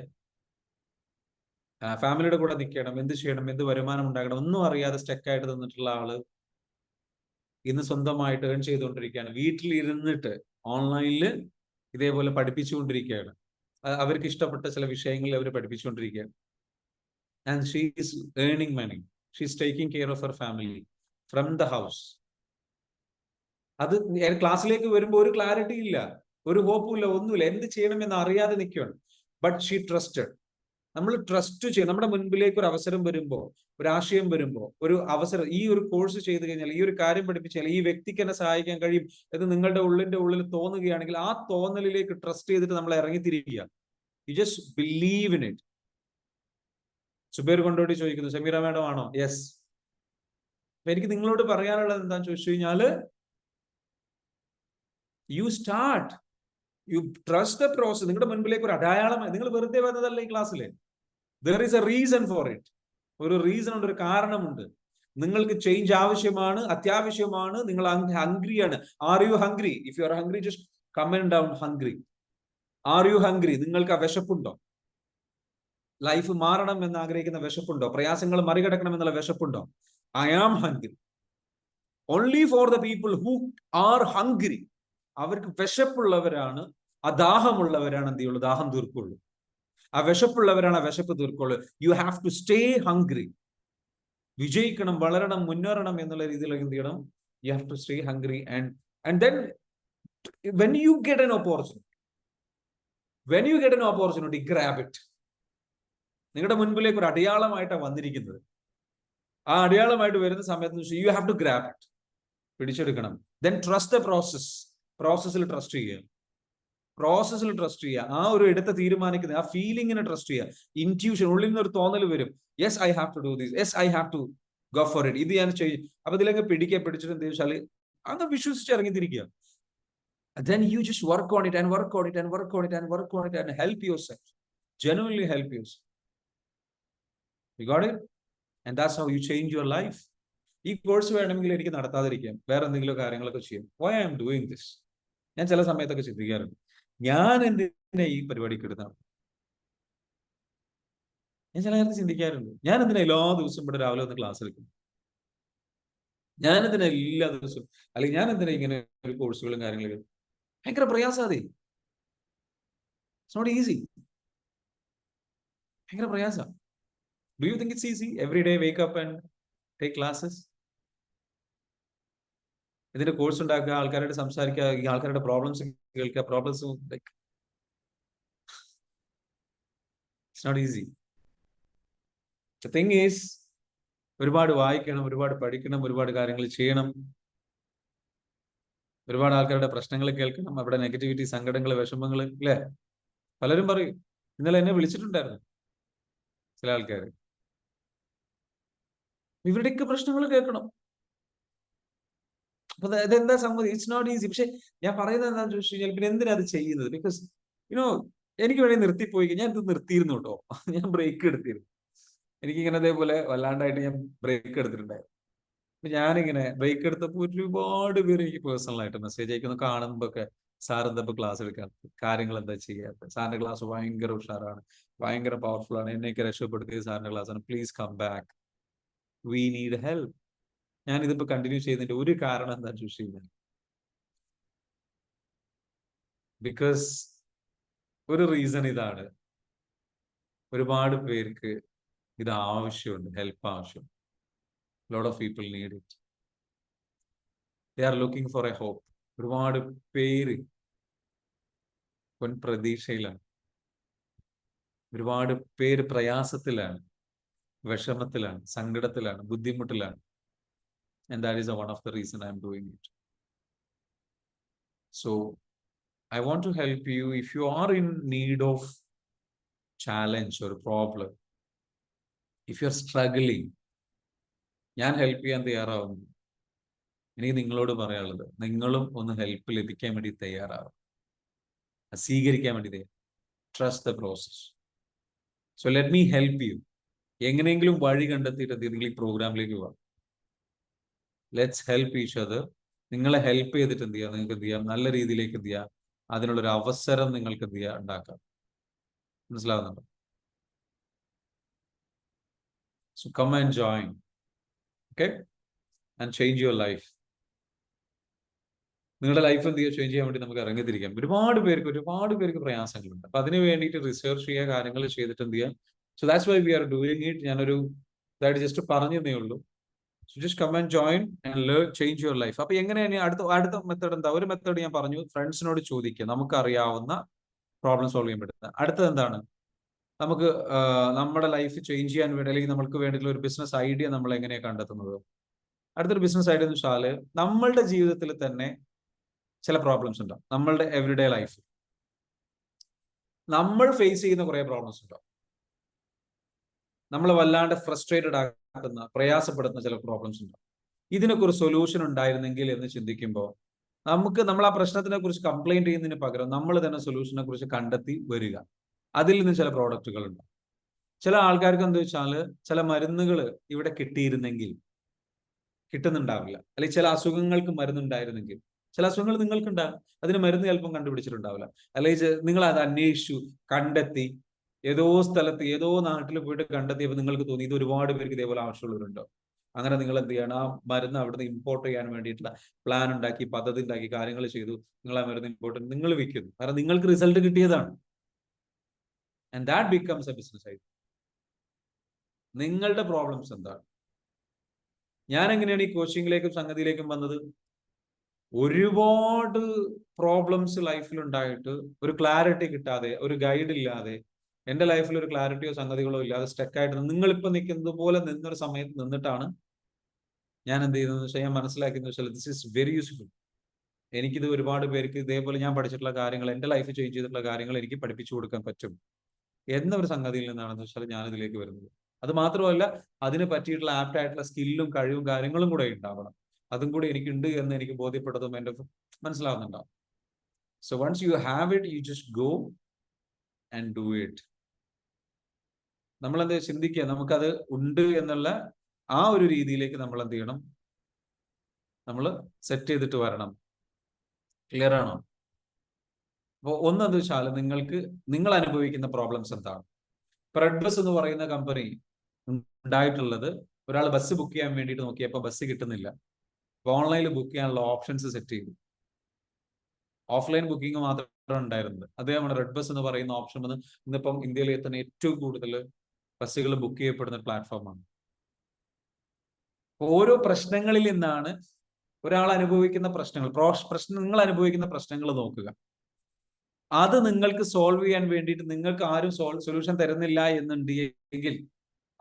ഫാമിലിയുടെ കൂടെ നിൽക്കണം, എന്ത് ചെയ്യണം, എന്ത് വരുമാനം ഉണ്ടാക്കണം, ഒന്നും അറിയാതെ സ്റ്റക്കായിട്ട് നിന്നിട്ടുള്ള ആള് ഇന്ന് സ്വന്തമായിട്ട് ഏൺ ചെയ്തുകൊണ്ടിരിക്കുകയാണ്. വീട്ടിലിരുന്നിട്ട് ഓൺലൈനിൽ ഇതേപോലെ പഠിപ്പിച്ചുകൊണ്ടിരിക്കുകയാണ്. അവർക്ക് ഇഷ്ടപ്പെട്ട ചില വിഷയങ്ങളിൽ അവർ പഠിപ്പിച്ചുകൊണ്ടിരിക്കുകയാണ്. And she is earning money, she is taking care of her family from the house. അത് ക്ലാസ്സിലേക്ക് വരുമ്പോൾ ഒരു ക്ലാരിറ്റി ഇല്ല, ഒരു ഹോപ്പും ഇല്ല, ഒന്നുമില്ല, എന്ത് ചെയ്യണമെന്ന് അറിയാതെ നിൽക്കുകയാണ്. But she trusted. നമ്മൾ ട്രസ്റ്റ് ചെയ്യും. നമ്മുടെ മുൻപിലേക്ക് ഒരു അവസരം വരുമ്പോൾ, ഒരു ആശയം വരുമ്പോൾ, ഒരു അവസരം, ഈ ഒരു കോഴ്സ് ചെയ്ത് കഴിഞ്ഞാൽ, ഈ ഒരു കാര്യം പഠിപ്പിച്ചാൽ ഈ വ്യക്തിക്ക് എന്നെ സഹായിക്കാൻ കഴിയും എന്ന് നിങ്ങളുടെ ഉള്ളിൽ തോന്നുകയാണെങ്കിൽ, ആ തോന്നലിലേക്ക് ട്രസ്റ്റ് ചെയ്തിട്ട് നമ്മൾ ഇറങ്ങിത്തിരിക്കുക. You just believe in it. Zubair Kondotty ചോദിക്കുന്നു, സമീറ മാഡം ആണോ? യെസ്. അപ്പൊ എനിക്ക് നിങ്ങളോട് പറയാനുള്ളത് എന്താണെന്ന് ചോദിച്ചു കഴിഞ്ഞാല്, you start, you trust the process. നിങ്ങളുടെ മുൻപിലേക്ക് ഒരു അടയാളമായി, നിങ്ങൾ വെറുതെ വന്നതല്ല ഈ ക്ലാസ്സിൽ. There is a reason for it. ഒരു റീസൺ ഉണ്ട്, ഒരു കാരണമുണ്ട്. നിങ്ങൾക്ക് ചേഞ്ച് ആവശ്യമാണ്, അത്യാവശ്യമാണ്. നിങ്ങൾ ഹംഗ്രിയാണ്. Are you hungry? If you are hungry, just comment down hungry. Are you hungry? നിങ്ങൾക്ക് ആ വിശപ്പുണ്ടോ? ലൈഫ് മാറണം എന്ന് ആഗ്രഹിക്കുന്ന വിശപ്പുണ്ടോ? പ്രയാസങ്ങൾ മറികടക്കണം എന്നുള്ള വിശപ്പുണ്ടോ? I am hungry. Only for the people who are hungry. അവർക്ക് വിശപ്പുള്ളവരാണ്, ദാഹമുള്ളവരാണ് എന്ത് ചെയ്യുള്ളൂ? ദാഹം തീർക്കുള്ളൂ. ആ വിശപ്പുള്ളവരാണ് ആ വിശപ്പ് തീർക്കുള്ളൂ. You have to stay hungry. വിജയിക്കണം, വളരണം, മുന്നേറണം എന്നുള്ള രീതിയിൽ എന്ത് ചെയ്യണം? You have to stay hungry. And then when you get an opportunity, grab it. നിങ്ങളുടെ മുൻപിലേക്ക് ഒരു അടയാളമായിട്ടാണ് വന്നിരിക്കുന്നത്. ആ അടയാളമായിട്ട് വരുന്ന സമയത്ത് you have to grab it. പിടിച്ചെടുക്കണം. Then trust the process. പ്രോസസ്സിൽ ട്രസ്റ്റ് ചെയ്യുക. പ്രോസസ്സിൽ ട്രസ്റ്റ് ചെയ്യുക. ആ ഒരു എടുത്ത തീരുമാനിക്കുന്ന ആ ഫീലിങ്ങിനെ ട്രസ്റ്റ് ചെയ്യുക. ഇൻറ്റ്യൂഷൻ, ഉള്ളിൽ നിന്ന് ഒരു തോന്നൽ വരും, yes I have to do this, yes I have to go for it. ഇത് ഞാൻ ചെയ്യും. അപ്പൊ ഇതിലങ്ങ് പിടിച്ചിട്ട് എന്ത് വെച്ചാൽ അങ്ങ് വിശ്വസിച്ച് ഇറങ്ങിത്തിരിക്കുക. Then you just work on it and work on it and work on it and work on it and help yourself. Genuinely help yourself. You got it? And that's how you change your life. ഈ കോഴ്സ് വേണമെങ്കിൽ എനിക്ക് നടത്താതിരിക്കാം, വേറെ എന്തെങ്കിലും കാര്യങ്ങളൊക്കെ ചെയ്യാം. Why I am doing this? ഞാൻ ചില സമയത്തൊക്കെ ചിന്തിക്കാറുണ്ട്, ഞാൻ എന്തിനാ ഈ പരിപാടിക്ക് എടുത്താണ്. ഞാൻ ചില നേരത്തെ ചിന്തിക്കാറുണ്ട്, ഞാൻ എന്തിനാ എല്ലാ ദിവസവും ഇവിടെ രാവിലെ വന്ന് ക്ലാസ് എടുക്കുന്നു? ഞാൻ എന്തിനാ എല്ലാ ദിവസവും, അല്ലെങ്കിൽ ഞാൻ എന്തിനാ ഇങ്ങനെ ഒരു കോഴ്സുകളും കാര്യങ്ങളും? ഭയങ്കര പ്രയാസാതെ. It's not easy. ഭയങ്കര പ്രയാസ. Do you think it's easy? Every day wake up and take classes? ഇതിന്റെ കോഴ്സ് ഉണ്ടാക്കുക, ആൾക്കാരോട് സംസാരിക്കുക, ഈ ആൾക്കാരുടെ പ്രോബ്ലംസ് കേൾക്കുക, problems like it's not easy. The thing is, ഒരുപാട് വായിക്കണം, ഒരുപാട് പഠിക്കണം, ഒരുപാട് കാര്യങ്ങൾ ചെയ്യണം, ഒരുപാട് ആൾക്കാരുടെ പ്രശ്നങ്ങൾ കേൾക്കണം, അവരുടെ നെഗറ്റിവിറ്റി, സങ്കടങ്ങൾ, വിഷമങ്ങൾ, അല്ലേ? പലരും പറയും, ഇന്നലെ എന്നെ വിളിച്ചിട്ടുണ്ടായിരുന്നു ചില ആൾക്കാർ, ഇവരുടെയൊക്കെ പ്രശ്നങ്ങൾ കേൾക്കണം. അപ്പൊ അതെന്താ സംഗതി? It's not easy. പക്ഷെ ഞാൻ പറയുന്നത് എന്താണെന്ന് ചോദിച്ചു കഴിഞ്ഞാൽ, പിന്നെ എന്തിനാ അത് ചെയ്യുന്നത്? ബിക്കോസ് എനിക്ക് വേണമെങ്കിൽ നിർത്തിപ്പോയി. ഞാൻ ഇത് നിർത്തിയിരുന്നു കേട്ടോ, ഞാൻ ബ്രേക്ക് എടുത്തിരുന്നു. എനിക്കിങ്ങനെ അതേപോലെ വല്ലാണ്ടായിട്ട് ഞാൻ ബ്രേക്ക് എടുത്തിട്ടുണ്ടായിരുന്നു. അപ്പൊ ഞാനിങ്ങനെ ബ്രേക്ക് എടുത്തപ്പോൾ ഒരുപാട് പേര് എനിക്ക് പേഴ്സണലായിട്ട് മെസ്സേജ് അയക്കുന്നു, കാണുമ്പോ ഒക്കെ സാർ എന്താ ഇപ്പൊ ക്ലാസ് എടുക്കാത്തത്, കാര്യങ്ങൾ എന്താ ചെയ്യാത്തത്, സാറിന്റെ ക്ലാസ് ഭയങ്കര ഉഷാറാണ്, ഭയങ്കര പവർഫുൾ ആണ്, എന്നെയൊക്കെ രക്ഷപ്പെടുത്തിയത് സാറിന്റെ ക്ലാസ് ആണ്, please come back, we need help. ഞാൻ ഇതിപ്പോ കണ്ടിന്യൂ ചെയ്യുന്നതിന്റെ ഒരു കാരണം എന്താ ചൂസ് ചെയ്യുന്നത്? ബിക്കോസ് ഒരു റീസൺ ഇതാണ്, ഒരുപാട് പേർക്ക് ഇത് ആവശ്യമുണ്ട്, ഹെൽപ്പ് ആവശ്യം. Lot of people need it. They are looking for a hope. ഒരുപാട് പേര് പ്രതീക്ഷയിലാണ്, ഒരുപാട് പേര് പ്രയാസത്തിലാണ്, വിഷമത്തിലാണ്, സങ്കടത്തിലാണ്, ബുദ്ധിമുട്ടിലാണ്. And that is one of the reason I'm doing it. So I want to help you. If you are in need of challenge or problem, if you're struggling, ഞാൻ ഹെൽപ്പ് ചെയ്യാൻ തയ്യാറാവുന്നു. എനിക്ക് നിങ്ങളോട് പറയാനുള്ളത്, നിങ്ങളും ഒന്ന് ഹെൽപ്പ് ലഭിക്കാൻ വേണ്ടി തയ്യാറാവും, സ്വീകരിക്കാൻ വേണ്ടി തയ്യാറാവും. Trust the process. So let me help you. എങ്ങനെയെങ്കിലും വഴി കണ്ടെത്തിയിട്ട് നിങ്ങൾ ഈ പ്രോഗ്രാമിലേക്ക് പോവാം. Let's help each other. നിങ്ങളെ ഹെൽപ്പ് ചെയ്തിട്ട് എന്ത് ചെയ്യാം, നിങ്ങൾക്ക് എന്ത് ചെയ്യാം, നല്ല രീതിയിലേക്ക് എന്ത് ചെയ്യാം, അതിനുള്ളൊരു അവസരം നിങ്ങൾക്ക് എന്ത് ചെയ്യാം, ഉണ്ടാക്കാം. മനസ്സിലാവുന്നുണ്ടോ? So come and join, okay, and change your life. നിങ്ങളുടെ ലൈഫ് എന്ത് ചെയ്യുക, ചേഞ്ച് ചെയ്യാൻ വേണ്ടി നമുക്ക് ഇറങ്ങിത്തിരിക്കാം. ഒരുപാട് പേർക്ക് പ്രയാസങ്ങളുണ്ട്. അപ്പൊ അതിന് വേണ്ടിയിട്ട് റിസർച്ച് ചെയ്യുക, കാര്യങ്ങൾ ചെയ്തിട്ട് എന്ത് ചെയ്യാം. So that's why we are doing it. ഞാനൊരു ഇതായിട്ട് ജസ്റ്റ് പറഞ്ഞതേ ഉള്ളൂ. So just come and join and learn, change your life. അപ്പൊ എങ്ങനെയാണ് അടുത്ത മെത്തേഡ് എന്താ? ഒരു മെത്തേഡ് ഞാൻ പറഞ്ഞു, ഫ്രണ്ട്സിനോട് ചോദിക്കുക, നമുക്കറിയാവുന്ന പ്രോബ്ലം സോൾവ് ചെയ്യാൻ പറ്റുന്ന. അടുത്തത് എന്താണ്? നമുക്ക് നമ്മുടെ ലൈഫ് ചേഞ്ച് ചെയ്യാൻ വേണ്ടി, അല്ലെങ്കിൽ നമ്മൾക്ക് വേണ്ടിയിട്ടുള്ള ഒരു ബിസിനസ് ഐഡിയ നമ്മൾ എങ്ങനെയാണ് കണ്ടെത്തുന്നത്? അടുത്തൊരു ബിസിനസ് ഐഡിയ എന്ന് വെച്ചാൽ, നമ്മളുടെ ജീവിതത്തിൽ തന്നെ ചില പ്രോബ്ലംസ് ഉണ്ടാവും. നമ്മളുടെ എവറിഡേ ലൈഫ് നമ്മൾ ഫേസ് ചെയ്യുന്ന കുറെ പ്രോബ്ലംസ് ഉണ്ടാവും. നമ്മൾ വല്ലാണ്ട് ഫ്രസ്ട്രേറ്റഡ് ആക്കുന്ന, പ്രയാസപ്പെടുന്ന ചില പ്രോബ്ലംസ് ഉണ്ടാവും. ഇതിനൊക്കെ ഒരു സൊല്യൂഷൻ ഉണ്ടായിരുന്നെങ്കിൽ എന്ന് ചിന്തിക്കുമ്പോൾ, നമ്മൾ ആ പ്രശ്നത്തിനെ കുറിച്ച് കംപ്ലൈന്റ് ചെയ്യുന്നതിന് പകരം നമ്മൾ തന്നെ സൊല്യൂഷനെ കുറിച്ച് കണ്ടെത്തി വരിക. അതിൽ നിന്ന് ചില പ്രോഡക്റ്റുകൾ ഉണ്ടാവും. ചില ആൾക്കാർക്ക് എന്താ വെച്ചാൽ, ചില മരുന്നുകൾ ഇവിടെ കിട്ടിയിരുന്നെങ്കിൽ കിട്ടുന്നുണ്ടാവില്ല, അല്ലെങ്കിൽ ചില അസുഖങ്ങൾക്ക് മരുന്നുണ്ടായിരുന്നെങ്കിൽ. ചില അസുഖങ്ങൾ നിങ്ങൾക്കുണ്ടാകും, അതിന് മരുന്ന് ചിലപ്പം കണ്ടുപിടിച്ചിട്ടുണ്ടാവില്ല, അല്ലെങ്കിൽ നിങ്ങൾ അത് അന്വേഷിച്ചു കണ്ടെത്തി, ഏതോ സ്ഥലത്ത് ഏതോ നാട്ടിൽ പോയിട്ട് കണ്ടെത്തിയപ്പോൾ നിങ്ങൾക്ക് തോന്നി ഇത് ഒരുപാട് പേർക്ക് ഇതേപോലെ ആവശ്യമുള്ളവരുണ്ടോ. അങ്ങനെ നിങ്ങൾ എന്ത് ചെയ്യണം, ആ മരുന്ന് അവിടുന്ന് ഇമ്പോർട്ട് ചെയ്യാൻ വേണ്ടിയിട്ടുള്ള പ്ലാൻ ഉണ്ടാക്കി, പദ്ധതി ഉണ്ടാക്കി, കാര്യങ്ങൾ ചെയ്തു. നിങ്ങൾ ആ മരുന്ന് ഇമ്പോർട്ട് നിങ്ങൾ വിൽക്കുന്നു, കാരണം നിങ്ങൾക്ക് റിസൾട്ട് കിട്ടിയതാണ്. And that becomes A business idea. നിങ്ങളുടെ പ്രോബ്ലംസ് എന്താണ്? ഞാൻ എങ്ങനെയാണ് ഈ കോച്ചിങ്ങിലേക്കും സംഗതിയിലേക്കും വന്നത്? ഒരുപാട് പ്രോബ്ലംസ് ലൈഫിൽ ഉണ്ടായിട്ട് ഒരു ക്ലാരിറ്റി കിട്ടാതെ, ഒരു ഗൈഡ് ഇല്ലാതെ, എന്റെ ലൈഫിൽ ഒരു ക്ലാരിറ്റിയോ സംഗതികളോ ഇല്ലാതെ സ്റ്റക്കായിട്ട് നിങ്ങളിപ്പോ നിൽക്കുന്നത് പോലെ നിന്നൊരു സമയത്ത് നിന്നിട്ടാണ് ഞാൻ എന്ത് ചെയ്യുന്നത് വെച്ചാൽ, ഞാൻ മനസ്സിലാക്കിയെന്ന് വെച്ചാൽ, ദിസ് ഈസ് വെരി യൂസ്ഫുൾ. എനിക്കിത് ഒരുപാട് പേർക്ക് ഇതേപോലെ ഞാൻ പഠിച്ചിട്ടുള്ള കാര്യങ്ങൾ, എന്റെ ലൈഫ് ചേഞ്ച് ചെയ്തിട്ടുള്ള കാര്യങ്ങൾ എനിക്ക് പഠിപ്പിച്ചു കൊടുക്കാൻ പറ്റും എന്നൊരു സംഗതിയിൽ നിന്നാണെന്ന് വെച്ചാൽ ഞാൻ ഇതിലേക്ക് വരുന്നത്. അത് മാത്രമല്ല, അതിന് പറ്റിയിട്ടുള്ള ആപ്റ്റ് ആയിട്ടുള്ള സ്കില്ലും കഴിവും കാര്യങ്ങളും കൂടെ ഉണ്ടാവണം. അതും കൂടി എനിക്കുണ്ട് എന്ന് എനിക്ക് ബോധ്യപ്പെട്ടതും എന്റെ മനസ്സിലാവുന്നുണ്ടാവും. So once you have it, you just go and do it. നമ്മളെന്ത് ചിന്തിക്കുക, നമുക്കത് ഉണ്ട് എന്നുള്ള ആ ഒരു രീതിയിലേക്ക് നമ്മൾ എന്ത് ചെയ്യണം, നമ്മൾ സെറ്റ് ചെയ്തിട്ട് വരണം. ക്ലിയർ ആണോ? അപ്പോൾ ഒന്നെന്ത് വെച്ചാൽ, നിങ്ങൾ അനുഭവിക്കുന്ന പ്രോബ്ലംസ് എന്താണ്? റെഡ് ബസ് എന്ന് പറയുന്ന കമ്പനി ഉണ്ടായിട്ടുള്ളത്, ഒരാൾ ബസ് ബുക്ക് ചെയ്യാൻ വേണ്ടിയിട്ട് നോക്കിയപ്പോൾ ബസ് കിട്ടുന്നില്ല. അപ്പോൾ ഓൺലൈനിൽ ബുക്ക് ചെയ്യാനുള്ള ഓപ്ഷൻസ് സെറ്റ് ചെയ്തു. ഓഫ്ലൈൻ ബുക്കിംഗ് മാത്രമാണ് ഉണ്ടായിരുന്നത്. അതേപോലെ റെഡ് ബസ് എന്ന് പറയുന്ന ഓപ്ഷൻ വന്ന് ഇന്നിപ്പം ഇന്ത്യയിലെ തന്നെ ഏറ്റവും കൂടുതൽ ബസ്സുകൾ ബുക്ക് ചെയ്യപ്പെടുന്ന പ്ലാറ്റ്ഫോമാണ്. ഓരോ പ്രശ്നങ്ങളിൽ നിന്നാണ് ഒരാൾ അനുഭവിക്കുന്ന നിങ്ങൾ അനുഭവിക്കുന്ന പ്രശ്നങ്ങൾ നോക്കുക. അത് നിങ്ങൾക്ക് സോൾവ് ചെയ്യാൻ വേണ്ടിയിട്ട് നിങ്ങൾക്ക് ആരും സൊല്യൂഷൻ തരുന്നില്ല എന്നുണ്ടെങ്കിൽ,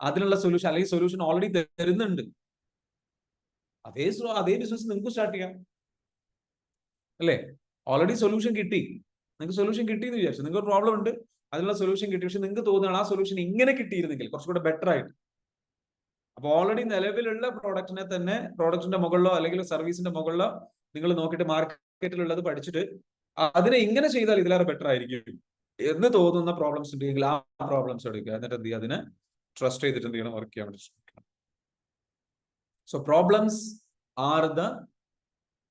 അതിനുള്ള സൊല്യൂഷൻ, അല്ലെങ്കിൽ സൊല്യൂഷൻ ഓൾറെഡി തരുന്നുണ്ട്, അതേ ബിസിനസ് നിങ്ങൾക്ക് സ്റ്റാർട്ട് ചെയ്യാം. അല്ലേ? ഓൾറെഡി സൊല്യൂഷൻ കിട്ടി, നിങ്ങൾക്ക് സൊല്യൂഷൻ കിട്ടി എന്ന് വിചാരിച്ചു, നിങ്ങൾക്ക് പ്രോബ്ലം ഉണ്ട്, അതിനുള്ള സൊല്യൂഷൻ കിട്ടി. പക്ഷെ നിങ്ങൾക്ക് തോന്നുകയാണ് ആ സൊല്യൂഷൻ ഇങ്ങനെ കിട്ടിയിരുന്നെങ്കിൽ കുറച്ചുകൂടെ ബെറ്റർ ആയിട്ട്. അപ്പൊ ഓൾറെഡി നിലവിലുള്ള പ്രോഡക്റ്റിനെ തന്നെ, പ്രോഡക്റ്റിന്റെ മുകളിലോ അല്ലെങ്കിൽ സർവീസിന്റെ മുകളിലോ നിങ്ങൾ നോക്കിയിട്ട് മാർക്കറ്റിലുള്ളത് പഠിച്ചിട്ട് അതിനെ ഇങ്ങനെ ചെയ്താൽ ഇതിലേറെ ബെറ്റർ ആയിരിക്കും എന്ന് തോന്നുന്ന പ്രോബ്ലംസ് ഉണ്ടെങ്കിൽ ആ പ്രോബ്ലംസ് എടുക്കുക. എന്നിട്ട് എന്ത് ചെയ്യുക, അതിനെ ട്രസ്റ്റ് ചെയ്തിട്ട് എന്ത് ചെയ്യണം, വർക്ക് ചെയ്യാൻ വേണ്ടി ശ്രമിക്കണം. So problems are the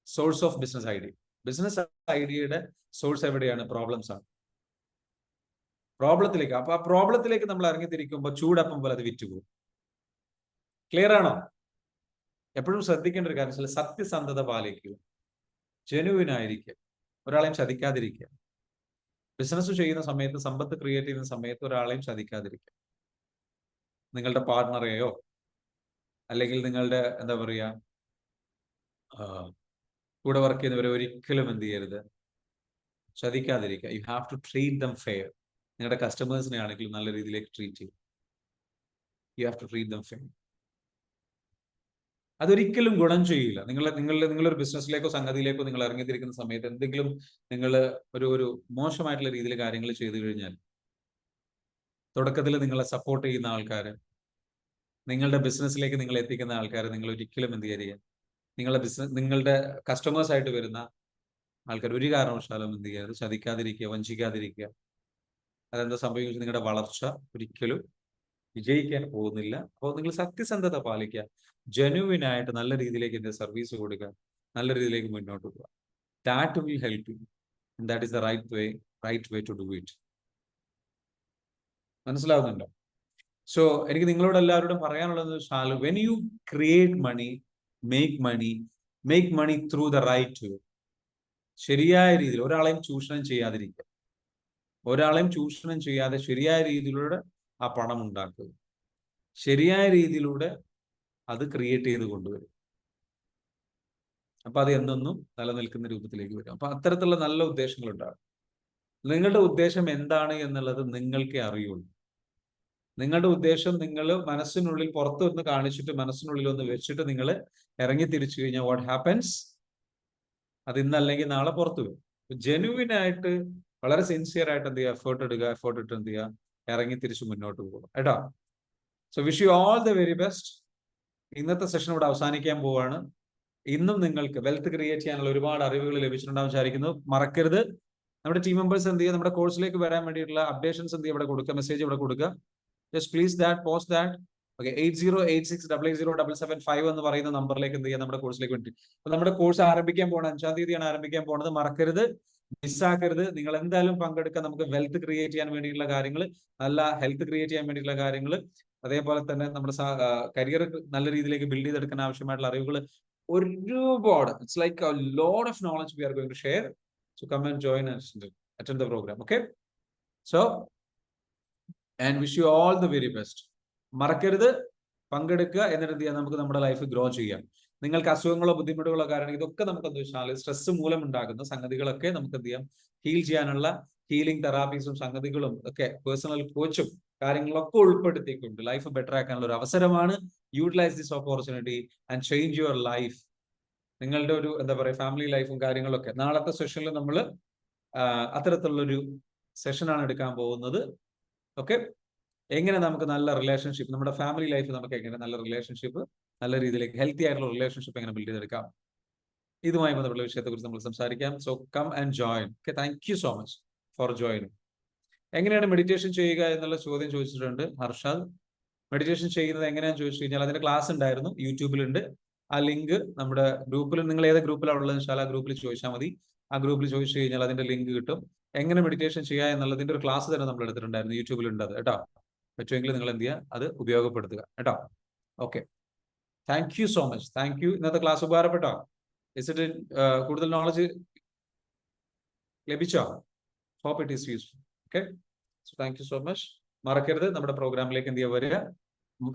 source of business idea. Business ഐഡിയയുടെ സോഴ്സ് എവിടെയാണ്? പ്രോബ്ലംസ് ആണ്. പ്രോബ്ലത്തിലേക്ക്. അപ്പൊ ആ പ്രോബ്ലത്തിലേക്ക് നമ്മൾ ഇറങ്ങിത്തിരിക്കുമ്പോൾ ചൂടപ്പം പോലെ അത് വിറ്റുപോകും. ക്ലിയർ ആണോ? എപ്പോഴും ശ്രദ്ധിക്കേണ്ട ഒരു കാര്യം, സത്യസന്ധത പാലിക്കുക, ജെനുവിൻ ആയിരിക്കുക, ഒരാളെയും ചതിക്കാതിരിക്കുക. ബിസിനസ് ചെയ്യുന്ന സമയത്ത്, സമ്പത്ത് ക്രിയേറ്റ് ചെയ്യുന്ന സമയത്ത് ഒരാളെയും ചതിക്കാതിരിക്കുക. നിങ്ങളുടെ പാർട്ണറെയോ അല്ലെങ്കിൽ നിങ്ങളുടെ എന്താ പറയുക കൂടെ വർക്ക് ചെയ്യുന്നവരെ ഒരിക്കലും എന്ത് ചെയ്യരുത്, ചതിക്കാതിരിക്കുക. You have to treat them fair. നിങ്ങളുടെ കസ്റ്റമേഴ്സിനെ ആണെങ്കിലും നല്ല രീതിയിലേക്ക് ട്രീറ്റ് ചെയ്യും. You have to treat them fair. അതൊരിക്കലും ഗുണം ചെയ്യില്ല. നിങ്ങളൊരു ബിസിനസ്സിലേക്കോ സംഗതിയിലേക്കോ നിങ്ങൾ ഇറങ്ങിത്തിരിക്കുന്ന സമയത്ത് എന്തെങ്കിലും നിങ്ങൾ ഒരു മോശമായിട്ടുള്ള രീതിയിൽ കാര്യങ്ങൾ ചെയ്തു കഴിഞ്ഞാൽ, തുടക്കത്തിൽ നിങ്ങളെ സപ്പോർട്ട് ചെയ്യുന്ന ആൾക്കാർ, നിങ്ങളുടെ ബിസിനസ്സിലേക്ക് നിങ്ങൾ എത്തിക്കുന്ന ആൾക്കാർ, നിങ്ങൾ ഒരിക്കലും എന്ത് ചെയ്യുക, നിങ്ങളുടെ കസ്റ്റമേഴ്സ് ആയിട്ട് വരുന്ന ആൾക്കാർ ഒരു കാരണവശാലും എന്ത് ചെയ്യുക, ചതിക്കാതിരിക്കുക, വഞ്ചിക്കാതിരിക്കുക. അതെന്താ സംഭവിക്കുന്നത്? നിങ്ങളുടെ വളർച്ച ഒരിക്കലും വിജയിക്കാൻ പോകുന്നില്ല. അപ്പോൾ നിങ്ങൾ സത്യസന്ധത പാലിക്കുക, ജെനുവിൻ ആയിട്ട് നല്ല രീതിയിലേക്ക് എന്റെ സർവീസ് കൊടുക്കുക, നല്ല രീതിയിലേക്ക് മുന്നോട്ട് പോവുക. That will help you. That is the right way to do it. മനസ്സിലാവുന്നുണ്ടോ? സോ എനിക്ക് നിങ്ങളോട് എല്ലാവരോടും പറയാനുള്ളത് വെച്ചാൽ, when you create money, make money through the right way. ശരിയായ രീതിയിൽ ഒരാളെയും ചൂഷണം ചെയ്യാതിരിക്കുക. ഒരാളെയും ചൂഷണം ചെയ്യാതെ ശരിയായ രീതിയിലൂടെ ആ പണം ഉണ്ടാക്കുക. ശരിയായ രീതിയിലൂടെ അത് ക്രിയേറ്റ് ചെയ്ത് കൊണ്ടുവരും. അപ്പൊ അത് എന്നൊന്നും നിലനിൽക്കുന്ന രൂപത്തിലേക്ക് വരും. അപ്പൊ അത്തരത്തിലുള്ള നല്ല ഉദ്ദേശങ്ങൾ ഉണ്ടാകും. നിങ്ങളുടെ ഉദ്ദേശം എന്താണ് എന്നുള്ളത് നിങ്ങൾക്കേ അറിയുള്ളൂ. നിങ്ങളുടെ ഉദ്ദേശം നിങ്ങൾ മനസ്സിനുള്ളിൽ പുറത്തു ഒന്ന് കാണിച്ചിട്ട് മനസ്സിനുള്ളിൽ ഒന്ന് വെച്ചിട്ട് നിങ്ങൾ ഇറങ്ങി തിരിച്ചു കഴിഞ്ഞാൽ വാട്ട് ഹാപ്പൻസ്? അത് ഇന്നല്ലെങ്കിൽ നാളെ പുറത്തു വരും. ജെനുവിൻ ആയിട്ട് വളരെ സിൻസിയർ ആയിട്ട് എന്ത് ചെയ്യുക, എഫേർട്ട് ഇട്ട് എന്ത് ചെയ്യുക, ഇറങ്ങി തിരിച്ച് മുന്നോട്ട് പോകുക കേട്ടോ. So wish you all the very best. ഇന്നത്തെ സെഷൻ ഇവിടെ അവസാനിക്കാൻ പോവാണ്. ഇന്നും നിങ്ങൾക്ക് വെൽത്ത് ക്രിയേറ്റ് ചെയ്യാനുള്ള ഒരുപാട് അറിവുകൾ ലഭിച്ചിട്ടുണ്ടാവും വിചാരിക്കുന്നു. മറക്കരുത്, നമ്മുടെ ടീം മെമ്പേഴ്സ് എന്ത് ചെയ്യുക, നമ്മുടെ കോഴ്സിലേക്ക് വരാൻ വേണ്ടിയിട്ടുള്ള അപ്ഡേഷൻസ് എന്ത് ചെയ്യുക, ഇവിടെ കൊടുക്കുക, മെസ്സേജ് ഇവിടെ കൊടുക്കുക. Just please post that. Okay, 8086007775 എന്ന് പറയുന്ന നമ്പറിലേക്ക് എന്ത് ചെയ്യുക, നമ്മുടെ കോഴ്സിലേക്ക് വേണ്ടി. അപ്പൊ നമ്മുടെ കോഴ്സ് ആരംഭിക്കാൻ പോകണം, 5-ാം തീയതിയാണ് ആരംഭിക്കാൻ പോകുന്നത്. മറക്കരുത്, മിസ്സാക്കരുത്. നിങ്ങൾ എന്തായാലും പങ്കെടുക്കുക. നമുക്ക് വെൽത്ത് ക്രിയേറ്റ് ചെയ്യാൻ വേണ്ടിയിട്ടുള്ള കാര്യങ്ങൾ, നല്ല ഹെൽത്ത് ക്രിയേറ്റ് ചെയ്യാൻ വേണ്ടിയിട്ടുള്ള കാര്യങ്ങൾ, അതേപോലെ തന്നെ നമ്മുടെ കരിയർ നല്ല രീതിയിലേക്ക് ബിൽഡ് ചെയ്തെടുക്കാൻ ആവശ്യമായിട്ടുള്ള അറിവുകൾ ഒരുപാട്. It's like a lot of knowledge we are going to share. So come and join and attend the programme. Okay, so and wish you all the very best. മറക്കരുത്, പങ്കെടുക്കുക. എന്നിട്ട് എന്ത് ചെയ്യാം, നമുക്ക് നമ്മുടെ ലൈഫ് ഗ്രോ ചെയ്യാം. നിങ്ങൾക്ക് അസുഖങ്ങളോ ബുദ്ധിമുട്ടുകളോ കാരണം ഇതൊക്കെ നമുക്ക് എന്താ വെച്ചാൽ സ്ട്രെസ് മൂലം ഉണ്ടാകുന്ന സംഗതികളൊക്കെ നമുക്ക് എന്ത് ചെയ്യാം, ഹീൽ ചെയ്യാനുള്ള ഹീലിംഗ് തെറാപ്പീസും സംഗതികളും ഒക്കെ പേഴ്സണൽ കോച്ചും കാര്യങ്ങളൊക്കെ ഉൾപ്പെടുത്തിക്കൊണ്ട് ലൈഫ് ബെറ്റർ ആക്കാനുള്ള ഒരു അവസരമാണ്. Utilise this opportunity and change your life. നിങ്ങളുടെ ഒരു എന്താ പറയുക ഫാമിലി ലൈഫും കാര്യങ്ങളൊക്കെ നാളത്തെ സെഷനിൽ നമ്മൾ അത്തരത്തിലുള്ളൊരു സെഷനാണ് എടുക്കാൻ പോകുന്നത്. ഓക്കെ, എങ്ങനെ നമുക്ക് നല്ല റിലേഷൻഷിപ്പ്, നമ്മുടെ ഫാമിലി ലൈഫ് നമുക്ക് എങ്ങനെ നല്ല റിലേഷൻഷിപ്പ്, നല്ല രീതിയിലേക്ക് ഹെൽത്തി ആയിട്ടുള്ള റിലേഷൻഷിപ്പ് എങ്ങനെ ബിൽഡ് ചെയ്തെടുക്കാം, ഇതുമായി ബന്ധപ്പെട്ട വിഷയത്തെക്കുറിച്ച് നമ്മൾ സംസാരിക്കാം. So come and join. Okay, thank you so much for joining. എങ്ങനെയാണ് മെഡിറ്റേഷൻ ചെയ്യുക എന്നുള്ള ചോദ്യം ചോദിച്ചിട്ടുണ്ട് ഹർഷാദ്. മെഡിറ്റേഷൻ ചെയ്യുന്നത് എങ്ങനെയാണെന്ന് ചോദിച്ചു കഴിഞ്ഞാൽ അതിന്റെ ക്ലാസ് ഉണ്ടായിരുന്നു, യൂട്യൂബിലുണ്ട്. ആ ലിങ്ക് നമ്മുടെ ഗ്രൂപ്പിൽ, നിങ്ങൾ ഏത് ഗ്രൂപ്പിലാണ് ഉള്ളതെന്ന് വെച്ചാൽ ആ ഗ്രൂപ്പിൽ ചോദിച്ചാൽ മതി. ആ ഗ്രൂപ്പിൽ ചോദിച്ചു കഴിഞ്ഞാൽ അതിന്റെ ലിങ്ക് കിട്ടും. എങ്ങനെ മെഡിറ്റേഷൻ ചെയ്യുക എന്നുള്ളതിന്റെ ഒരു ക്ലാസ് തന്നെ നമ്മൾ എടുത്തിട്ടുണ്ടായിരുന്നു, യൂട്യൂബിലുണ്ട് അത് കേട്ടോ. പറ്റുമെങ്കിൽ നിങ്ങൾ എന്ത് ചെയ്യുക, അത് ഉപയോഗപ്പെടുത്തുക കേട്ടോ. Okay, thank you so much. Thank you. ഇന്നത്തെ ക്ലാസ് ഉപകാരപ്പെട്ടോ? കൂടുതൽ നോളജ് ലഭിച്ചോ? Hope it is useful. Okay, so thank you so much. മറക്കരുത്, നമ്മുടെ പ്രോഗ്രാമിലേക്ക് എന്ത് ചെയ്യുക, വരിക,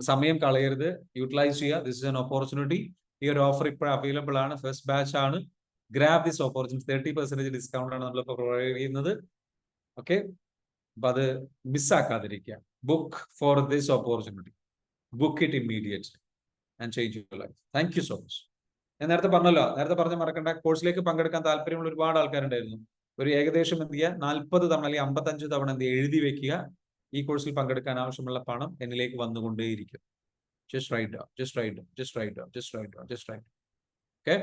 സമയം കളയരുത്, യൂട്ടിലൈസ് ചെയ്യുക. This is an opportunity. ഈ ഒരു ഓഫർ ഇപ്പോൾ അവൈലബിൾ ആണ്, ഫസ്റ്റ് ബാച്ച് ആണ്. Grab this opportunity. 30% ഡിസ്കൗണ്ട് ആണ് നമ്മളിപ്പോൾ പ്രൊവൈഡ് ചെയ്യുന്നത്. ഓക്കെ, അപ്പൊ അത് മിസ്സാക്കാതിരിക്കുക. Book for this opportunity, book it immediately and change your life. Thank you so much. ഞാൻ നേരത്തെ പറഞ്ഞ മറക്കണ്ട, കോഴ്സിലേക്ക് പങ്കെടുക്കാൻ താല്പര്യമുള്ള ഒരുപാട് ആൾക്കാരുണ്ടായിരുന്നു. ഒരു ഏകദേശം എന്ത് ചെയ്യുക, 40 തവണ അല്ലെങ്കിൽ 55 തവണ എന്ത് ചെയ്യുക, എഴുതി വെക്കുക. ഈ കോഴ്സിൽ പങ്കെടുക്കാൻ ആവശ്യമുള്ള പണം എന്നിലേക്ക് വന്നുകൊണ്ടേയിരിക്കും. Just write down. Okay,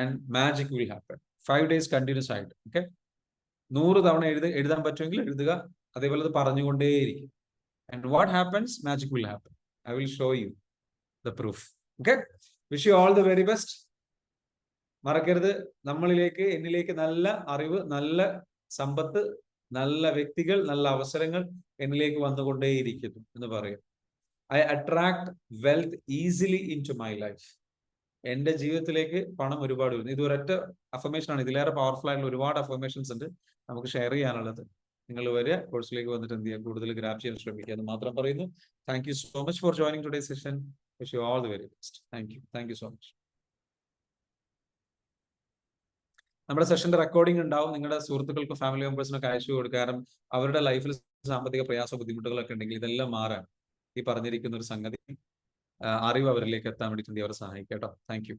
and magic will happen. 5 days continuous ആയിട്ട്. Okay, 100 തവണ എഴുതാൻ പറ്റുമെങ്കിൽ എഴുതുക. അതേപോലെ അത് പറഞ്ഞുകൊണ്ടേയിരിക്കും. And what happens? Magic will happen. I will show you the proof. Okay, wish you all the very best. മറക്കരുത്, നമ്മളിലേക്ക്, എന്നിലേക്ക് നല്ല അറിവ്, നല്ല സമ്പത്ത്, നല്ല വ്യക്തികൾ, നല്ല അവസരങ്ങൾ എന്നിലേക്ക് വന്നുകൊണ്ടേയിരിക്കുന്നു എന്ന് പറയും. I attract wealth easily into my life. എന്റെ ജീവിതത്തിലേക്ക് പണം ഒരുപാട് വരുന്നു. ഇത് ഒരൊറ്റ അഫർമേഷൻ ആണ്. ഇതിലേറെ പവർഫുൾ ആയിട്ടുള്ള ഒരുപാട് അഫർമേഷൻസ് ഉണ്ട് നമുക്ക് ഷെയർ ചെയ്യാനുള്ളത്. നിങ്ങൾ വരിക, കോഴ്സിലേക്ക് വന്നിട്ട് എന്ത് ചെയ്യുക, കൂടുതൽ ഗ്രാബ് ചെയ്യാൻ ശ്രമിക്കുക എന്ന് മാത്രം പറയുന്നു. Thank you so much for joining today session. Wish you all the very best. Thank you so much. നമ്മുടെ സെഷന്റെ റെക്കോർഡിംഗ് ഉണ്ടാവും. നിങ്ങളുടെ സുഹൃത്തുക്കൾക്കും ഫാമിലി മെമ്പേഴ്സിനൊക്കെ അയച്ചു കൊടുക്കുക. കാരണം അവരുടെ ലൈഫിൽ സാമ്പത്തിക പ്രയാസ ബുദ്ധിമുട്ടുകളൊക്കെ ഉണ്ടെങ്കിൽ ഇതെല്ലാം മാറാൻ ഈ പറഞ്ഞിരിക്കുന്ന ഒരു സംഗതി അറിവ് അവരിലേക്ക് എത്താൻ വേണ്ടിയിട്ട് അവരെ സഹായിക്കാം കേട്ടോ. Thank you.